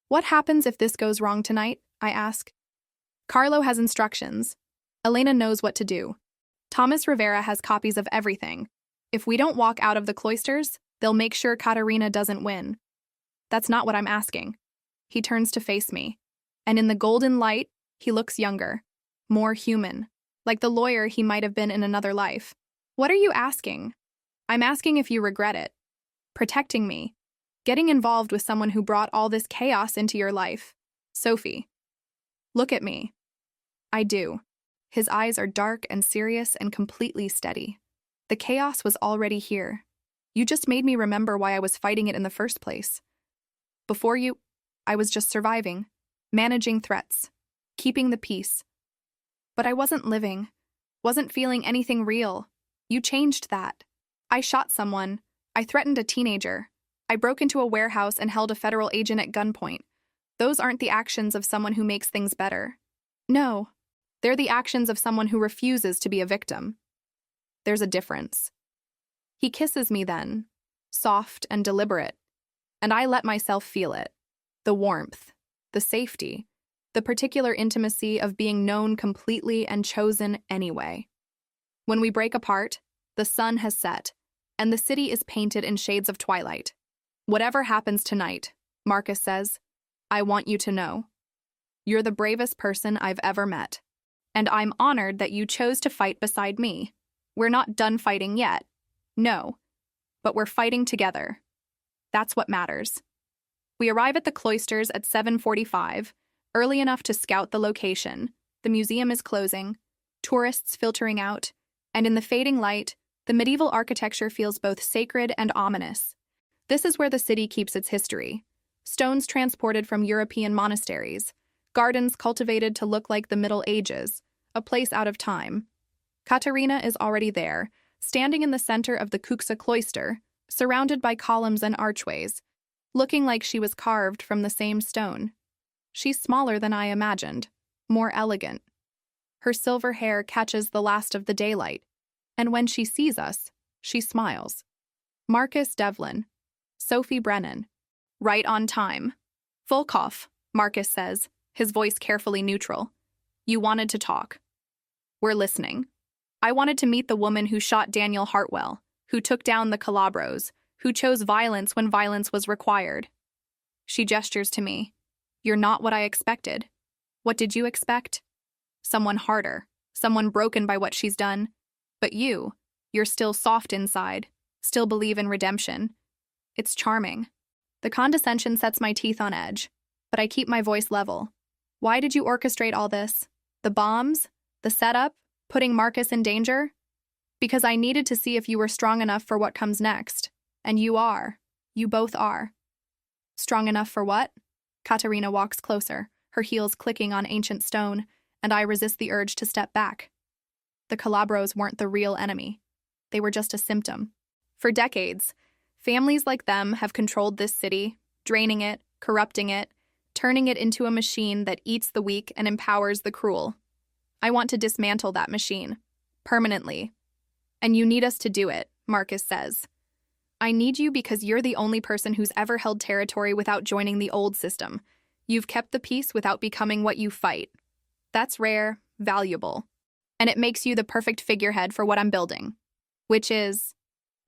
Speaker 1: What happens if this goes wrong tonight? I ask. Carlo has instructions. Elena knows what to do. Thomas Rivera has copies of everything. If we don't walk out of the Cloisters, they'll make sure Katarina doesn't win. That's not what I'm asking. He turns to face me, and in the golden light, he looks younger, more human, like the lawyer he might have been in another life. What are you asking? I'm asking if you regret it. Protecting me. Getting involved with someone who brought all this chaos into your life. Sophie. Look at me. I do. His eyes are dark and serious and completely steady. The chaos was already here. You just made me remember why I was fighting it in the first place. Before you, I was just surviving, managing threats, keeping the peace. But I wasn't living, wasn't feeling anything real. You changed that. I shot someone. I threatened a teenager. I broke into a warehouse and held a federal agent at gunpoint. Those aren't the actions of someone who makes things better. No, they're the actions of someone who refuses to be a victim. There's a difference. He kisses me then, soft and deliberate, and I let myself feel it. The warmth, the safety, the particular intimacy of being known completely and chosen anyway. When we break apart, the sun has set, and the city is painted in shades of twilight. Whatever happens tonight, Marcus says, I want you to know. You're the bravest person I've ever met, and I'm honored that you chose to fight beside me. We're not done fighting yet. No, but we're fighting together. That's what matters. We arrive at the Cloisters at 7:45, early enough to scout the location. The museum is closing, tourists filtering out, and in the fading light, the medieval architecture feels both sacred and ominous. This is where the city keeps its history. Stones transported from European monasteries, gardens cultivated to look like the Middle Ages, a place out of time. Katarina is already there, standing in the center of the Kuxa cloister, surrounded by columns and archways, looking like she was carved from the same stone. She's smaller than I imagined, more elegant. Her silver hair catches the last of the daylight, and when she sees us, she smiles. Marcus Devlin, Sophie Brennan. Right on time. Full cough, Marcus says, his voice carefully neutral. You wanted to talk. We're listening. I wanted to meet the woman who shot Daniel Hartwell, who took down the Calabros, who chose violence when violence was required. She gestures to me. You're not what I expected. What did you expect? Someone harder, someone broken by what she's done. But you're still soft inside, still believe in redemption. It's charming. The condescension sets my teeth on edge, but I keep my voice level. Why did you orchestrate all this? The bombs? The setup? Putting Marcus in danger? Because I needed to see if you were strong enough for what comes next. And you are. You both are. Strong enough for what? Katerina walks closer, her heels clicking on ancient stone, and I resist the urge to step back. The Calabros weren't the real enemy. They were just a symptom. For decades, families like them have controlled this city, draining it, corrupting it, turning it into a machine that eats the weak and empowers the cruel. I want to dismantle that machine, permanently. And you need us to do it, Marcus says. I need you because you're the only person who's ever held territory without joining the old system. You've kept the peace without becoming what you fight. That's rare, valuable. And it makes you the perfect figurehead for what I'm building, which is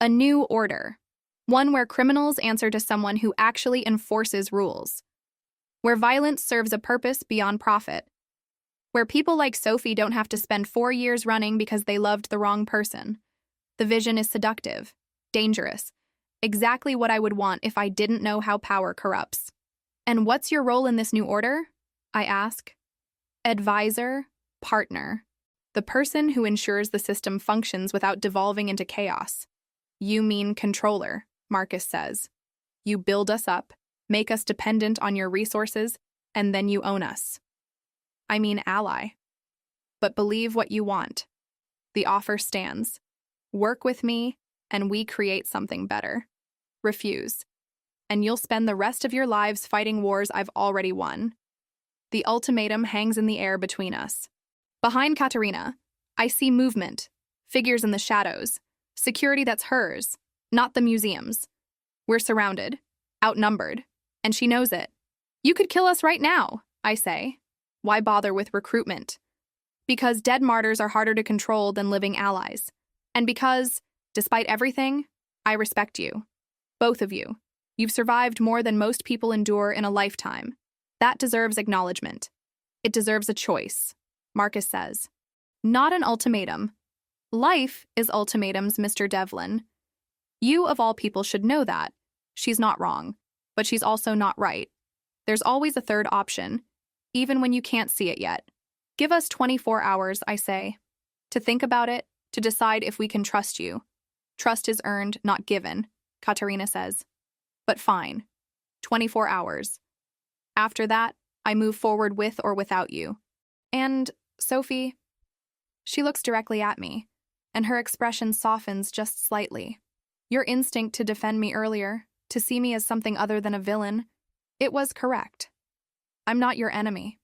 Speaker 1: a new order. One where criminals answer to someone who actually enforces rules. Where violence serves a purpose beyond profit. Where people like Sophie don't have to spend 4 years running because they loved the wrong person. The vision is seductive, dangerous, exactly what I would want if I didn't know how power corrupts. And what's your role in this new order? I ask. Advisor, partner. The person who ensures the system functions without devolving into chaos. You mean controller, Marcus says. You build us up, make us dependent on your resources, and then you own us. I mean ally. But believe what you want. The offer stands. Work with me, and we create something better. Refuse. And you'll spend the rest of your lives fighting wars I've already won. The ultimatum hangs in the air between us. Behind Katerina, I see movement, figures in the shadows, security that's hers, not the museum's. We're surrounded, outnumbered, and she knows it. You could kill us right now, I say. Why bother with recruitment? Because dead martyrs are harder to control than living allies. And because, despite everything, I respect you. Both of you. You've survived more than most people endure in a lifetime. That deserves acknowledgement. It deserves a choice, Marcus says. Not an ultimatum. Life is ultimatums, Mr. Devlin. You, of all people, should know that. She's not wrong, but she's also not right. There's always a third option, even when you can't see it yet. Give us 24 hours, I say, to think about it, to decide if we can trust you. Trust is earned, not given, Katerina says. But fine. 24 hours. After that, I move forward with or without you. And, Sophie, she looks directly at me, and her expression softens just slightly. Your instinct to defend me earlier, to see me as something other than a villain, it was correct. I'm not your enemy.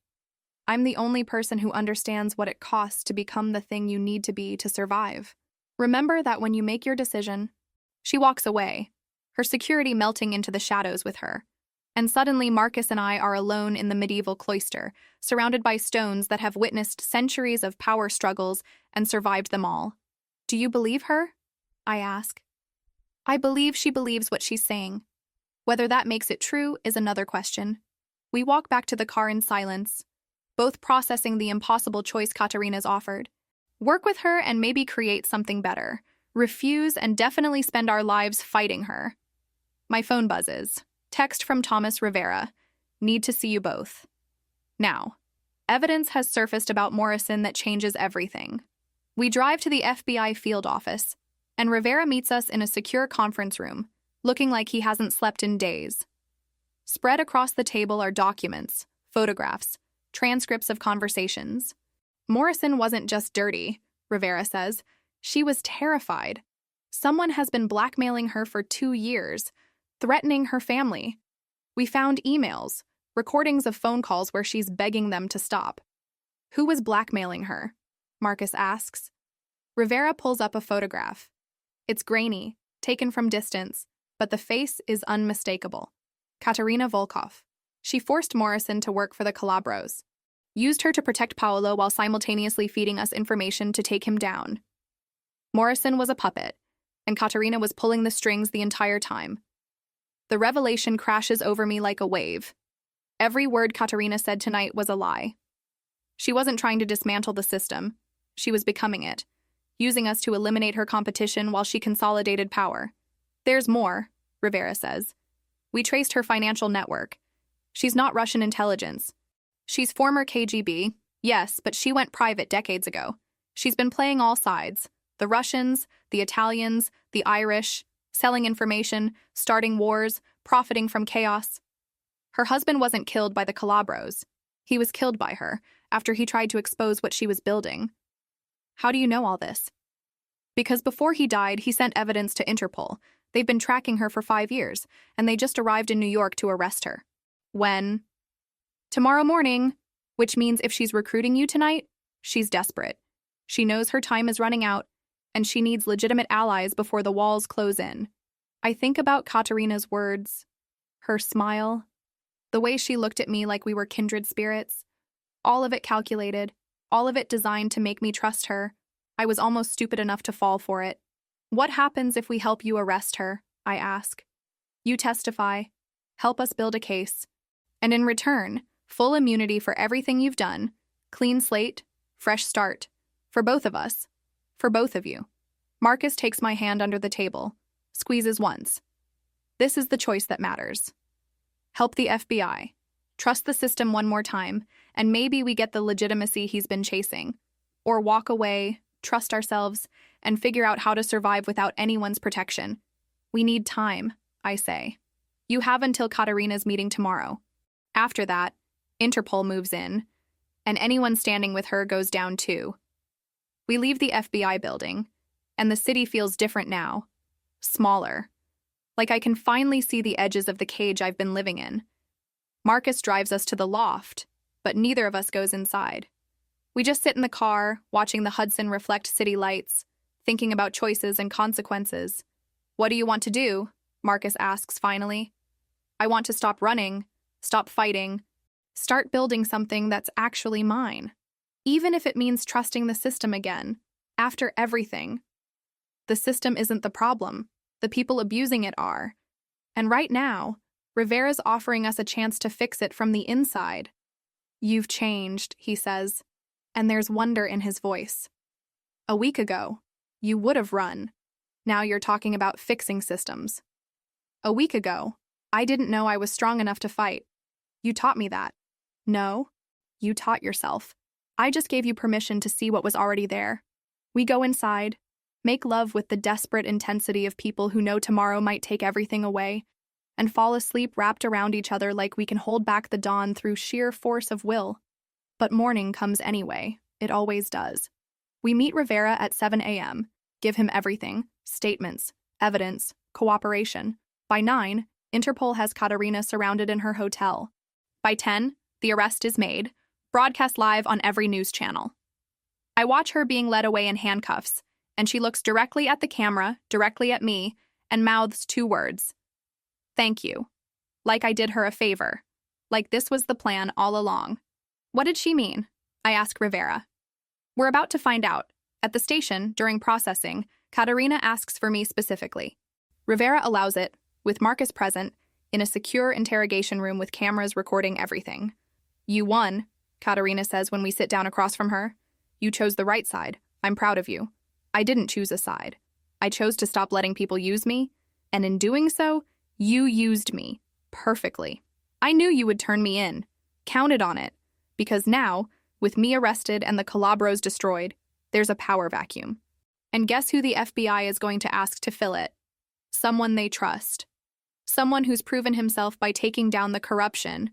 Speaker 1: I'm the only person who understands what it costs to become the thing you need to be to survive. Remember that when you make your decision. She walks away, her security melting into the shadows with her. And suddenly Marcus and I are alone in the medieval cloister, surrounded by stones that have witnessed centuries of power struggles and survived them all. Do you believe her? I ask. I believe she believes what she's saying. Whether that makes it true is another question. We walk back to the car in silence, both processing the impossible choice Katerina's offered. Work with her and maybe create something better. Refuse and definitely spend our lives fighting her. My phone buzzes. Text from Thomas Rivera. Need to see you both. Now, evidence has surfaced about Morrison that changes everything. We drive to the FBI field office, and Rivera meets us in a secure conference room, looking like he hasn't slept in days. Spread across the table are documents, photographs, transcripts of conversations. Morrison wasn't just dirty, Rivera says. She was terrified. Someone has been blackmailing her for 2 years, threatening her family. We found emails, recordings of phone calls where she's begging them to stop. Who was blackmailing her? Marcus asks. Rivera pulls up a photograph. It's grainy, taken from distance, but the face is unmistakable. Katerina Volkov. She forced Morrison to work for the Calabros, used her to protect Paolo while simultaneously feeding us information to take him down. Morrison was a puppet, and Katerina was pulling the strings the entire time. The revelation crashes over me like a wave. Every word Katerina said tonight was a lie. She wasn't trying to dismantle the system. She was becoming it, using us to eliminate her competition while she consolidated power. There's more, Rivera says. We traced her financial network. She's not Russian intelligence. She's former KGB, yes, but she went private decades ago. She's been playing all sides. The Russians, the Italians, the Irish, selling information, starting wars, profiting from chaos. Her husband wasn't killed by the Calabros. He was killed by her after he tried to expose what she was building. How do you know all this? Because before he died, he sent evidence to Interpol. They've been tracking her for 5 years, and they just arrived in New York to arrest her. When? Tomorrow morning, which means if she's recruiting you tonight, she's desperate. She knows her time is running out, and she needs legitimate allies before the walls close in. I think about Katerina's words, her smile, the way she looked at me like we were kindred spirits. All of it calculated, all of it designed to make me trust her. I was almost stupid enough to fall for it. What happens if we help you arrest her? I ask. You testify, help us build a case, and in return, full immunity for everything you've done, clean slate, fresh start, for both of us, for both of you. Marcus takes my hand under the table, squeezes once. This is the choice that matters. Help the FBI, trust the system one more time, and maybe we get the legitimacy he's been chasing. Or walk away, trust ourselves, and figure out how to survive without anyone's protection. We need time, I say. You have until Katerina's meeting tomorrow. After that, Interpol moves in, and anyone standing with her goes down too. We leave the FBI building, and the city feels different now. Smaller. Like I can finally see the edges of the cage I've been living in. Marcus drives us to the loft, but neither of us goes inside. We just sit in the car, watching the Hudson reflect city lights, thinking about choices and consequences. What do you want to do? Marcus asks finally. I want to stop running, stop fighting, start building something that's actually mine. Even if it means trusting the system again, after everything. The system isn't the problem. The people abusing it are. And right now, Rivera's offering us a chance to fix it from the inside. You've changed, he says, and there's wonder in his voice. A week ago, you would have run. Now you're talking about fixing systems. A week ago, I didn't know I was strong enough to fight. You taught me that. No, you taught yourself. I just gave you permission to see what was already there. We go inside, make love with the desperate intensity of people who know tomorrow might take everything away, and fall asleep wrapped around each other like we can hold back the dawn through sheer force of will. But morning comes anyway. It always does. We meet Rivera at 7 a.m., give him everything, statements, evidence, cooperation. By 9, Interpol has Katerina surrounded in her hotel. By 10, the arrest is made, broadcast live on every news channel. I watch her being led away in handcuffs, and she looks directly at the camera, directly at me, and mouths 2 words. Thank you. Like I did her a favor. Like this was the plan all along. What did she mean? I ask Rivera. We're about to find out. At the station, during processing, Katerina asks for me specifically. Rivera allows it, with Marcus present, in a secure interrogation room with cameras recording everything. You won, Katerina says when we sit down across from her. You chose the right side. I'm proud of you. I didn't choose a side. I chose to stop letting people use me, and in doing so, you used me. Perfectly. I knew you would turn me in. Counted on it. Because now, with me arrested and the Calabros destroyed, there's a power vacuum. And guess who the FBI is going to ask to fill it? Someone they trust. Someone who's proven himself by taking down the corruption.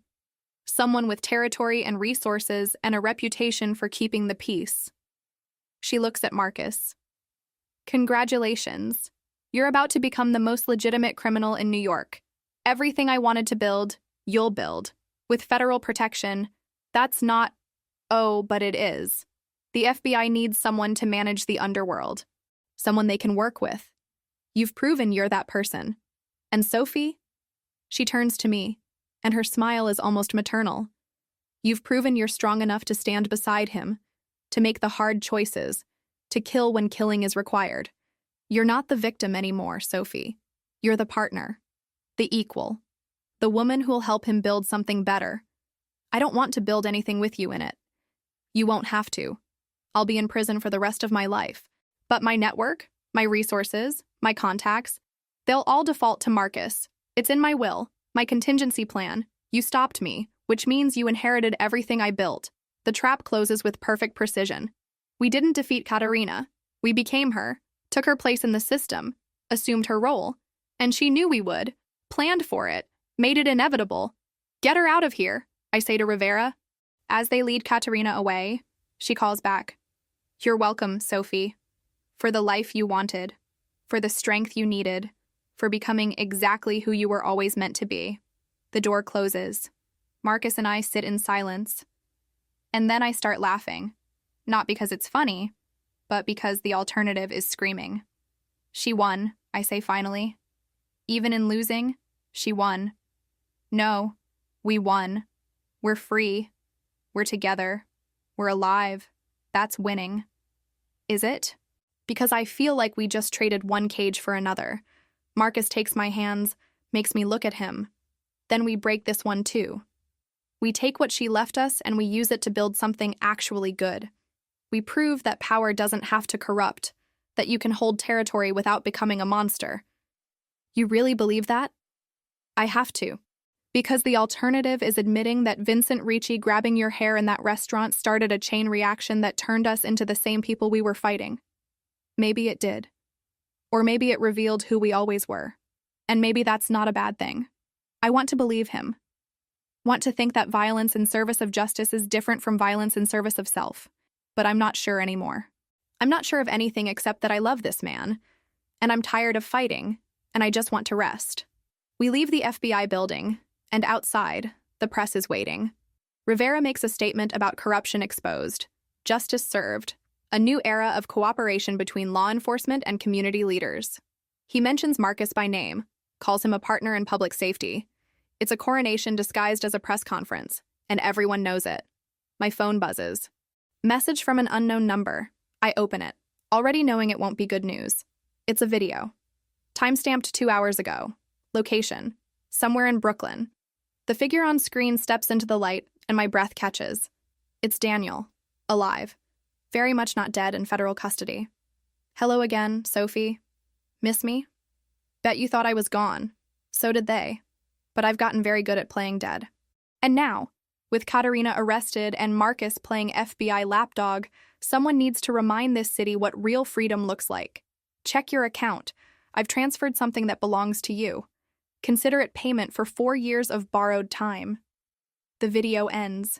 Speaker 1: Someone with territory and resources and a reputation for keeping the peace. She looks at Marcus. Congratulations. You're about to become the most legitimate criminal in New York. Everything I wanted to build, you'll build. With federal protection, that's not, oh, but it is. The FBI needs someone to manage the underworld. Someone they can work with. You've proven you're that person. And Sophie? She turns to me, and her smile is almost maternal. You've proven you're strong enough to stand beside him, to make the hard choices, to kill when killing is required. You're not the victim anymore, Sophie. You're the partner, the equal, the woman who'll help him build something better. I don't want to build anything with you in it. You won't have to. I'll be in prison for the rest of my life. But my network, my resources, my contacts, they'll all default to Marcus. It's in my will, my contingency plan. You stopped me, which means you inherited everything I built. The trap closes with perfect precision. We didn't defeat Katarina. We became her, took her place in the system, assumed her role. And she knew we would, planned for it, made it inevitable. Get her out of here, I say to Rivera. As they lead Katarina away, she calls back. You're welcome, Sophie. For the life you wanted, for the strength you needed, for becoming exactly who you were always meant to be. The door closes. Marcus and I sit in silence. And then I start laughing. Not because it's funny, but because the alternative is screaming. She won, I say finally. Even in losing, she won. No, we won. We're free. We're together. We're alive. That's winning. Is it? Because I feel like we just traded one cage for another. Marcus takes my hands, makes me look at him. Then we break this one too. We take what she left us and we use it to build something actually good. We prove that power doesn't have to corrupt, that you can hold territory without becoming a monster. You really believe that? I have to. Because the alternative is admitting that Vincent Ricci grabbing your hair in that restaurant started a chain reaction that turned us into the same people we were fighting. Maybe it did. Or maybe it revealed who we always were. And maybe that's not a bad thing. I want to believe him. Want to think that violence in service of justice is different from violence in service of self. But I'm not sure anymore. I'm not sure of anything except that I love this man. And I'm tired of fighting. And I just want to rest. We leave the FBI building. And outside, the press is waiting. Rivera makes a statement about corruption exposed, justice served, a new era of cooperation between law enforcement and community leaders. He mentions Marcus by name, calls him a partner in public safety. It's a coronation disguised as a press conference, and everyone knows it. My phone buzzes. Message from an unknown number. I open it, already knowing it won't be good news. It's a video. Timestamped 2 hours ago. Location. Somewhere in Brooklyn. The figure on screen steps into the light, and my breath catches. It's Daniel. Alive. Very much not dead in federal custody. Hello again, Sophie. Miss me? Bet you thought I was gone. So did they. But I've gotten very good at playing dead. And now, with Katarina arrested and Marcus playing FBI lapdog, someone needs to remind this city what real freedom looks like. Check your account. I've transferred something that belongs to you. Consider it payment for 4 years of borrowed time. The video ends.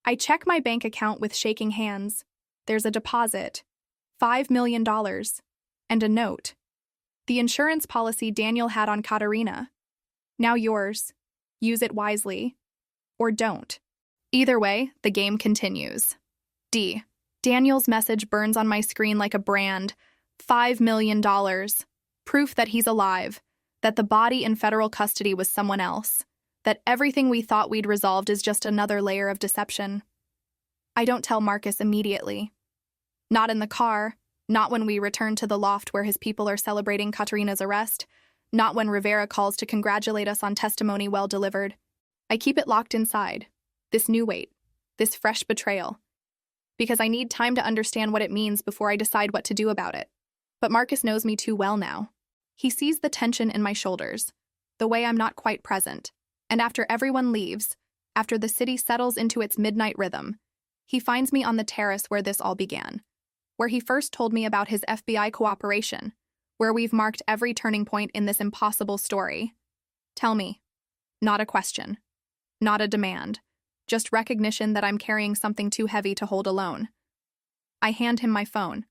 Speaker 1: I check my bank account with shaking hands. There's a deposit, $5 million, and a note. The insurance policy Daniel had on Katarina. Now yours. Use it wisely. Or don't. Either way, the game continues. D. Daniel's message burns on my screen like a brand. $5 million. Proof that he's alive. That the body in federal custody was someone else. That everything we thought we'd resolved is just another layer of deception. I don't tell Marcus immediately. Not in the car, not when we return to the loft where his people are celebrating Katarina's arrest, not when Rivera calls to congratulate us on testimony well delivered. I keep it locked inside, this new weight, this fresh betrayal, because I need time to understand what it means before I decide what to do about it. But Marcus knows me too well now. He sees the tension in my shoulders, the way I'm not quite present, and after everyone leaves, after the city settles into its midnight rhythm, he finds me on the terrace where this all began, where he first told me about his FBI cooperation, where we've marked every turning point in this impossible story. Tell me. Not a question. Not a demand. Just recognition that I'm carrying something too heavy to hold alone. I hand him my phone.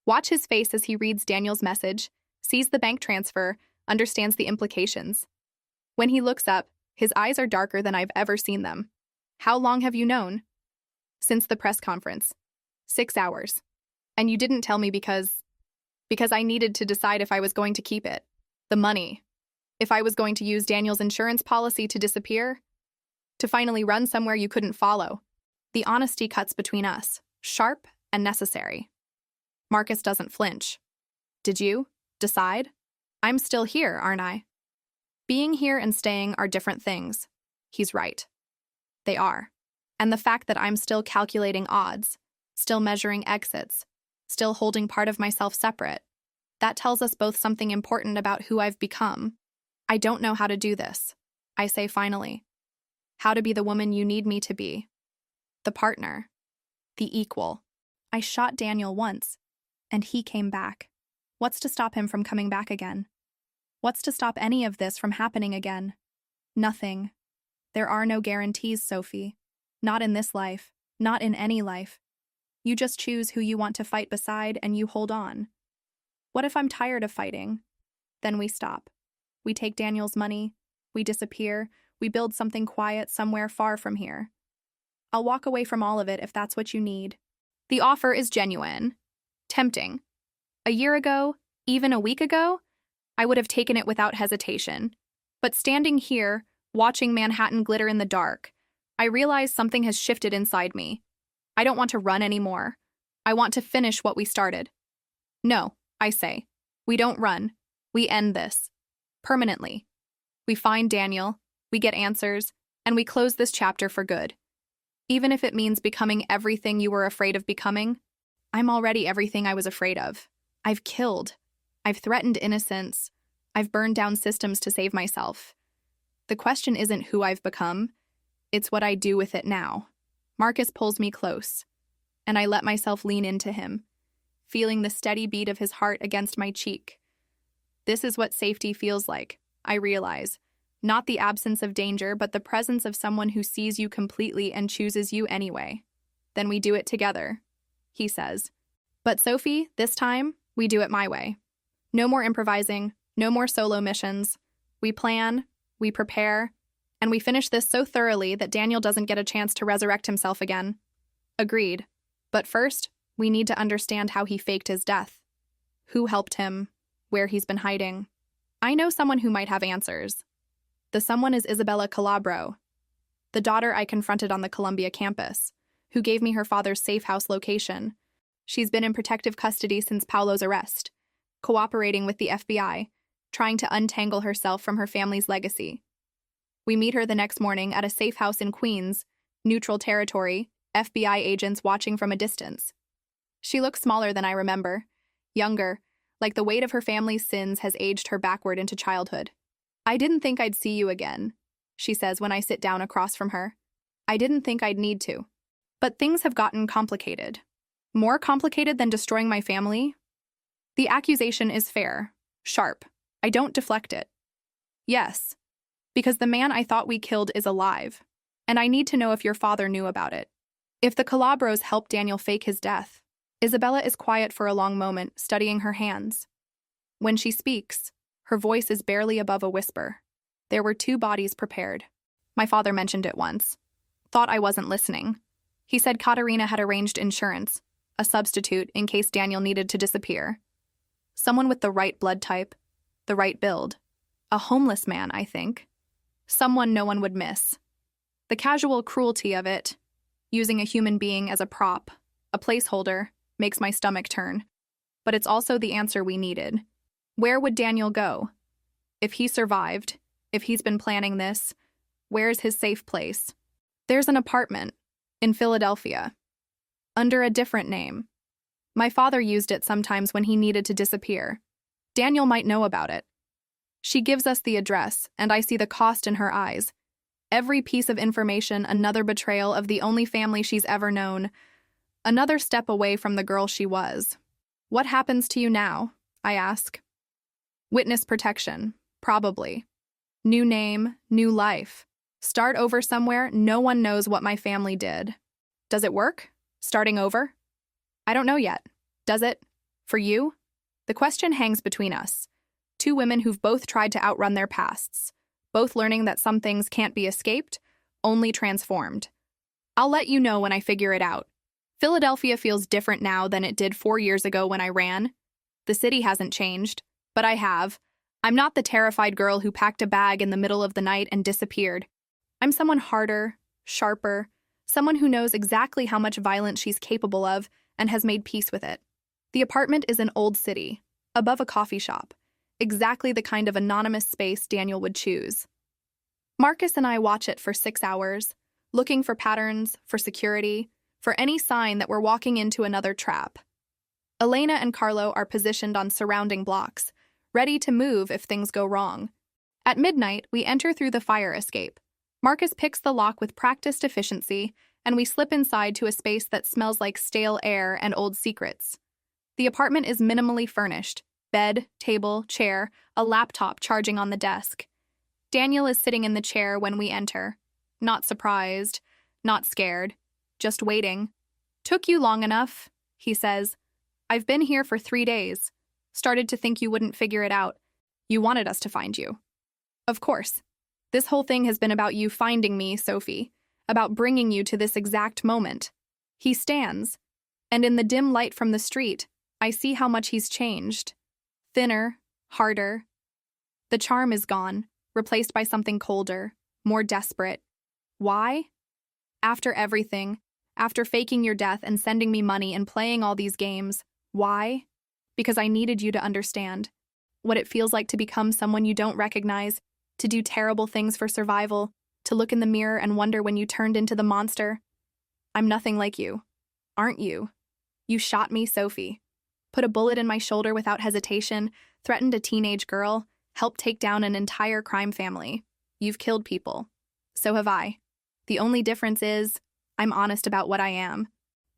Speaker 1: Watch his face as he reads Daniel's message, sees the bank transfer, understands the implications. When he looks up, his eyes are darker than I've ever seen them. How long have you known? Since the press conference. 6 hours. And you didn't tell me because I needed to decide if I was going to keep it. The money. If I was going to use Daniel's insurance policy to disappear? To finally run somewhere you couldn't follow? The honesty cuts between us, sharp and necessary. Marcus doesn't flinch. Did you decide? I'm still here, aren't I? Being here and staying are different things. He's right. They are. And the fact that I'm still calculating odds, still measuring exits, still holding part of myself separate, that tells us both something important about who I've become. I don't know how to do this, I say finally. How to be the woman you need me to be. The partner. The equal. I shot Daniel once, and he came back. What's to stop him from coming back again? What's to stop any of this from happening again? Nothing. There are no guarantees, Sophie. Not in this life. Not in any life. You just choose who you want to fight beside and you hold on. What if I'm tired of fighting? Then we stop. We take Daniel's money. We disappear. We build something quiet somewhere far from here. I'll walk away from all of it if that's what you need. The offer is genuine. Tempting. A year ago, even a week ago, I would have taken it without hesitation. But standing here, watching Manhattan glitter in the dark, I realize something has shifted inside me. I don't want to run anymore. I want to finish what we started. No, I say. We don't run. We end this. Permanently. We find Daniel, we get answers, and we close this chapter for good. Even if it means becoming everything you were afraid of becoming, I'm already everything I was afraid of. I've killed. I've threatened innocence. I've burned down systems to save myself. The question isn't who I've become. It's what I do with it now. Marcus pulls me close, and I let myself lean into him, feeling the steady beat of his heart against my cheek. This is what safety feels like, I realize. Not the absence of danger, but the presence of someone who sees you completely and chooses you anyway. Then we do it together, he says. But Sophie, this time, we do it my way. No more improvising, no more solo missions. We plan, we prepare, and we finish this so thoroughly that Daniel doesn't get a chance to resurrect himself again. Agreed. But first, we need to understand how he faked his death. Who helped him? Where he's been hiding? I know someone who might have answers. The someone is Isabella Calabro, the daughter I confronted on the Columbia campus, who gave me her father's safe house location. She's been in protective custody since Paolo's arrest, cooperating with the FBI, trying to untangle herself from her family's legacy. We meet her the next morning at a safe house in Queens, neutral territory, FBI agents watching from a distance. She looks smaller than I remember, younger, like the weight of her family's sins has aged her backward into childhood. I didn't think I'd see you again, she says when I sit down across from her. I didn't think I'd need to. But things have gotten complicated. More complicated than destroying my family? The accusation is fair, sharp. I don't deflect it. Yes, because the man I thought we killed is alive, and I need to know if your father knew about it. If the Calabros helped Daniel fake his death. Isabella is quiet for a long moment, studying her hands. When she speaks, her voice is barely above a whisper. There were 2 bodies prepared. My father mentioned it once. Thought I wasn't listening. He said Katerina had arranged insurance, a substitute in case Daniel needed to disappear. Someone with the right blood type, the right build. A homeless man, I think. Someone no one would miss. The casual cruelty of it, using a human being as a prop, a placeholder, makes my stomach turn. But it's also the answer we needed. Where would Daniel go? If he survived, if he's been planning this, where's his safe place? There's an apartment in Philadelphia, under a different name. My father used it sometimes when he needed to disappear. Daniel might know about it. She gives us the address, and I see the cost in her eyes. Every piece of information, another betrayal of the only family she's ever known, another step away from the girl she was. What happens to you now? I ask. Witness protection, probably. New name, new life. Start over somewhere, no one knows what my family did. Does it work? Starting over? I don't know yet. Does it? For you? The question hangs between us. 2 women who've both tried to outrun their pasts, both learning that some things can't be escaped, only transformed. I'll let you know when I figure it out. Philadelphia feels different now than it did 4 years ago when I ran. The city hasn't changed, but I have. I'm not the terrified girl who packed a bag in the middle of the night and disappeared. I'm someone harder, sharper, someone who knows exactly how much violence she's capable of and has made peace with it. The apartment is in Old City, above a coffee shop, exactly the kind of anonymous space Daniel would choose. Marcus and I watch it for 6 hours, looking for patterns, for security, for any sign that we're walking into another trap. Elena and Carlo are positioned on surrounding blocks, ready to move if things go wrong. At midnight, we enter through the fire escape. Marcus picks the lock with practiced efficiency, and we slip inside to a space that smells like stale air and old secrets. The apartment is minimally furnished: bed, table, chair, a laptop charging on the desk. Daniel is sitting in the chair when we enter. Not surprised, not scared, just waiting. "Took you long enough," he says. "I've been here for 3 days. Started to think you wouldn't figure it out. You wanted us to find you." "Of course. This whole thing has been about you finding me, Sophie, about bringing you to this exact moment." He stands, and in the dim light from the street, I see how much he's changed. Thinner, harder. The charm is gone, replaced by something colder, more desperate. Why? After everything, after faking your death and sending me money and playing all these games, why? Because I needed you to understand what it feels like to become someone you don't recognize, to do terrible things for survival, to look in the mirror and wonder when you turned into the monster. I'm nothing like you. Aren't you? You shot me, Sophie. Put a bullet in my shoulder without hesitation, threatened a teenage girl, helped take down an entire crime family. You've killed people. So have I. The only difference is, I'm honest about what I am.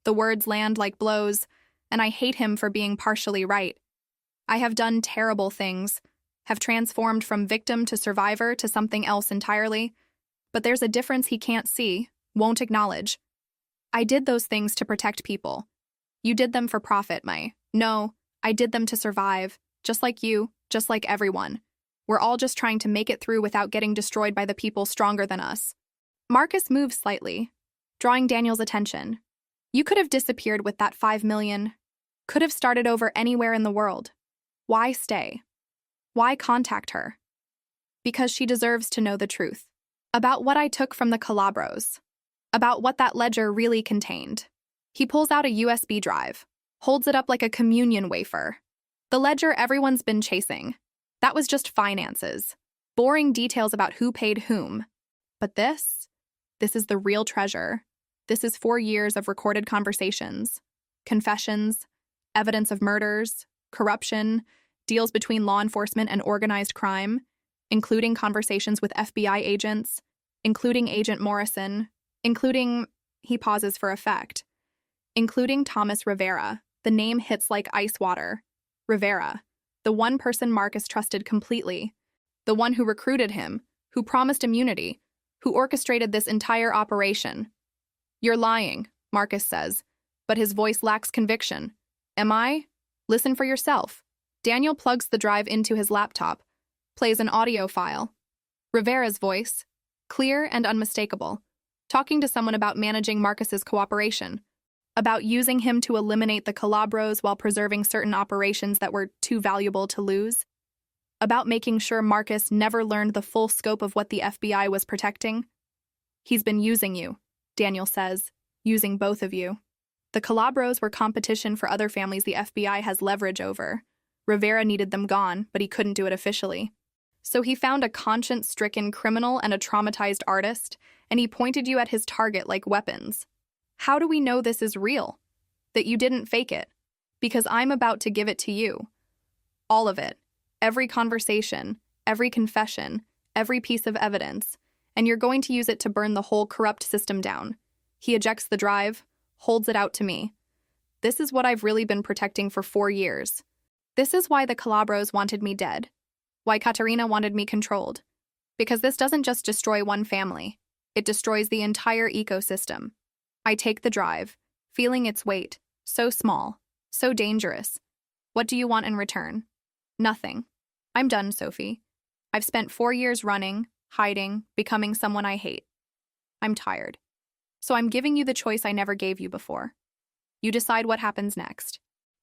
Speaker 1: The words land like blows, and I hate him for being partially right. I have done terrible things, have transformed from victim to survivor to something else entirely, but there's a difference he can't see, won't acknowledge. I did those things to protect people. You did them for profit, Mai. No, I did them to survive, just like you, just like everyone. We're all just trying to make it through without getting destroyed by the people stronger than us. Marcus moves slightly, drawing Daniel's attention. You could have disappeared with that 5 million. Could have started over anywhere in the world. Why stay? Why contact her? Because she deserves to know the truth. About what I took from the Calabros. About what that ledger really contained. He pulls out a USB drive, holds it up like a communion wafer. The ledger everyone's been chasing. That was just finances. Boring details about who paid whom. But this is the real treasure. This is 4 years of recorded conversations, confessions, evidence of murders, corruption, deals between law enforcement and organized crime, including conversations with FBI agents, including Agent Morrison, including, he pauses for effect, including Thomas Rivera. The name hits like ice water. Rivera, the one person Marcus trusted completely, the one who recruited him, who promised immunity, who orchestrated this entire operation. You're lying, Marcus says, but his voice lacks conviction. Am I? Listen for yourself. Daniel plugs the drive into his laptop, plays an audio file. Rivera's voice, clear and unmistakable, talking to someone about managing Marcus's cooperation, about using him to eliminate the Calabros while preserving certain operations that were too valuable to lose, about making sure Marcus never learned the full scope of what the FBI was protecting. He's been using you, Daniel says, using both of you. The Calabros were competition for other families the FBI has leverage over. Rivera needed them gone, but he couldn't do it officially. So he found a conscience-stricken criminal and a traumatized artist, and he pointed you at his target like weapons. How do we know this is real? That you didn't fake it? Because I'm about to give it to you. All of it. Every conversation, every confession, every piece of evidence. And you're going to use it to burn the whole corrupt system down. He ejects the drive, holds it out to me. This is what I've really been protecting for 4 years. This is why the Calabros wanted me dead. Why Katerina wanted me controlled. Because this doesn't just destroy one family. It destroys the entire ecosystem. I take the drive, feeling its weight, so small, so dangerous. What do you want in return? Nothing. I'm done, Sophie. I've spent 4 years running, hiding, becoming someone I hate. I'm tired. So I'm giving you the choice I never gave you before. You decide what happens next.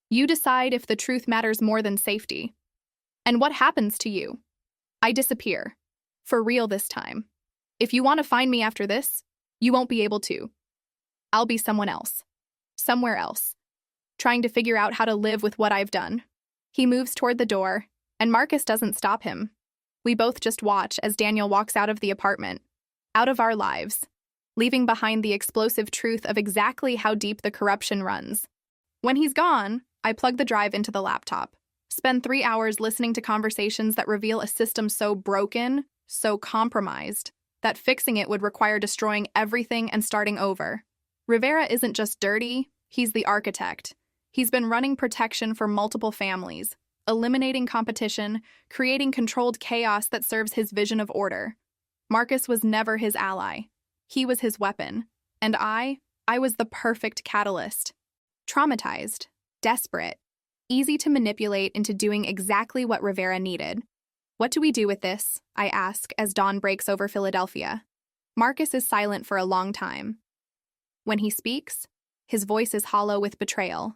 Speaker 1: You decide if the truth matters more than safety. And what happens to you? I disappear. For real this time. If you want to find me after this, you won't be able to. I'll be someone else. Somewhere else. Trying to figure out how to live with what I've done. He moves toward the door, and Marcus doesn't stop him. We both just watch as Daniel walks out of the apartment, out of our lives, leaving behind the explosive truth of exactly how deep the corruption runs. When he's gone, I plug the drive into the laptop, spend 3 hours listening to conversations that reveal a system so broken, so compromised, that fixing it would require destroying everything and starting over. Rivera isn't just dirty, he's the architect. He's been running protection for multiple families, eliminating competition, creating controlled chaos that serves his vision of order. Marcus was never his ally. He was his weapon. And I was the perfect catalyst. Traumatized, desperate, easy to manipulate into doing exactly what Rivera needed. What do we do with this? I ask as dawn breaks over Philadelphia. Marcus is silent for a long time. When he speaks, his voice is hollow with betrayal.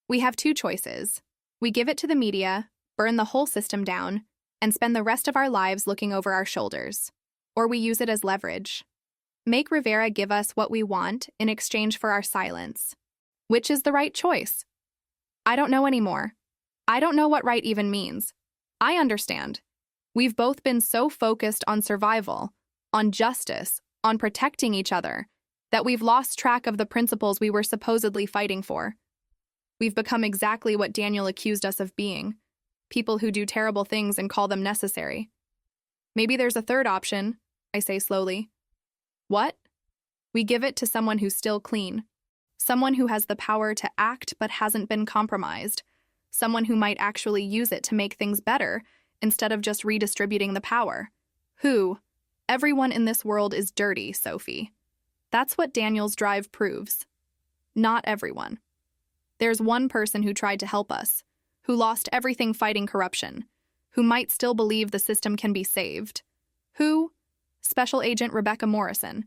Speaker 1: We have 2 choices. We give it to the media, burn the whole system down, and spend the rest of our lives looking over our shoulders. Or we use it as leverage. Make Rivera give us what we want in exchange for our silence. Which is the right choice? I don't know anymore. I don't know what right even means. I understand. We've both been so focused on survival, on justice, on protecting each other, that we've lost track of the principles we were supposedly fighting for. We've become exactly what Daniel accused us of being, people who do terrible things and call them necessary. Maybe there's a third option, I say slowly. What? We give it to someone who's still clean, someone who has the power to act but hasn't been compromised, someone who might actually use it to make things better instead of just redistributing the power. Who? Everyone in this world is dirty, Sophie. That's what Daniel's drive proves. Not everyone. There's one person who tried to help us, who lost everything fighting corruption, who might still believe the system can be saved. Who? Special Agent Rebecca Morrison.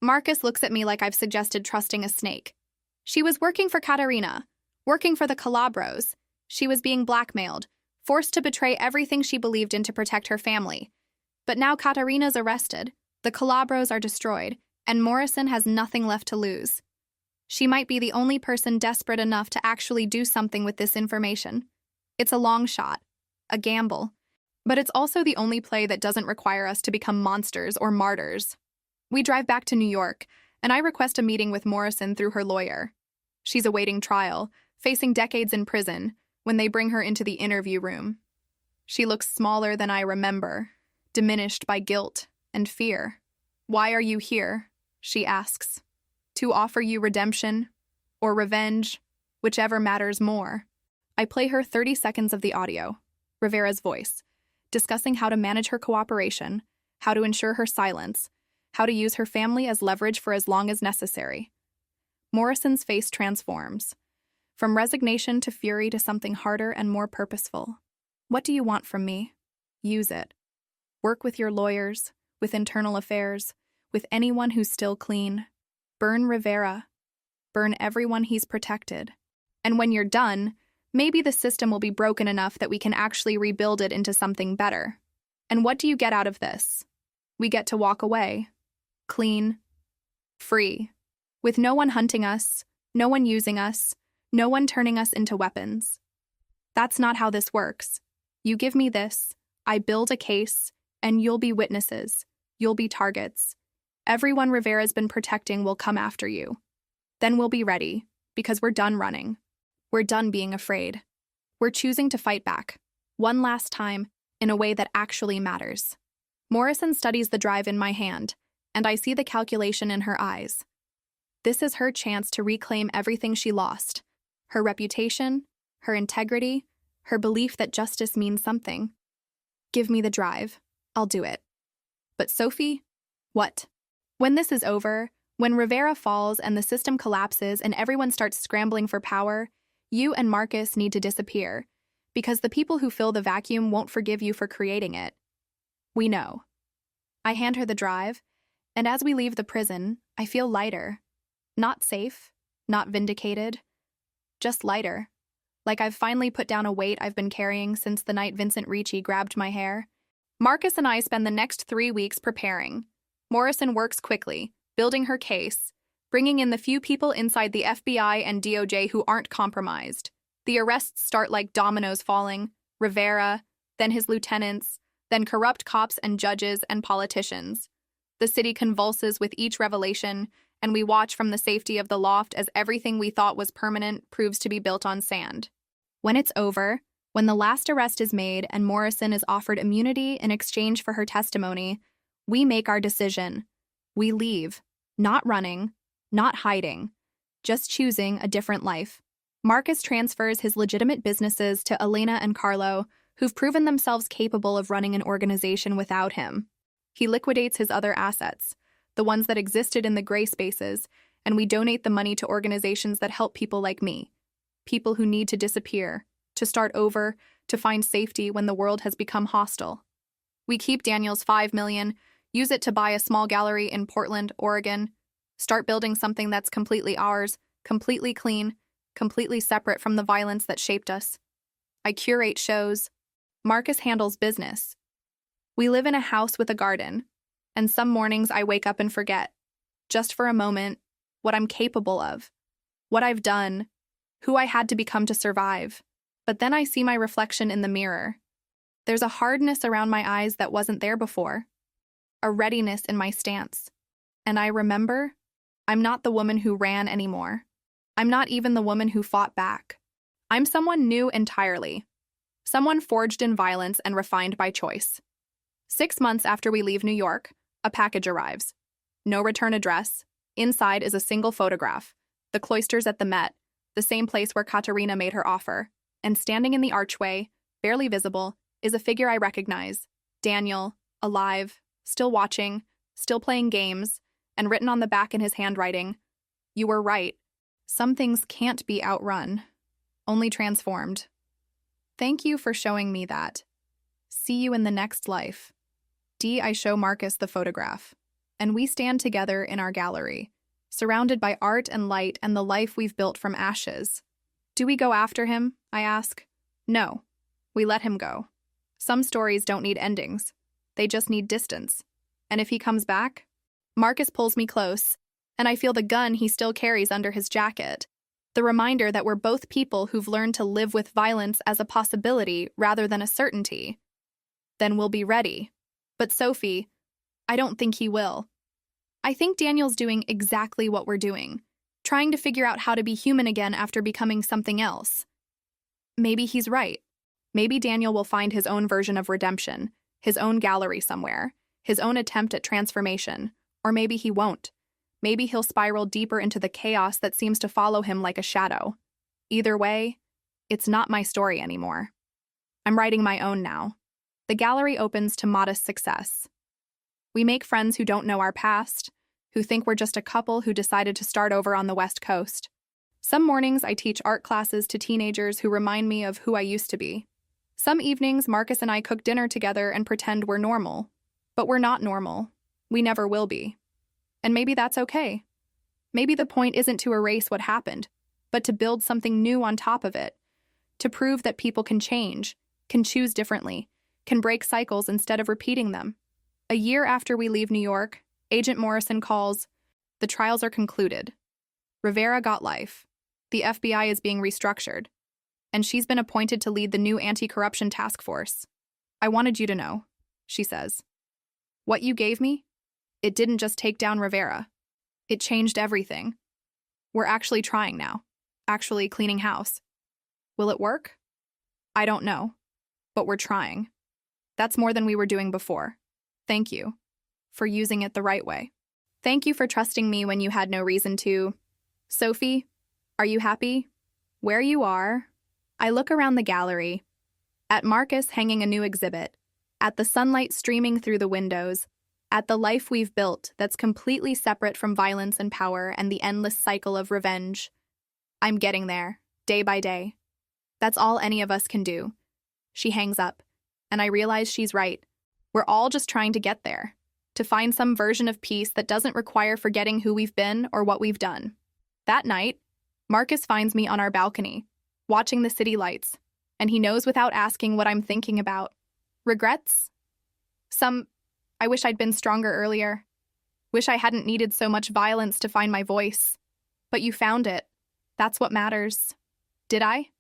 Speaker 1: Marcus looks at me like I've suggested trusting a snake. She was working for Katarina, working for the Calabros. She was being blackmailed, forced to betray everything she believed in to protect her family. But now Katarina's arrested, the Calabros are destroyed, and Morrison has nothing left to lose. She might be the only person desperate enough to actually do something with this information. It's a long shot, a gamble, but it's also the only play that doesn't require us to become monsters or martyrs. We drive back to New York, and I request a meeting with Morrison through her lawyer. She's awaiting trial, facing decades in prison, when they bring her into the interview room. She looks smaller than I remember, diminished by guilt and fear. "Why are you here?" she asks. "To offer you redemption or revenge, whichever matters more." I play her 30 seconds of the audio, Rivera's voice, discussing how to manage her cooperation, how to ensure her silence, how to use her family as leverage for as long as necessary. Morrison's face transforms, from resignation to fury to something harder and more purposeful. "What do you want from me? Use it. Work with your lawyers, with internal affairs, with anyone who's still clean. Burn Rivera. Burn everyone he's protected. And when you're done, maybe the system will be broken enough that we can actually rebuild it into something better. And what do you get out of this? We get to walk away. Clean. Free. With no one hunting us, no one using us, no one turning us into weapons. That's not how this works. You give me this, I build a case, and you'll be witnesses. You'll be targets. Everyone Rivera's been protecting will come after you. Then we'll be ready, because we're done running. We're done being afraid. We're choosing to fight back, one last time, in a way that actually matters." Morrison studies the drive in my hand, and I see the calculation in her eyes. This is her chance to reclaim everything she lost. Her reputation, her integrity, her belief that justice means something. Give me the drive. I'll do it. But Sophie? What? When this is over, when Rivera falls and the system collapses and everyone starts scrambling for power, you and Marcus need to disappear, because the people who fill the vacuum won't forgive you for creating it. We know. I hand her the drive, and as we leave the prison, I feel lighter. Not safe, not vindicated, just lighter. like I've finally put down a weight I've been carrying since the night Vincent Ricci grabbed my hair. Marcus and I spend the next 3 weeks preparing. Morrison works quickly, building her case, bringing in the few people inside the FBI and DOJ who aren't compromised. The arrests start like dominoes falling: Rivera, then his lieutenants, then corrupt cops and judges and politicians. The city convulses with each revelation, and we watch from the safety of the loft as everything we thought was permanent proves to be built on sand. When it's over, when the last arrest is made and Morrison is offered immunity in exchange for her testimony, we make our decision. We leave, not running, not hiding, just choosing a different life. Marcus transfers his legitimate businesses to Elena and Carlo, who've proven themselves capable of running an organization without him. He liquidates his other assets, the ones that existed in the gray spaces, and we donate the money to organizations that help people like me, people who need to disappear, to start over, to find safety when the world has become hostile. We keep Daniel's $5 million, use it to buy a small gallery in Portland, Oregon, start building something that's completely ours, completely clean, completely separate from the violence that shaped us. I curate shows. Marcus handles business. We live in a house with a garden, and some mornings I wake up and forget, just for a moment, what I'm capable of, what I've done, who I had to become to survive. But then I see my reflection in the mirror. There's a hardness around my eyes that wasn't there before, a readiness in my stance. And I remember, I'm not the woman who ran anymore. I'm not even the woman who fought back. I'm someone new entirely, someone forged in violence and refined by choice. 6 months after we leave New York, a package arrives. No return address. Inside is a single photograph. The cloisters at the Met, the same place where Katerina made her offer. And standing in the archway, barely visible, is a figure I recognize. Daniel, alive, still watching, still playing games, and written on the back in his handwriting, "You were right. Some things can't be outrun, only transformed. Thank you for showing me that. See you in the next life." I show Marcus the photograph, and we stand together in our gallery, surrounded by art and light and the life we've built from ashes. Do we go after him? I ask. No, we let him go. Some stories don't need endings. They just need distance. And if he comes back? Marcus pulls me close, and I feel the gun he still carries under his jacket, the reminder that we're both people who've learned to live with violence as a possibility rather than a certainty. Then we'll be ready. But Sophie, I don't think he will. I think Daniel's doing exactly what we're doing, trying to figure out how to be human again after becoming something else. Maybe he's right. Maybe Daniel will find his own version of redemption, his own gallery somewhere, his own attempt at transformation, or maybe he won't. Maybe he'll spiral deeper into the chaos that seems to follow him like a shadow. Either way, it's not my story anymore. I'm writing my own now. The gallery opens to modest success. We make friends who don't know our past, who think we're just a couple who decided to start over on the West Coast. Some mornings I teach art classes to teenagers who remind me of who I used to be. Some evenings Marcus and I cook dinner together and pretend we're normal. But we're not normal. We never will be. And maybe that's okay. Maybe the point isn't to erase what happened, but to build something new on top of it. To prove that people can change, can choose differently, can break cycles instead of repeating them. A year after we leave New York, Agent Morrison calls. The trials are concluded. Rivera got life. The FBI is being restructured. And she's been appointed to lead the new anti-corruption task force. I wanted you to know, she says. What you gave me? It didn't just take down Rivera. It changed everything. We're actually trying now. Actually cleaning house. Will it work? I don't know. But we're trying. That's more than we were doing before. Thank you for using it the right way. Thank you for trusting me when you had no reason to. Sophie, are you happy? Where you are? I look around the gallery. At Marcus hanging a new exhibit. At the sunlight streaming through the windows. At the life we've built that's completely separate from violence and power and the endless cycle of revenge. I'm getting there, day by day. That's all any of us can do. She hangs up, and I realize she's right. We're all just trying to get there, to find some version of peace that doesn't require forgetting who we've been or what we've done. That night, Marcus finds me on our balcony. watching the city lights, and he knows without asking what I'm thinking about. Regrets? I wish I'd been stronger earlier. Wish I hadn't needed so much violence to find my voice. But you found it. That's what matters. Did I?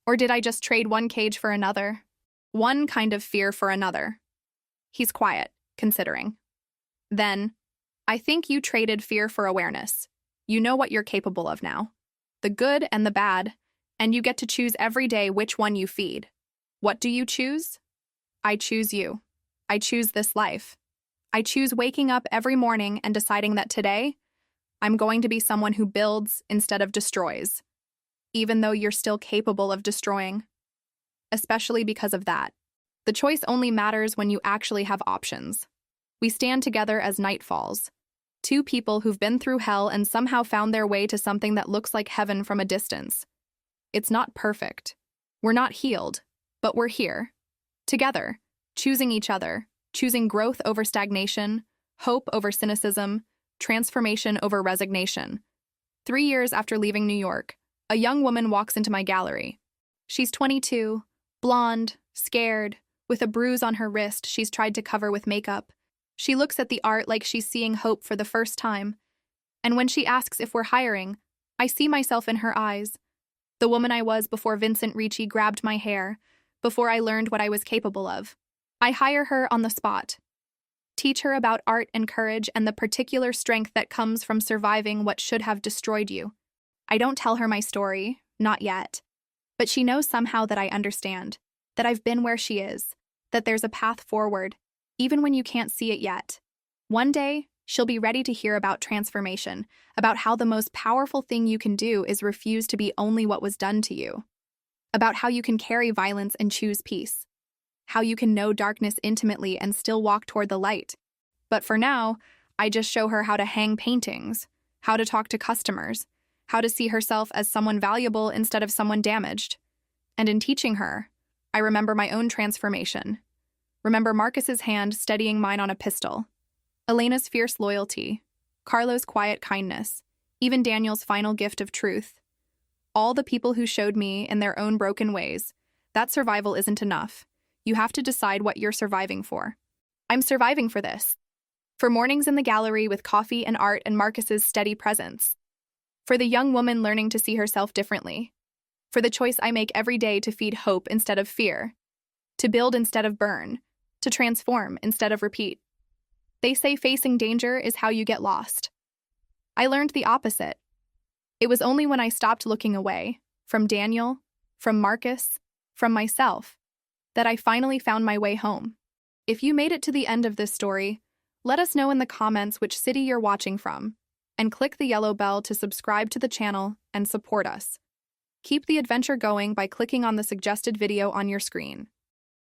Speaker 1: Or did I just trade one cage for another? One kind of fear for another. He's quiet, considering. Then, I think you traded fear for awareness. You know what you're capable of now. The good and the bad, and you get to choose every day which one you feed. What do you choose? I choose you. I choose this life. I choose waking up every morning and deciding that today, I'm going to be someone who builds instead of destroys, even though you're still capable of destroying. Especially because of that. The choice only matters when you actually have options. We stand together as night falls. Two people who've been through hell and somehow found their way to something that looks like heaven from a distance. It's not perfect. We're not healed, but we're here. Together, choosing each other, choosing growth over stagnation, hope over cynicism, transformation over resignation. 3 years after leaving New York, a young woman walks into my gallery. She's 22, blonde, scared, with a bruise on her wrist she's tried to cover with makeup. She looks at the art like she's seeing hope for the first time. And when she asks if we're hiring, I see myself in her eyes. The woman I was before Vincent Ricci grabbed my hair, before I learned what I was capable of. I hire her on the spot. Teach her about art and courage and the particular strength that comes from surviving what should have destroyed you. I don't tell her my story, not yet. But she knows somehow that I understand, that I've been where she is, that there's a path forward, even when you can't see it yet. One day, she'll be ready to hear about transformation, about how the most powerful thing you can do is refuse to be only what was done to you, about how you can carry violence and choose peace, how you can know darkness intimately and still walk toward the light. But for now, I just show her how to hang paintings, how to talk to customers, how to see herself as someone valuable instead of someone damaged. And in teaching her, I remember my own transformation. Remember Marcus's hand steadying mine on a pistol, Elena's fierce loyalty, Carlo's quiet kindness, even Daniel's final gift of truth. All the people who showed me in their own broken ways that survival isn't enough. You have to decide what you're surviving for. I'm surviving for this. For mornings in the gallery with coffee and art and Marcus's steady presence. For the young woman learning to see herself differently. For the choice I make every day to feed hope instead of fear. To build instead of burn. To transform instead of repeat. They say facing danger is how you get lost. I learned the opposite. It was only when I stopped looking away, from Daniel, from Marcus, from myself, that I finally found my way home. If you made it to the end of this story, let us know in the comments which city you're watching from, and click the yellow bell to subscribe to the channel and support us. Keep the adventure going by clicking on the suggested video on your screen.